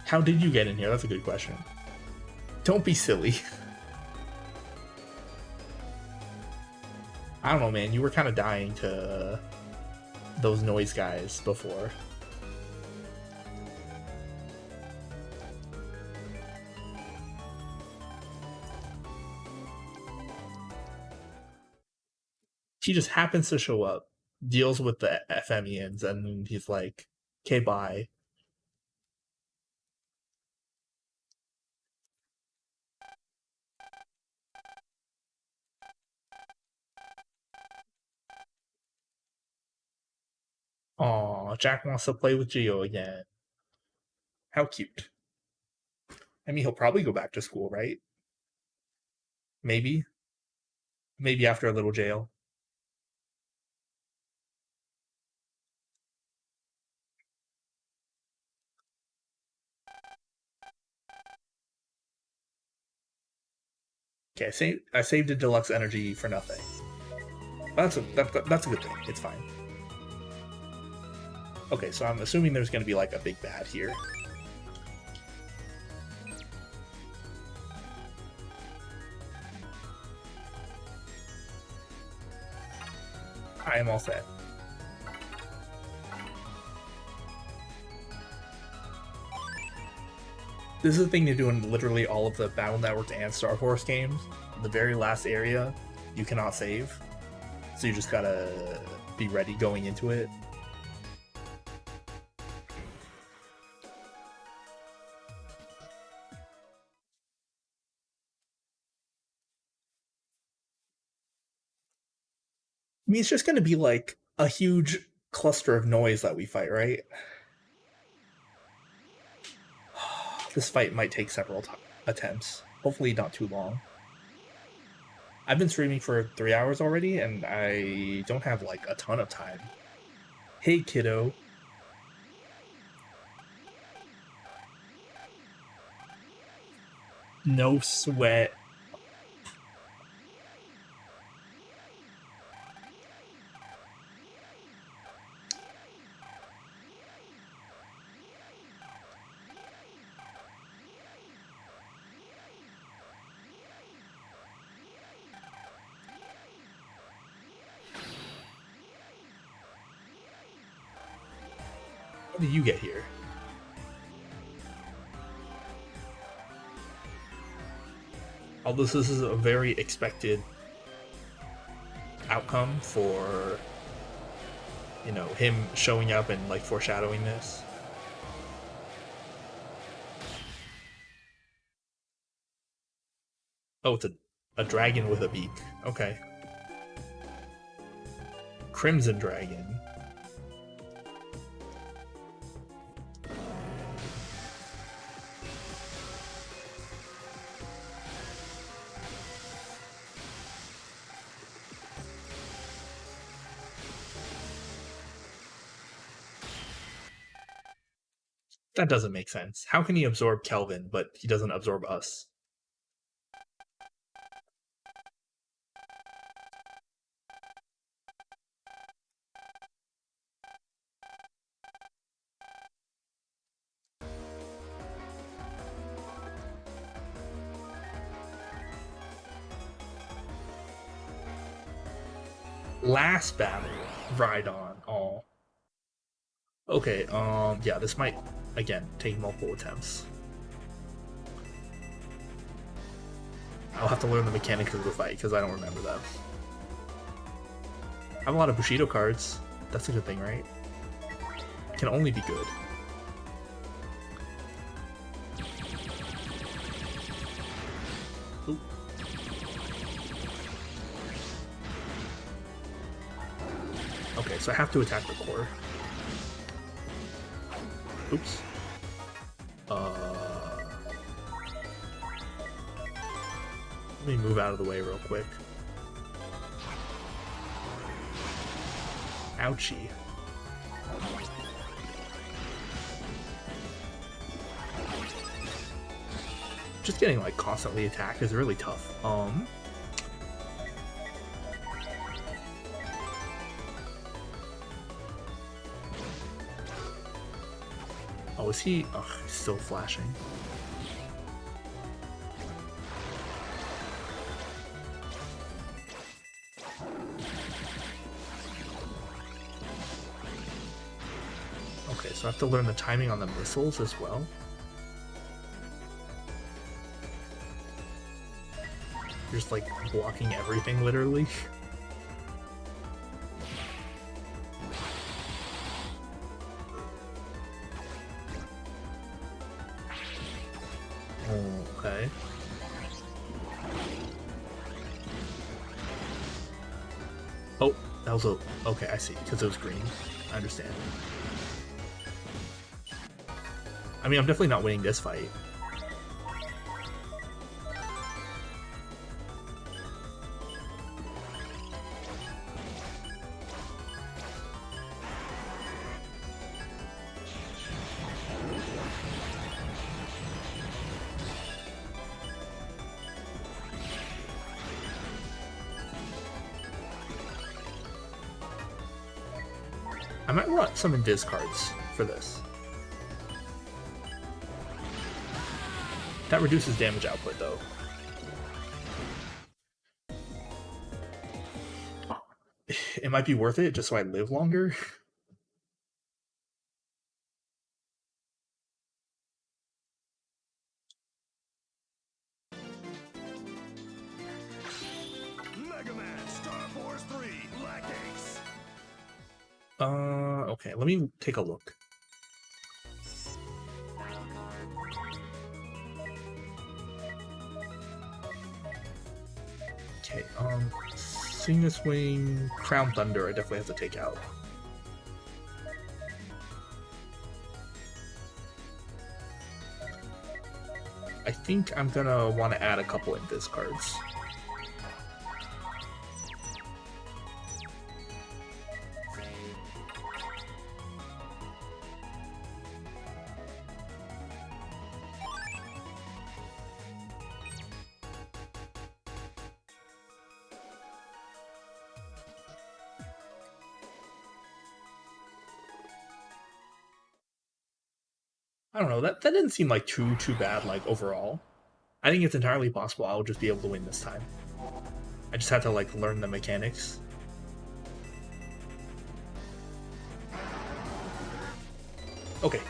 [SPEAKER 1] How did you get in here? That's a good question. Don't be silly. I don't know, man. You were kind of dying to those noise guys before. He just happens to show up, deals with the FMENs, and he's like, okay, bye. Aw, Jack wants to play with Geo again. How cute. I mean, he'll probably go back to school, right? Maybe. Maybe after a little jail. Okay, I saved a deluxe energy for nothing. That's a good thing. It's fine. Okay, so I'm assuming there's going to be like a big bad here. I am all set. This is the thing to do in literally all of the Battle Network and Star Force games. The very last area, you cannot save. So you just gotta be ready going into it. I mean, it's just gonna be like a huge cluster of noise that we fight, right? This fight might take several attempts. Hopefully not too long. I've been streaming for 3 hours already, and I don't have like a ton of time. Hey, kiddo. No sweat. How did you get here? Although this is a very expected outcome for, you know, him showing up and like foreshadowing this. Oh, it's a dragon with a beak. Okay. Crimson Dragon. That doesn't make sense. How can he absorb Kelvin, but he doesn't absorb us? Last battle, Rhydon. Oh. Okay, yeah, this might, again, take multiple attempts. I'll have to learn the mechanics of the fight, because I don't remember them. I have a lot of Bushido cards. That's a good thing, right? Can only be good. Ooh. Okay, so I have to attack the core. Oops. Let me move out of the way real quick. Ouchie. Just getting like constantly attacked is really tough. Oh, is he? Ugh, he's still flashing. Okay, so I have to learn the timing on the missiles as well. Just like blocking everything, literally. Okay. Oh, that was a... Okay, I see, because it was green. I understand. I mean, I'm definitely not winning this fight. I might want some Invis cards for this. That reduces damage output, though. It might be worth it just so I live longer.
[SPEAKER 2] Mega Man Star Force 3 Black Ace.
[SPEAKER 1] Okay, let me take a look. Okay, Cygnus Wing, Crown Thunder, I definitely have to take out. I think I'm gonna want to add a couple Invis cards. I don't know, that didn't seem like too bad, like, overall. I think it's entirely possible I'll just be able to win this time. I just have to, like, learn the mechanics. Okay.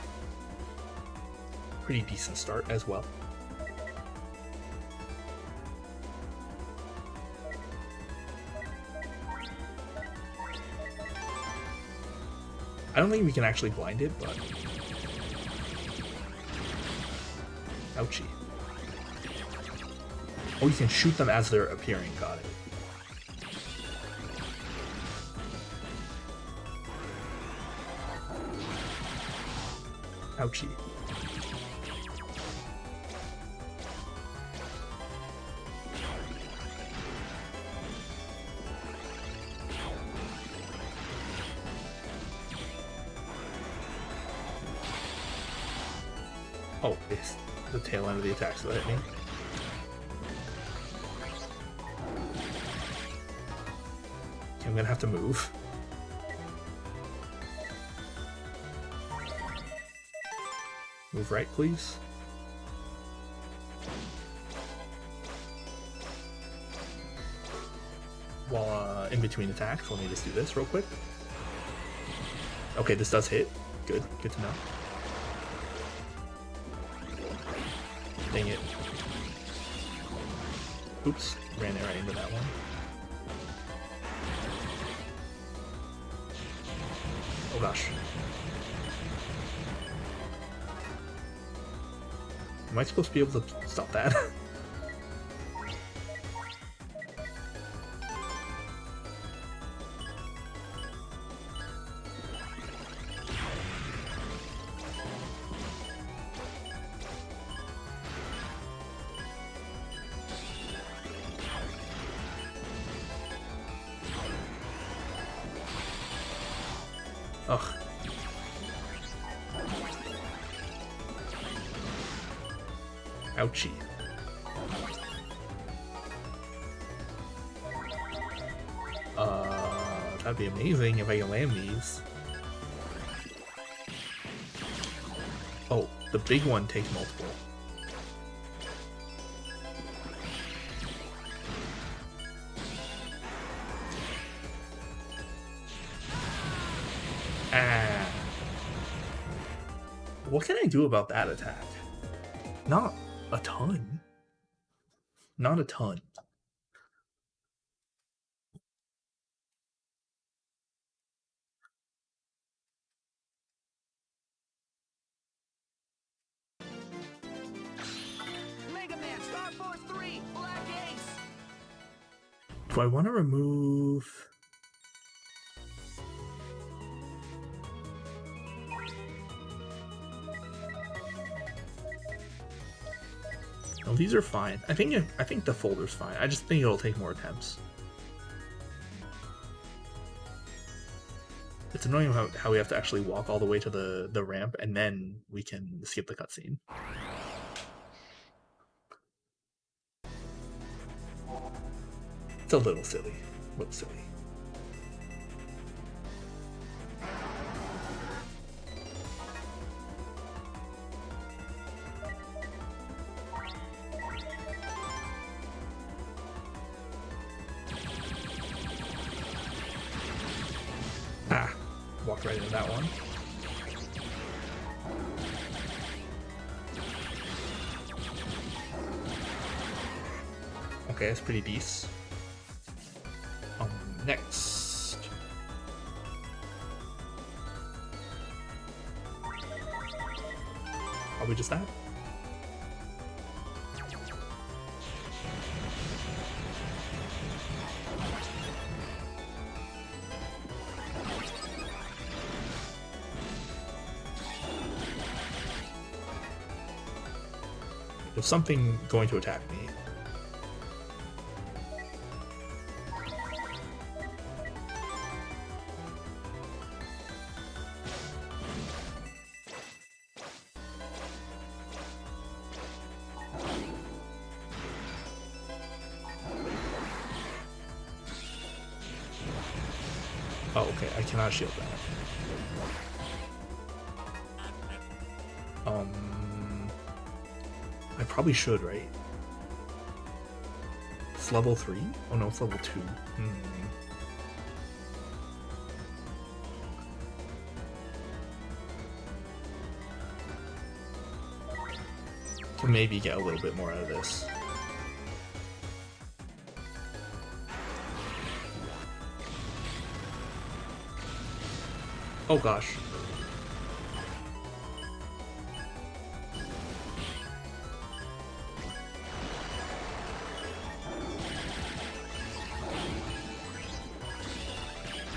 [SPEAKER 1] Pretty decent start as well. I don't think we can actually blind it, but... Ouchie. Oh, you can shoot them as they're appearing, got it. Ouchie. Oh, it's the tail end of the attack, so that hit me. Okay, I'm gonna have to move. Move right, please. While in between attacks, let me just do this real quick. Okay, this does hit. Good, good to know. Dang it. Oops, ran right into that one. Oh gosh. Am I supposed to be able to stop that? Ugh. Ouchie. That'd be amazing if I can land these. Oh, the big one takes multiple. Ah. What can I do about that attack? Not a ton. Not a ton.
[SPEAKER 2] Mega Man, Star Force 3, Black Ace.
[SPEAKER 1] Do I want to remove... No, these are fine. I think the folder's fine. I just think it'll take more attempts. It's annoying how we have to actually walk all the way to the ramp and then we can skip the cutscene. It's a little silly. A little silly. Ah, walked right into that one. Okay, that's pretty decent. Next. Probably just that. There's something going to attack me. Oh, okay, I cannot shield that. I probably should, right? It's level 3? Oh no, it's level 2. Can maybe get a little bit more out of this. Oh gosh.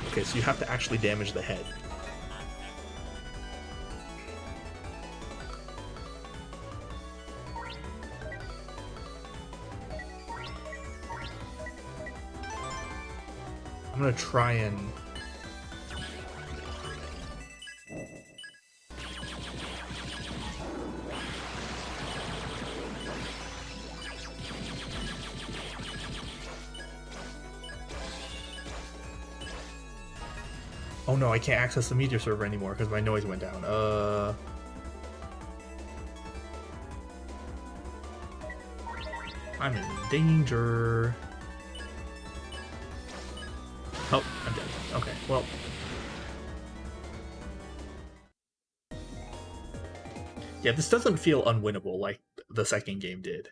[SPEAKER 1] Okay, so you have to actually damage the head. I'm gonna try and... Oh no, I can't access the meteor server anymore because my noise went down. I'm in danger. Oh, I'm dead. Okay, well. Yeah, this doesn't feel unwinnable like the second game did.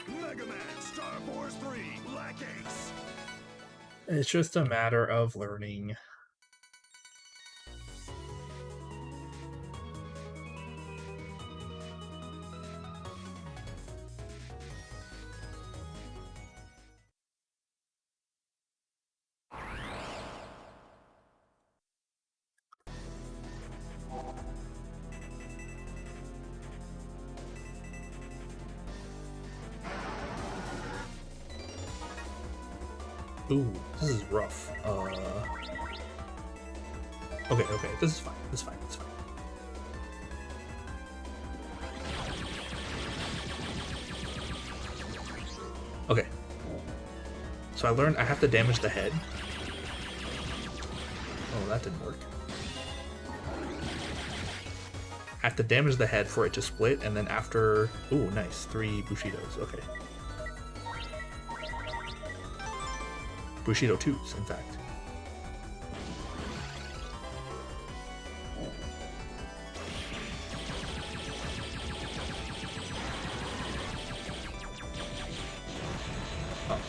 [SPEAKER 3] Mega Man Star Force 3 Black Ace.
[SPEAKER 1] It's just a matter of learning. Ooh, this is rough. Okay, this is fine. This is fine. This is fine. Okay. So I learned I have to damage the head. Oh, that didn't work. I have to damage the head for it to split, and then after... Ooh, nice. 3 Bushidos. Okay. Bushido 2s, in fact. Oh.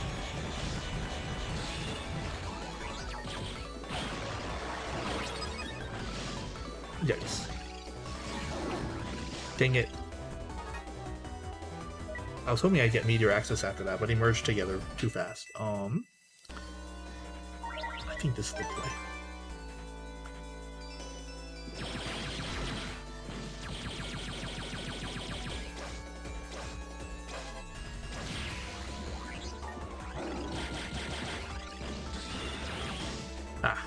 [SPEAKER 1] Yikes. Dang it. I was hoping I'd get Meteor Access after that, but he merged together too fast. I think this is the play. Ah.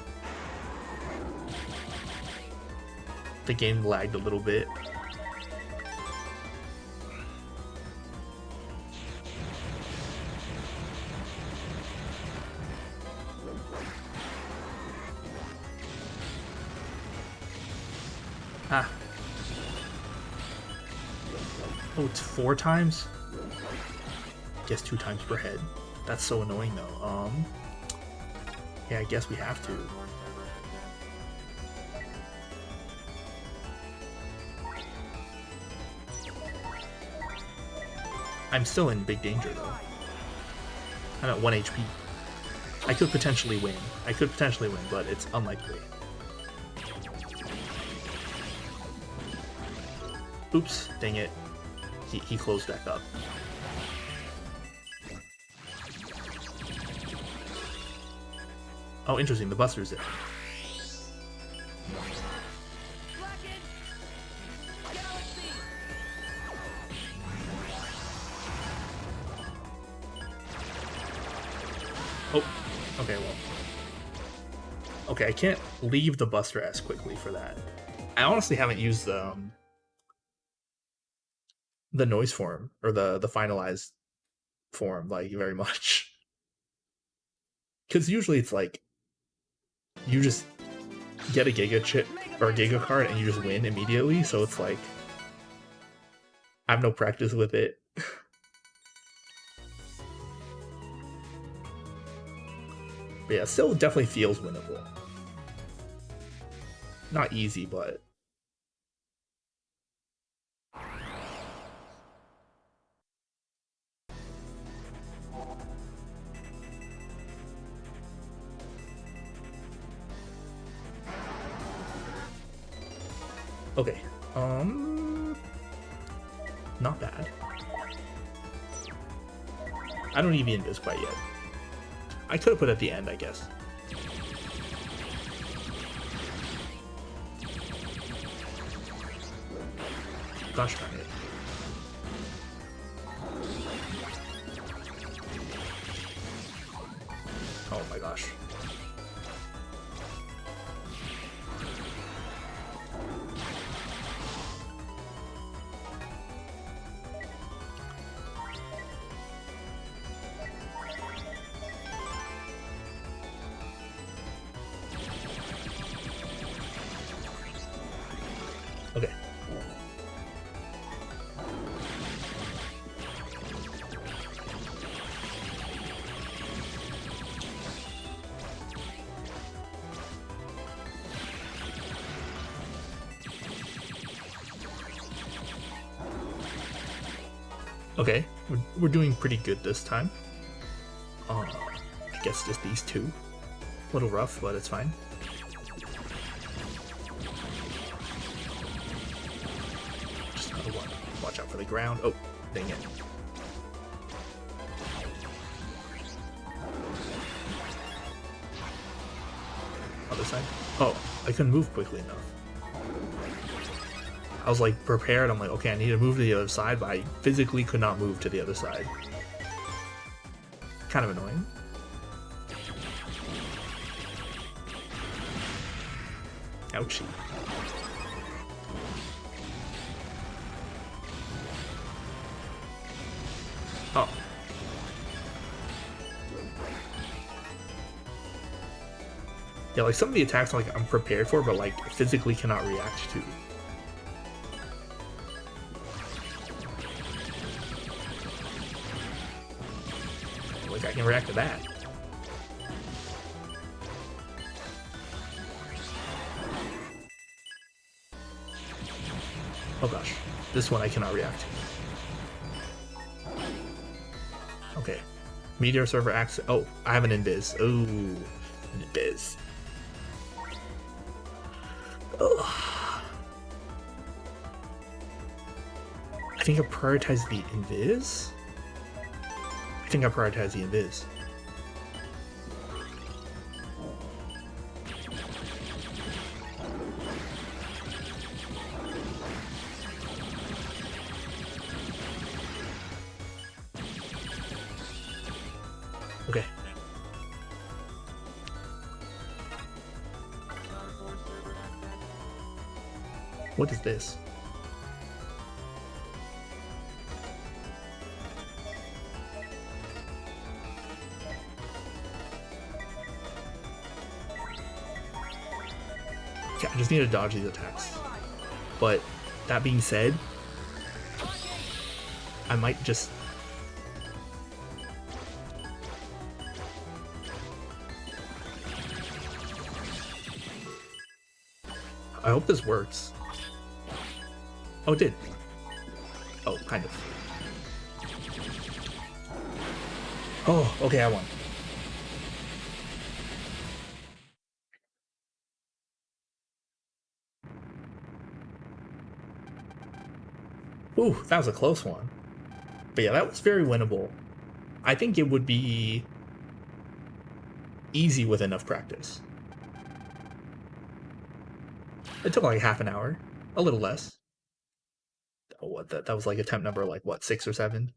[SPEAKER 1] The game lagged a little bit. Ah. Oh, it's 4 times? Guess 2 times per head. That's so annoying though. Yeah, I guess we have to. I'm still in big danger though. I'm at 1 HP. I could potentially win. But it's unlikely. Oops, dang it. He closed back up. Oh, interesting, the Buster's there. Oh, okay, well. Okay, I can't leave the Buster as quickly for that. I honestly haven't used the noise form, or the finalized form, like, very much. Because usually it's like, you just get a Giga chip, or a Giga card, and you just win immediately, so it's like, I have no practice with it. But yeah, still definitely feels winnable. Not easy, but... Okay, not bad. I don't need the invis quite yet. I could have put it at the end, I guess. Gosh darn it. Oh my gosh. Okay. Okay, we're doing pretty good this time. I guess just these two. A little rough, but it's fine. Just gotta watch out for the ground. Oh, dang it. Other side. Oh, I couldn't move quickly enough. I was like prepared. I'm like, okay, I need to move to the other side, but I physically could not move to the other side. Kind of annoying. Ouchie. Oh. Yeah, like some of the attacks like I'm prepared for, but like physically cannot react to. Like I can react to that. Oh gosh, this one I cannot react to. Okay, Meteor server access. Oh, I have an invis. Oh, an invis. Ugh. I think I prioritize the invis. I think I prioritize the invis. Okay. What is this? Okay, I just need to dodge these attacks. But that being said, I might just... I hope this works. Oh, it did. Oh, kind of. Oh, okay, I won. Ooh, that was a close one. But yeah, that was very winnable. I think it would be easy with enough practice. It took like half an hour, a little less. Oh, what that was like attempt number like what, 6 or 7?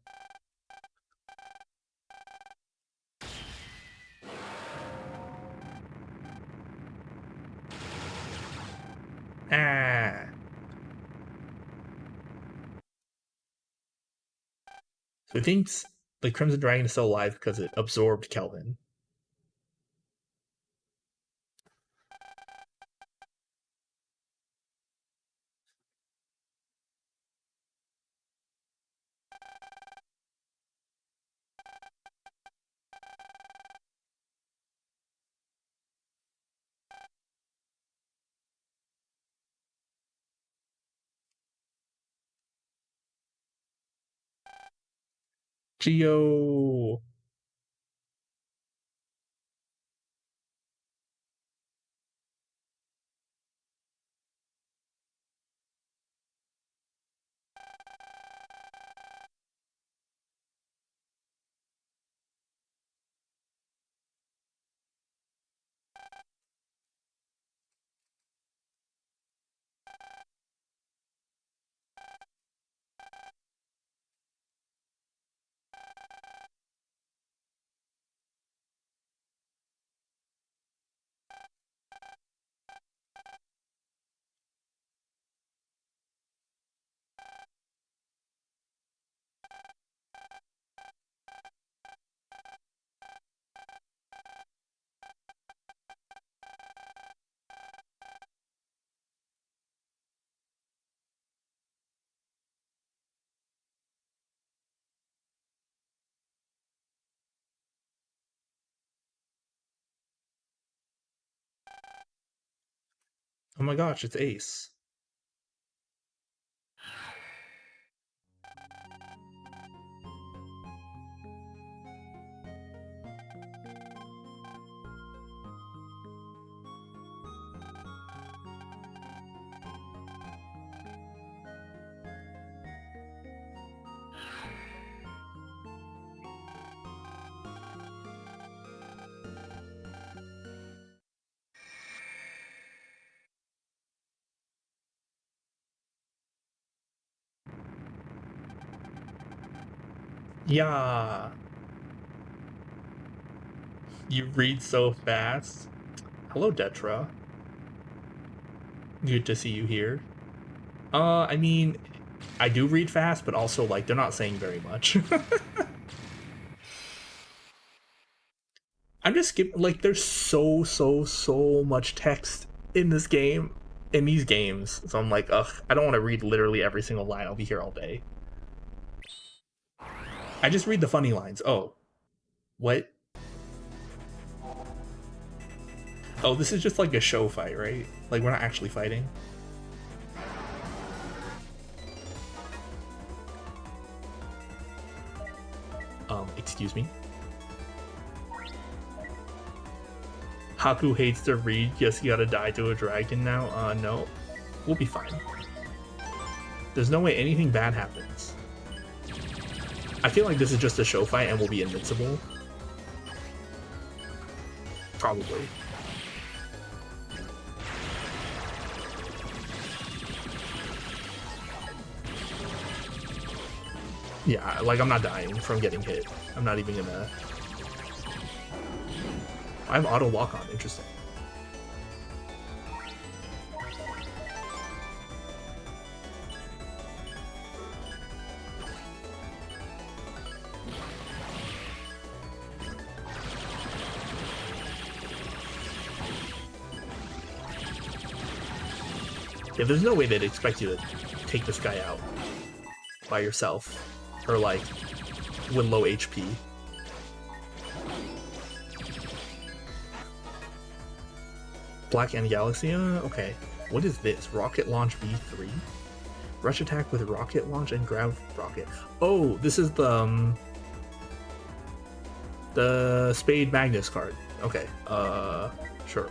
[SPEAKER 1] Ah. So it thinks the Crimson Dragon is still alive because it absorbed Kelvin. Geo. Oh my gosh, it's Ace. Yeah. You read so fast. Hello, Detra. Good to see you here. I mean, I do read fast, but also, like, they're not saying very much. I'm just skipping, like, there's so much text in this game, in these games. So I'm like, ugh, I don't want to read literally every single line. I'll be here all day. I just read the funny lines. Oh, what? Oh, this is just like a show fight, right? Like, we're not actually fighting. Excuse me? Haku hates to read. Guess you gotta die to a dragon now? No. We'll be fine. There's no way anything bad happens. I feel like this is just a show fight and we'll be invincible. Probably. Yeah, like, I'm not dying from getting hit. I'm not even gonna... I have auto lock on, interesting. Yeah, there's no way they'd expect you to take this guy out by yourself. Or, like, with low HP. Black and Galaxy? Okay. What is this? Rocket Launch V3? Rush attack with rocket launch and grab rocket. Oh, this is the Spade Magnus card. Okay. Sure.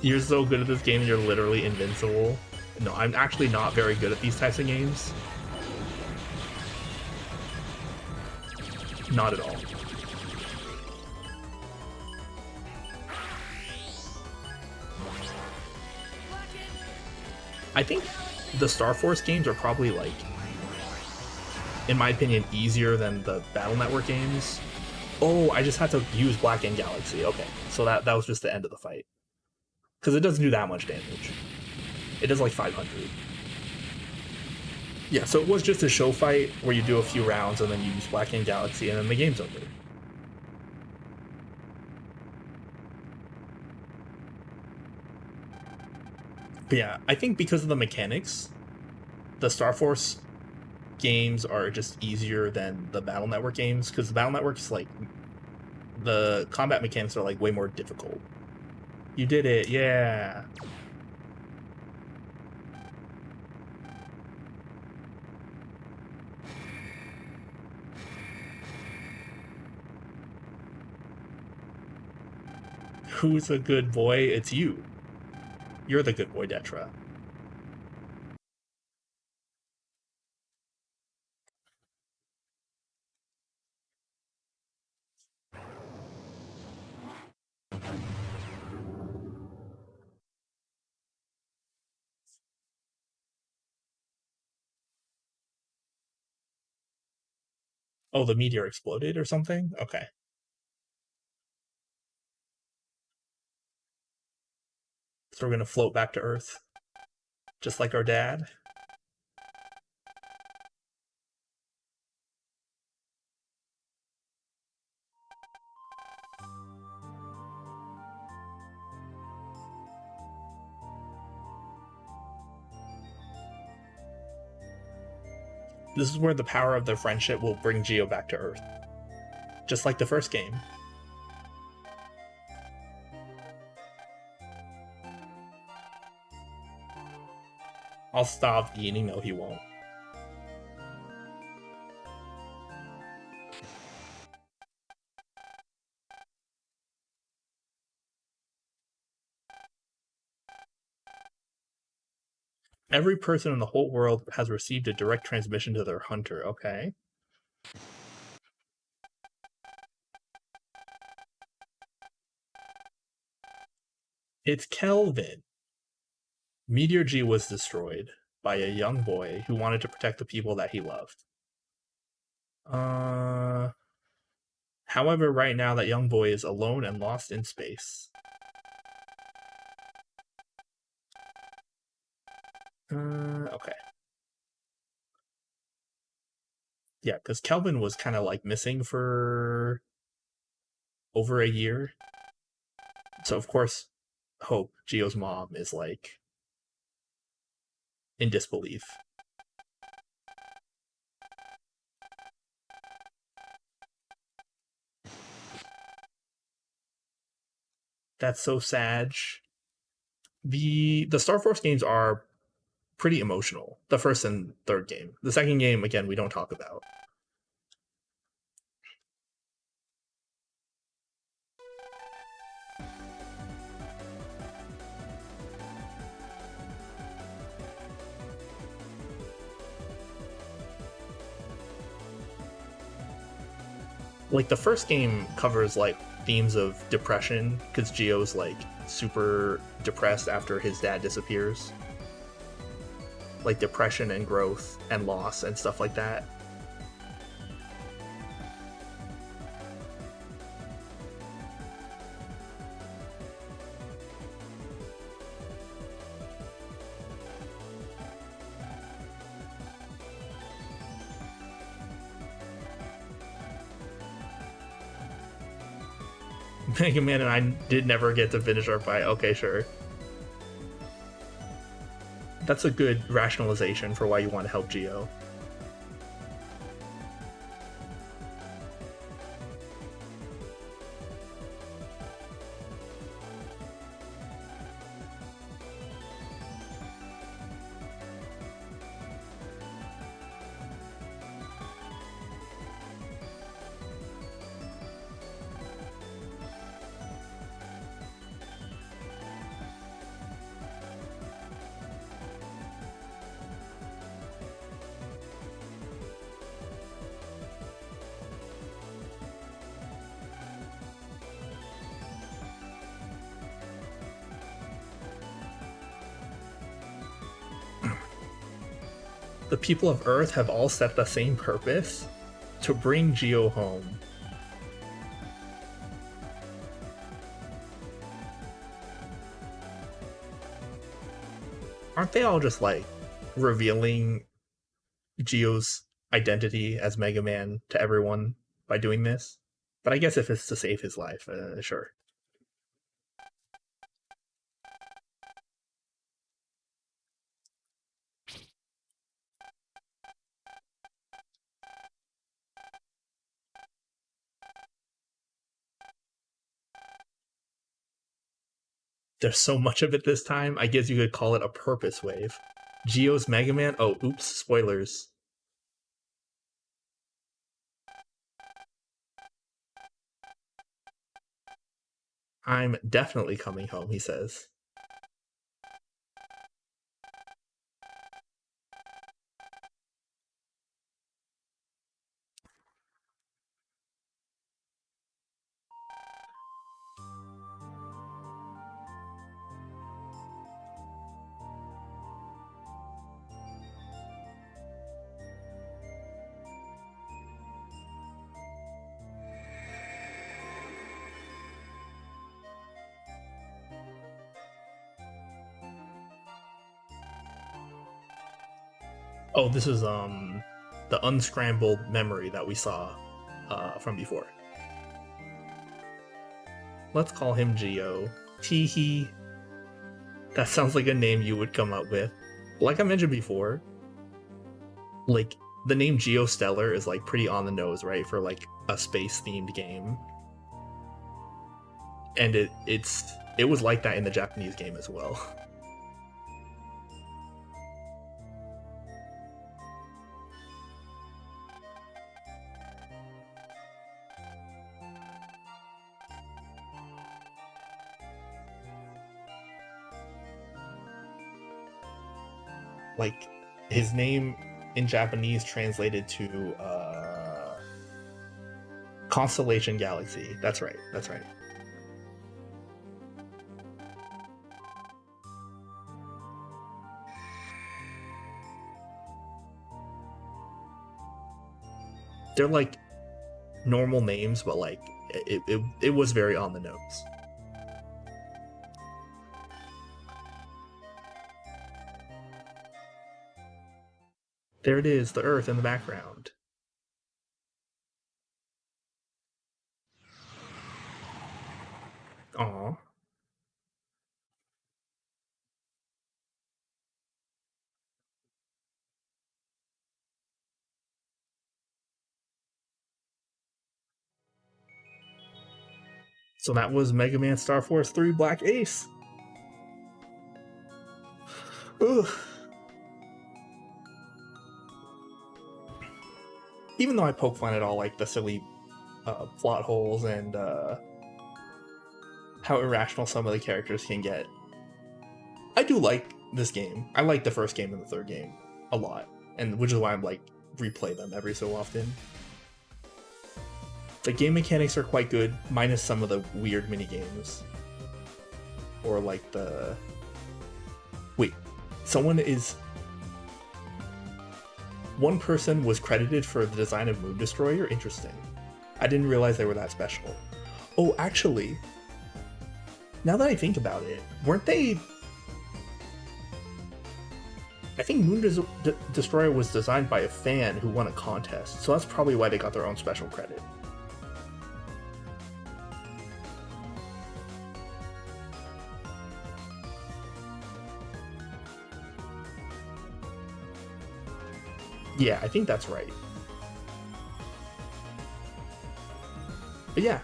[SPEAKER 1] You're so good at this game, you're literally invincible. No, I'm actually not very good at these types of games. Not at all. I think the Star Force games are probably, like, in my opinion, easier than the Battle Network games. Oh, I just had to use Black and Galaxy. Okay, so that was just the end of the fight. Because it doesn't do that much damage. It does like 500. Yeah, so it was just a show fight where you do a few rounds and then you use Black and Galaxy and then the game's over. But yeah, I think because of the mechanics, the Star Force games are just easier than the Battle Network games, because the Battle Network is like, the combat mechanics are like way more difficult. You did it, yeah. Who's a good boy? It's you. You're the good boy, Detra. Oh, the meteor exploded or something? Okay. So we're gonna float back to Earth. Just like our dad. This is where the power of their friendship will bring Geo back to Earth. Just like the first game. I'll stop eating. No, he won't. Every person in the whole world has received a direct transmission to their hunter. Okay. It's Kelvin. Meteor G was destroyed by a young boy who wanted to protect the people that he loved. However, right now that young boy is alone and lost in space. Okay. Yeah, because Kelvin was kind of like missing for over a year. So of course, Hope, Geo's mom, is like in disbelief. That's so sad. The Star Force games are pretty emotional. The first and third game. The second game, again, we don't talk about. Like the first game covers like themes of depression because Geo's like super depressed after his dad disappears. Like depression and growth and loss and stuff like that. Mega Man and I did never get to finish our fight. Okay, sure. That's a good rationalization for why you want to help Geo. The people of Earth have all set the same purpose: to bring Geo home. Aren't they all just like revealing Geo's identity as Mega Man to everyone by doing this? But I guess if it's to save his life, sure. There's so much of it this time, I guess you could call it a purpose wave. Geo's Mega Man? Oh, oops, spoilers. I'm definitely coming home, he says. Oh, this is the unscrambled memory that we saw from before. Let's call him Geo. Teehee. That sounds like a name you would come up with. Like I mentioned before, like the name Geostellar is like pretty on the nose, right, for like a space themed game. And it was like that in the Japanese game as well. Like, his name in Japanese translated to Constellation Galaxy. That's right. That's right. They're like normal names, but like it was very on the nose. There it is, the Earth in the background. Aw. So that was Mega Man Star Force 3 Black Ace. Ugh. Even though I poke fun at all like the silly plot holes and how irrational some of the characters can get, I do like this game. I like the first game and the third game a lot, and which is why I'm like replay them every so often. The game mechanics are quite good, minus some of the weird mini games, or like the one person was credited for the design of Moon Destroyer. Interesting. I didn't realize they were that special. Oh, actually, now that I think about it, weren't they? I think Moon Destroyer was designed by a fan who won a contest, so that's probably why they got their own special credit. Yeah, I think that's right. But yeah,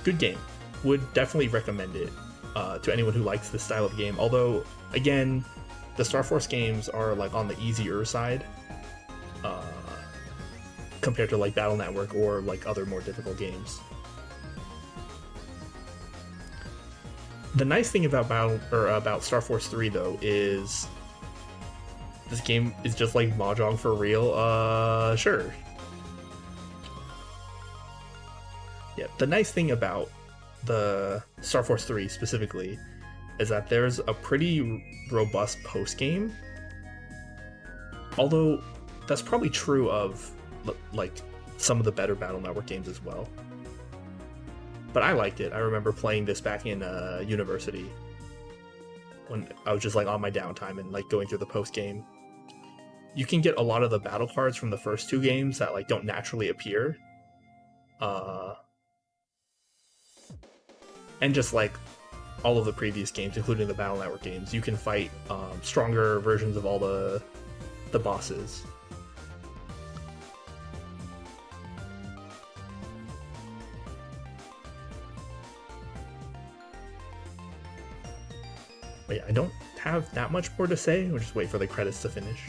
[SPEAKER 1] good game. Would definitely recommend it to anyone who likes this style of game. Although, again, the Star Force games are like on the easier side compared to like Battle Network or like other more difficult games. The nice thing about about Star Force 3 though is this game is just like Mahjong for real. Sure. Yeah, the nice thing about the Star Force 3 specifically is that there's a pretty robust post-game. Although that's probably true of like some of the better Battle Network games as well. But I liked it. I remember playing this back in university when I was just like on my downtime and like going through the post-game. You can get a lot of the battle cards from the first two games that like don't naturally appear. And just like all of the previous games, including the Battle Network games, you can fight stronger versions of all the bosses. But yeah, I don't have that much more to say. We'll just wait for the credits to finish.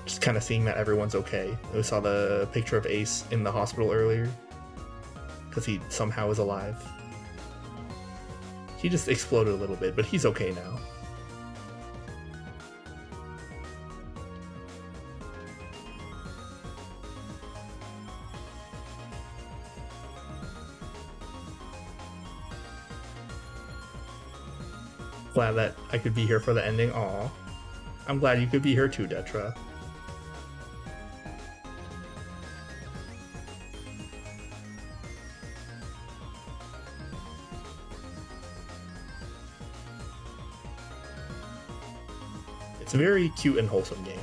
[SPEAKER 1] Just kind of seeing that everyone's okay. We saw the picture of Ace in the hospital earlier, because he somehow is alive. He just exploded a little bit, but he's okay now. Glad that I could be here for the ending. Aw. I'm glad you could be here too, Detra. It's a very cute and wholesome game.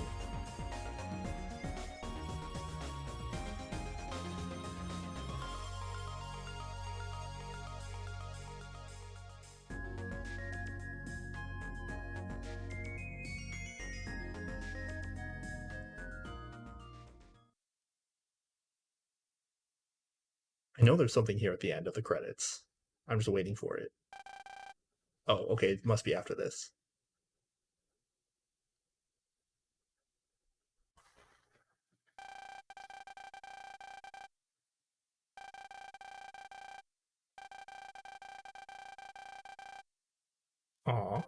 [SPEAKER 1] I know there's something here at the end of the credits. I'm just waiting for it. Oh, okay, it must be after this. Aw.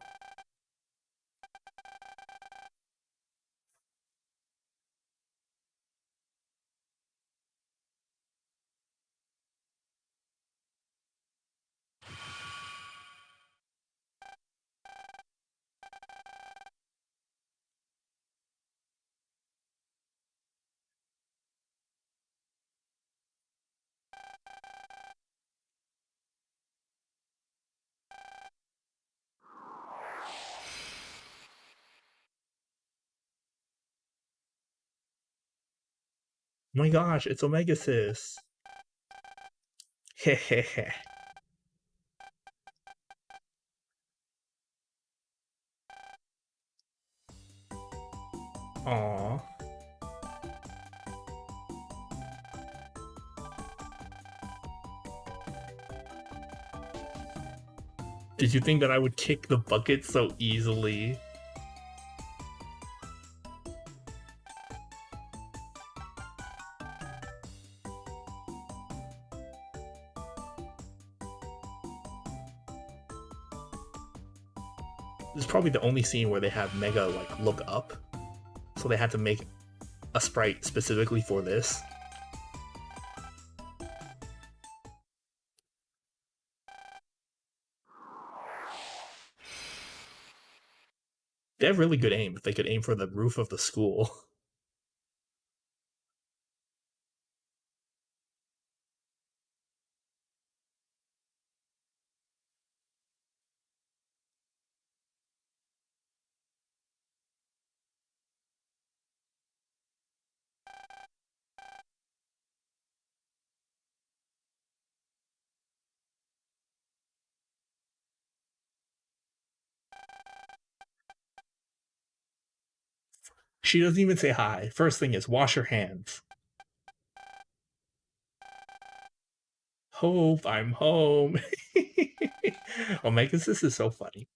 [SPEAKER 1] Oh my gosh, it's Omega Sis. Hehehe. Aw. Did you think that I would kick the bucket so easily? This is probably the only scene where they have Mega like look up, so they had to make a sprite specifically for this. They have really good aim if they could aim for the roof of the school. She doesn't even say hi. First thing is wash your hands. Hope I'm home. Omega Sis is so funny.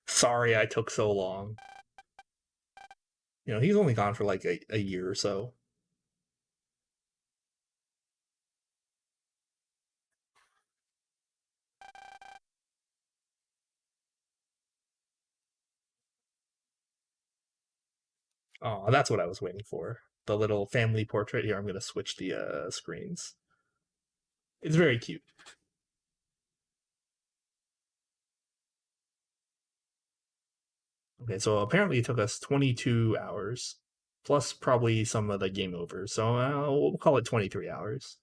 [SPEAKER 1] Sorry I took so long. You know, he's only gone for like a year or so. Oh, that's what I was waiting for. The little family portrait here. I'm going to switch the screens. It's very cute. Okay, so apparently it took us 22 hours, plus probably some of the game over. So we'll call it 23 hours.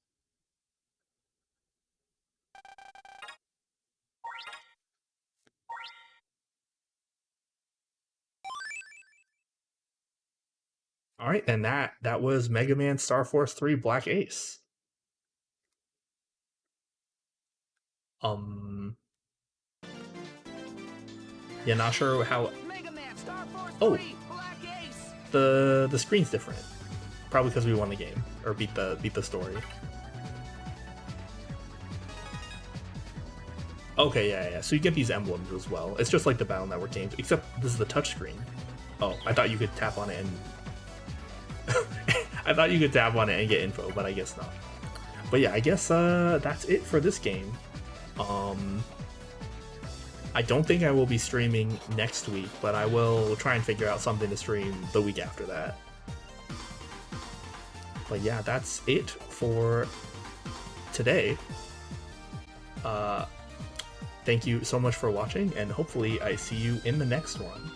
[SPEAKER 1] All right, and that was Mega Man Star Force 3 Black Ace. Yeah, not sure how.
[SPEAKER 2] Mega Man Star Force
[SPEAKER 1] Oh.
[SPEAKER 2] 3 Black Ace.
[SPEAKER 1] The screen's different. Probably because we won the game or beat the story. Okay, yeah. So you get these emblems as well. It's just like the Battle Network games, except this is the touchscreen. Oh, I thought you could tap on it and I thought you could tap on it and get info, but I guess not. But yeah, I guess that's it for this game. I don't think I will be streaming next week, but I will try and figure out something to stream the week after that. But yeah, that's it for today. Thank you so much for watching, and hopefully I see you in the next one.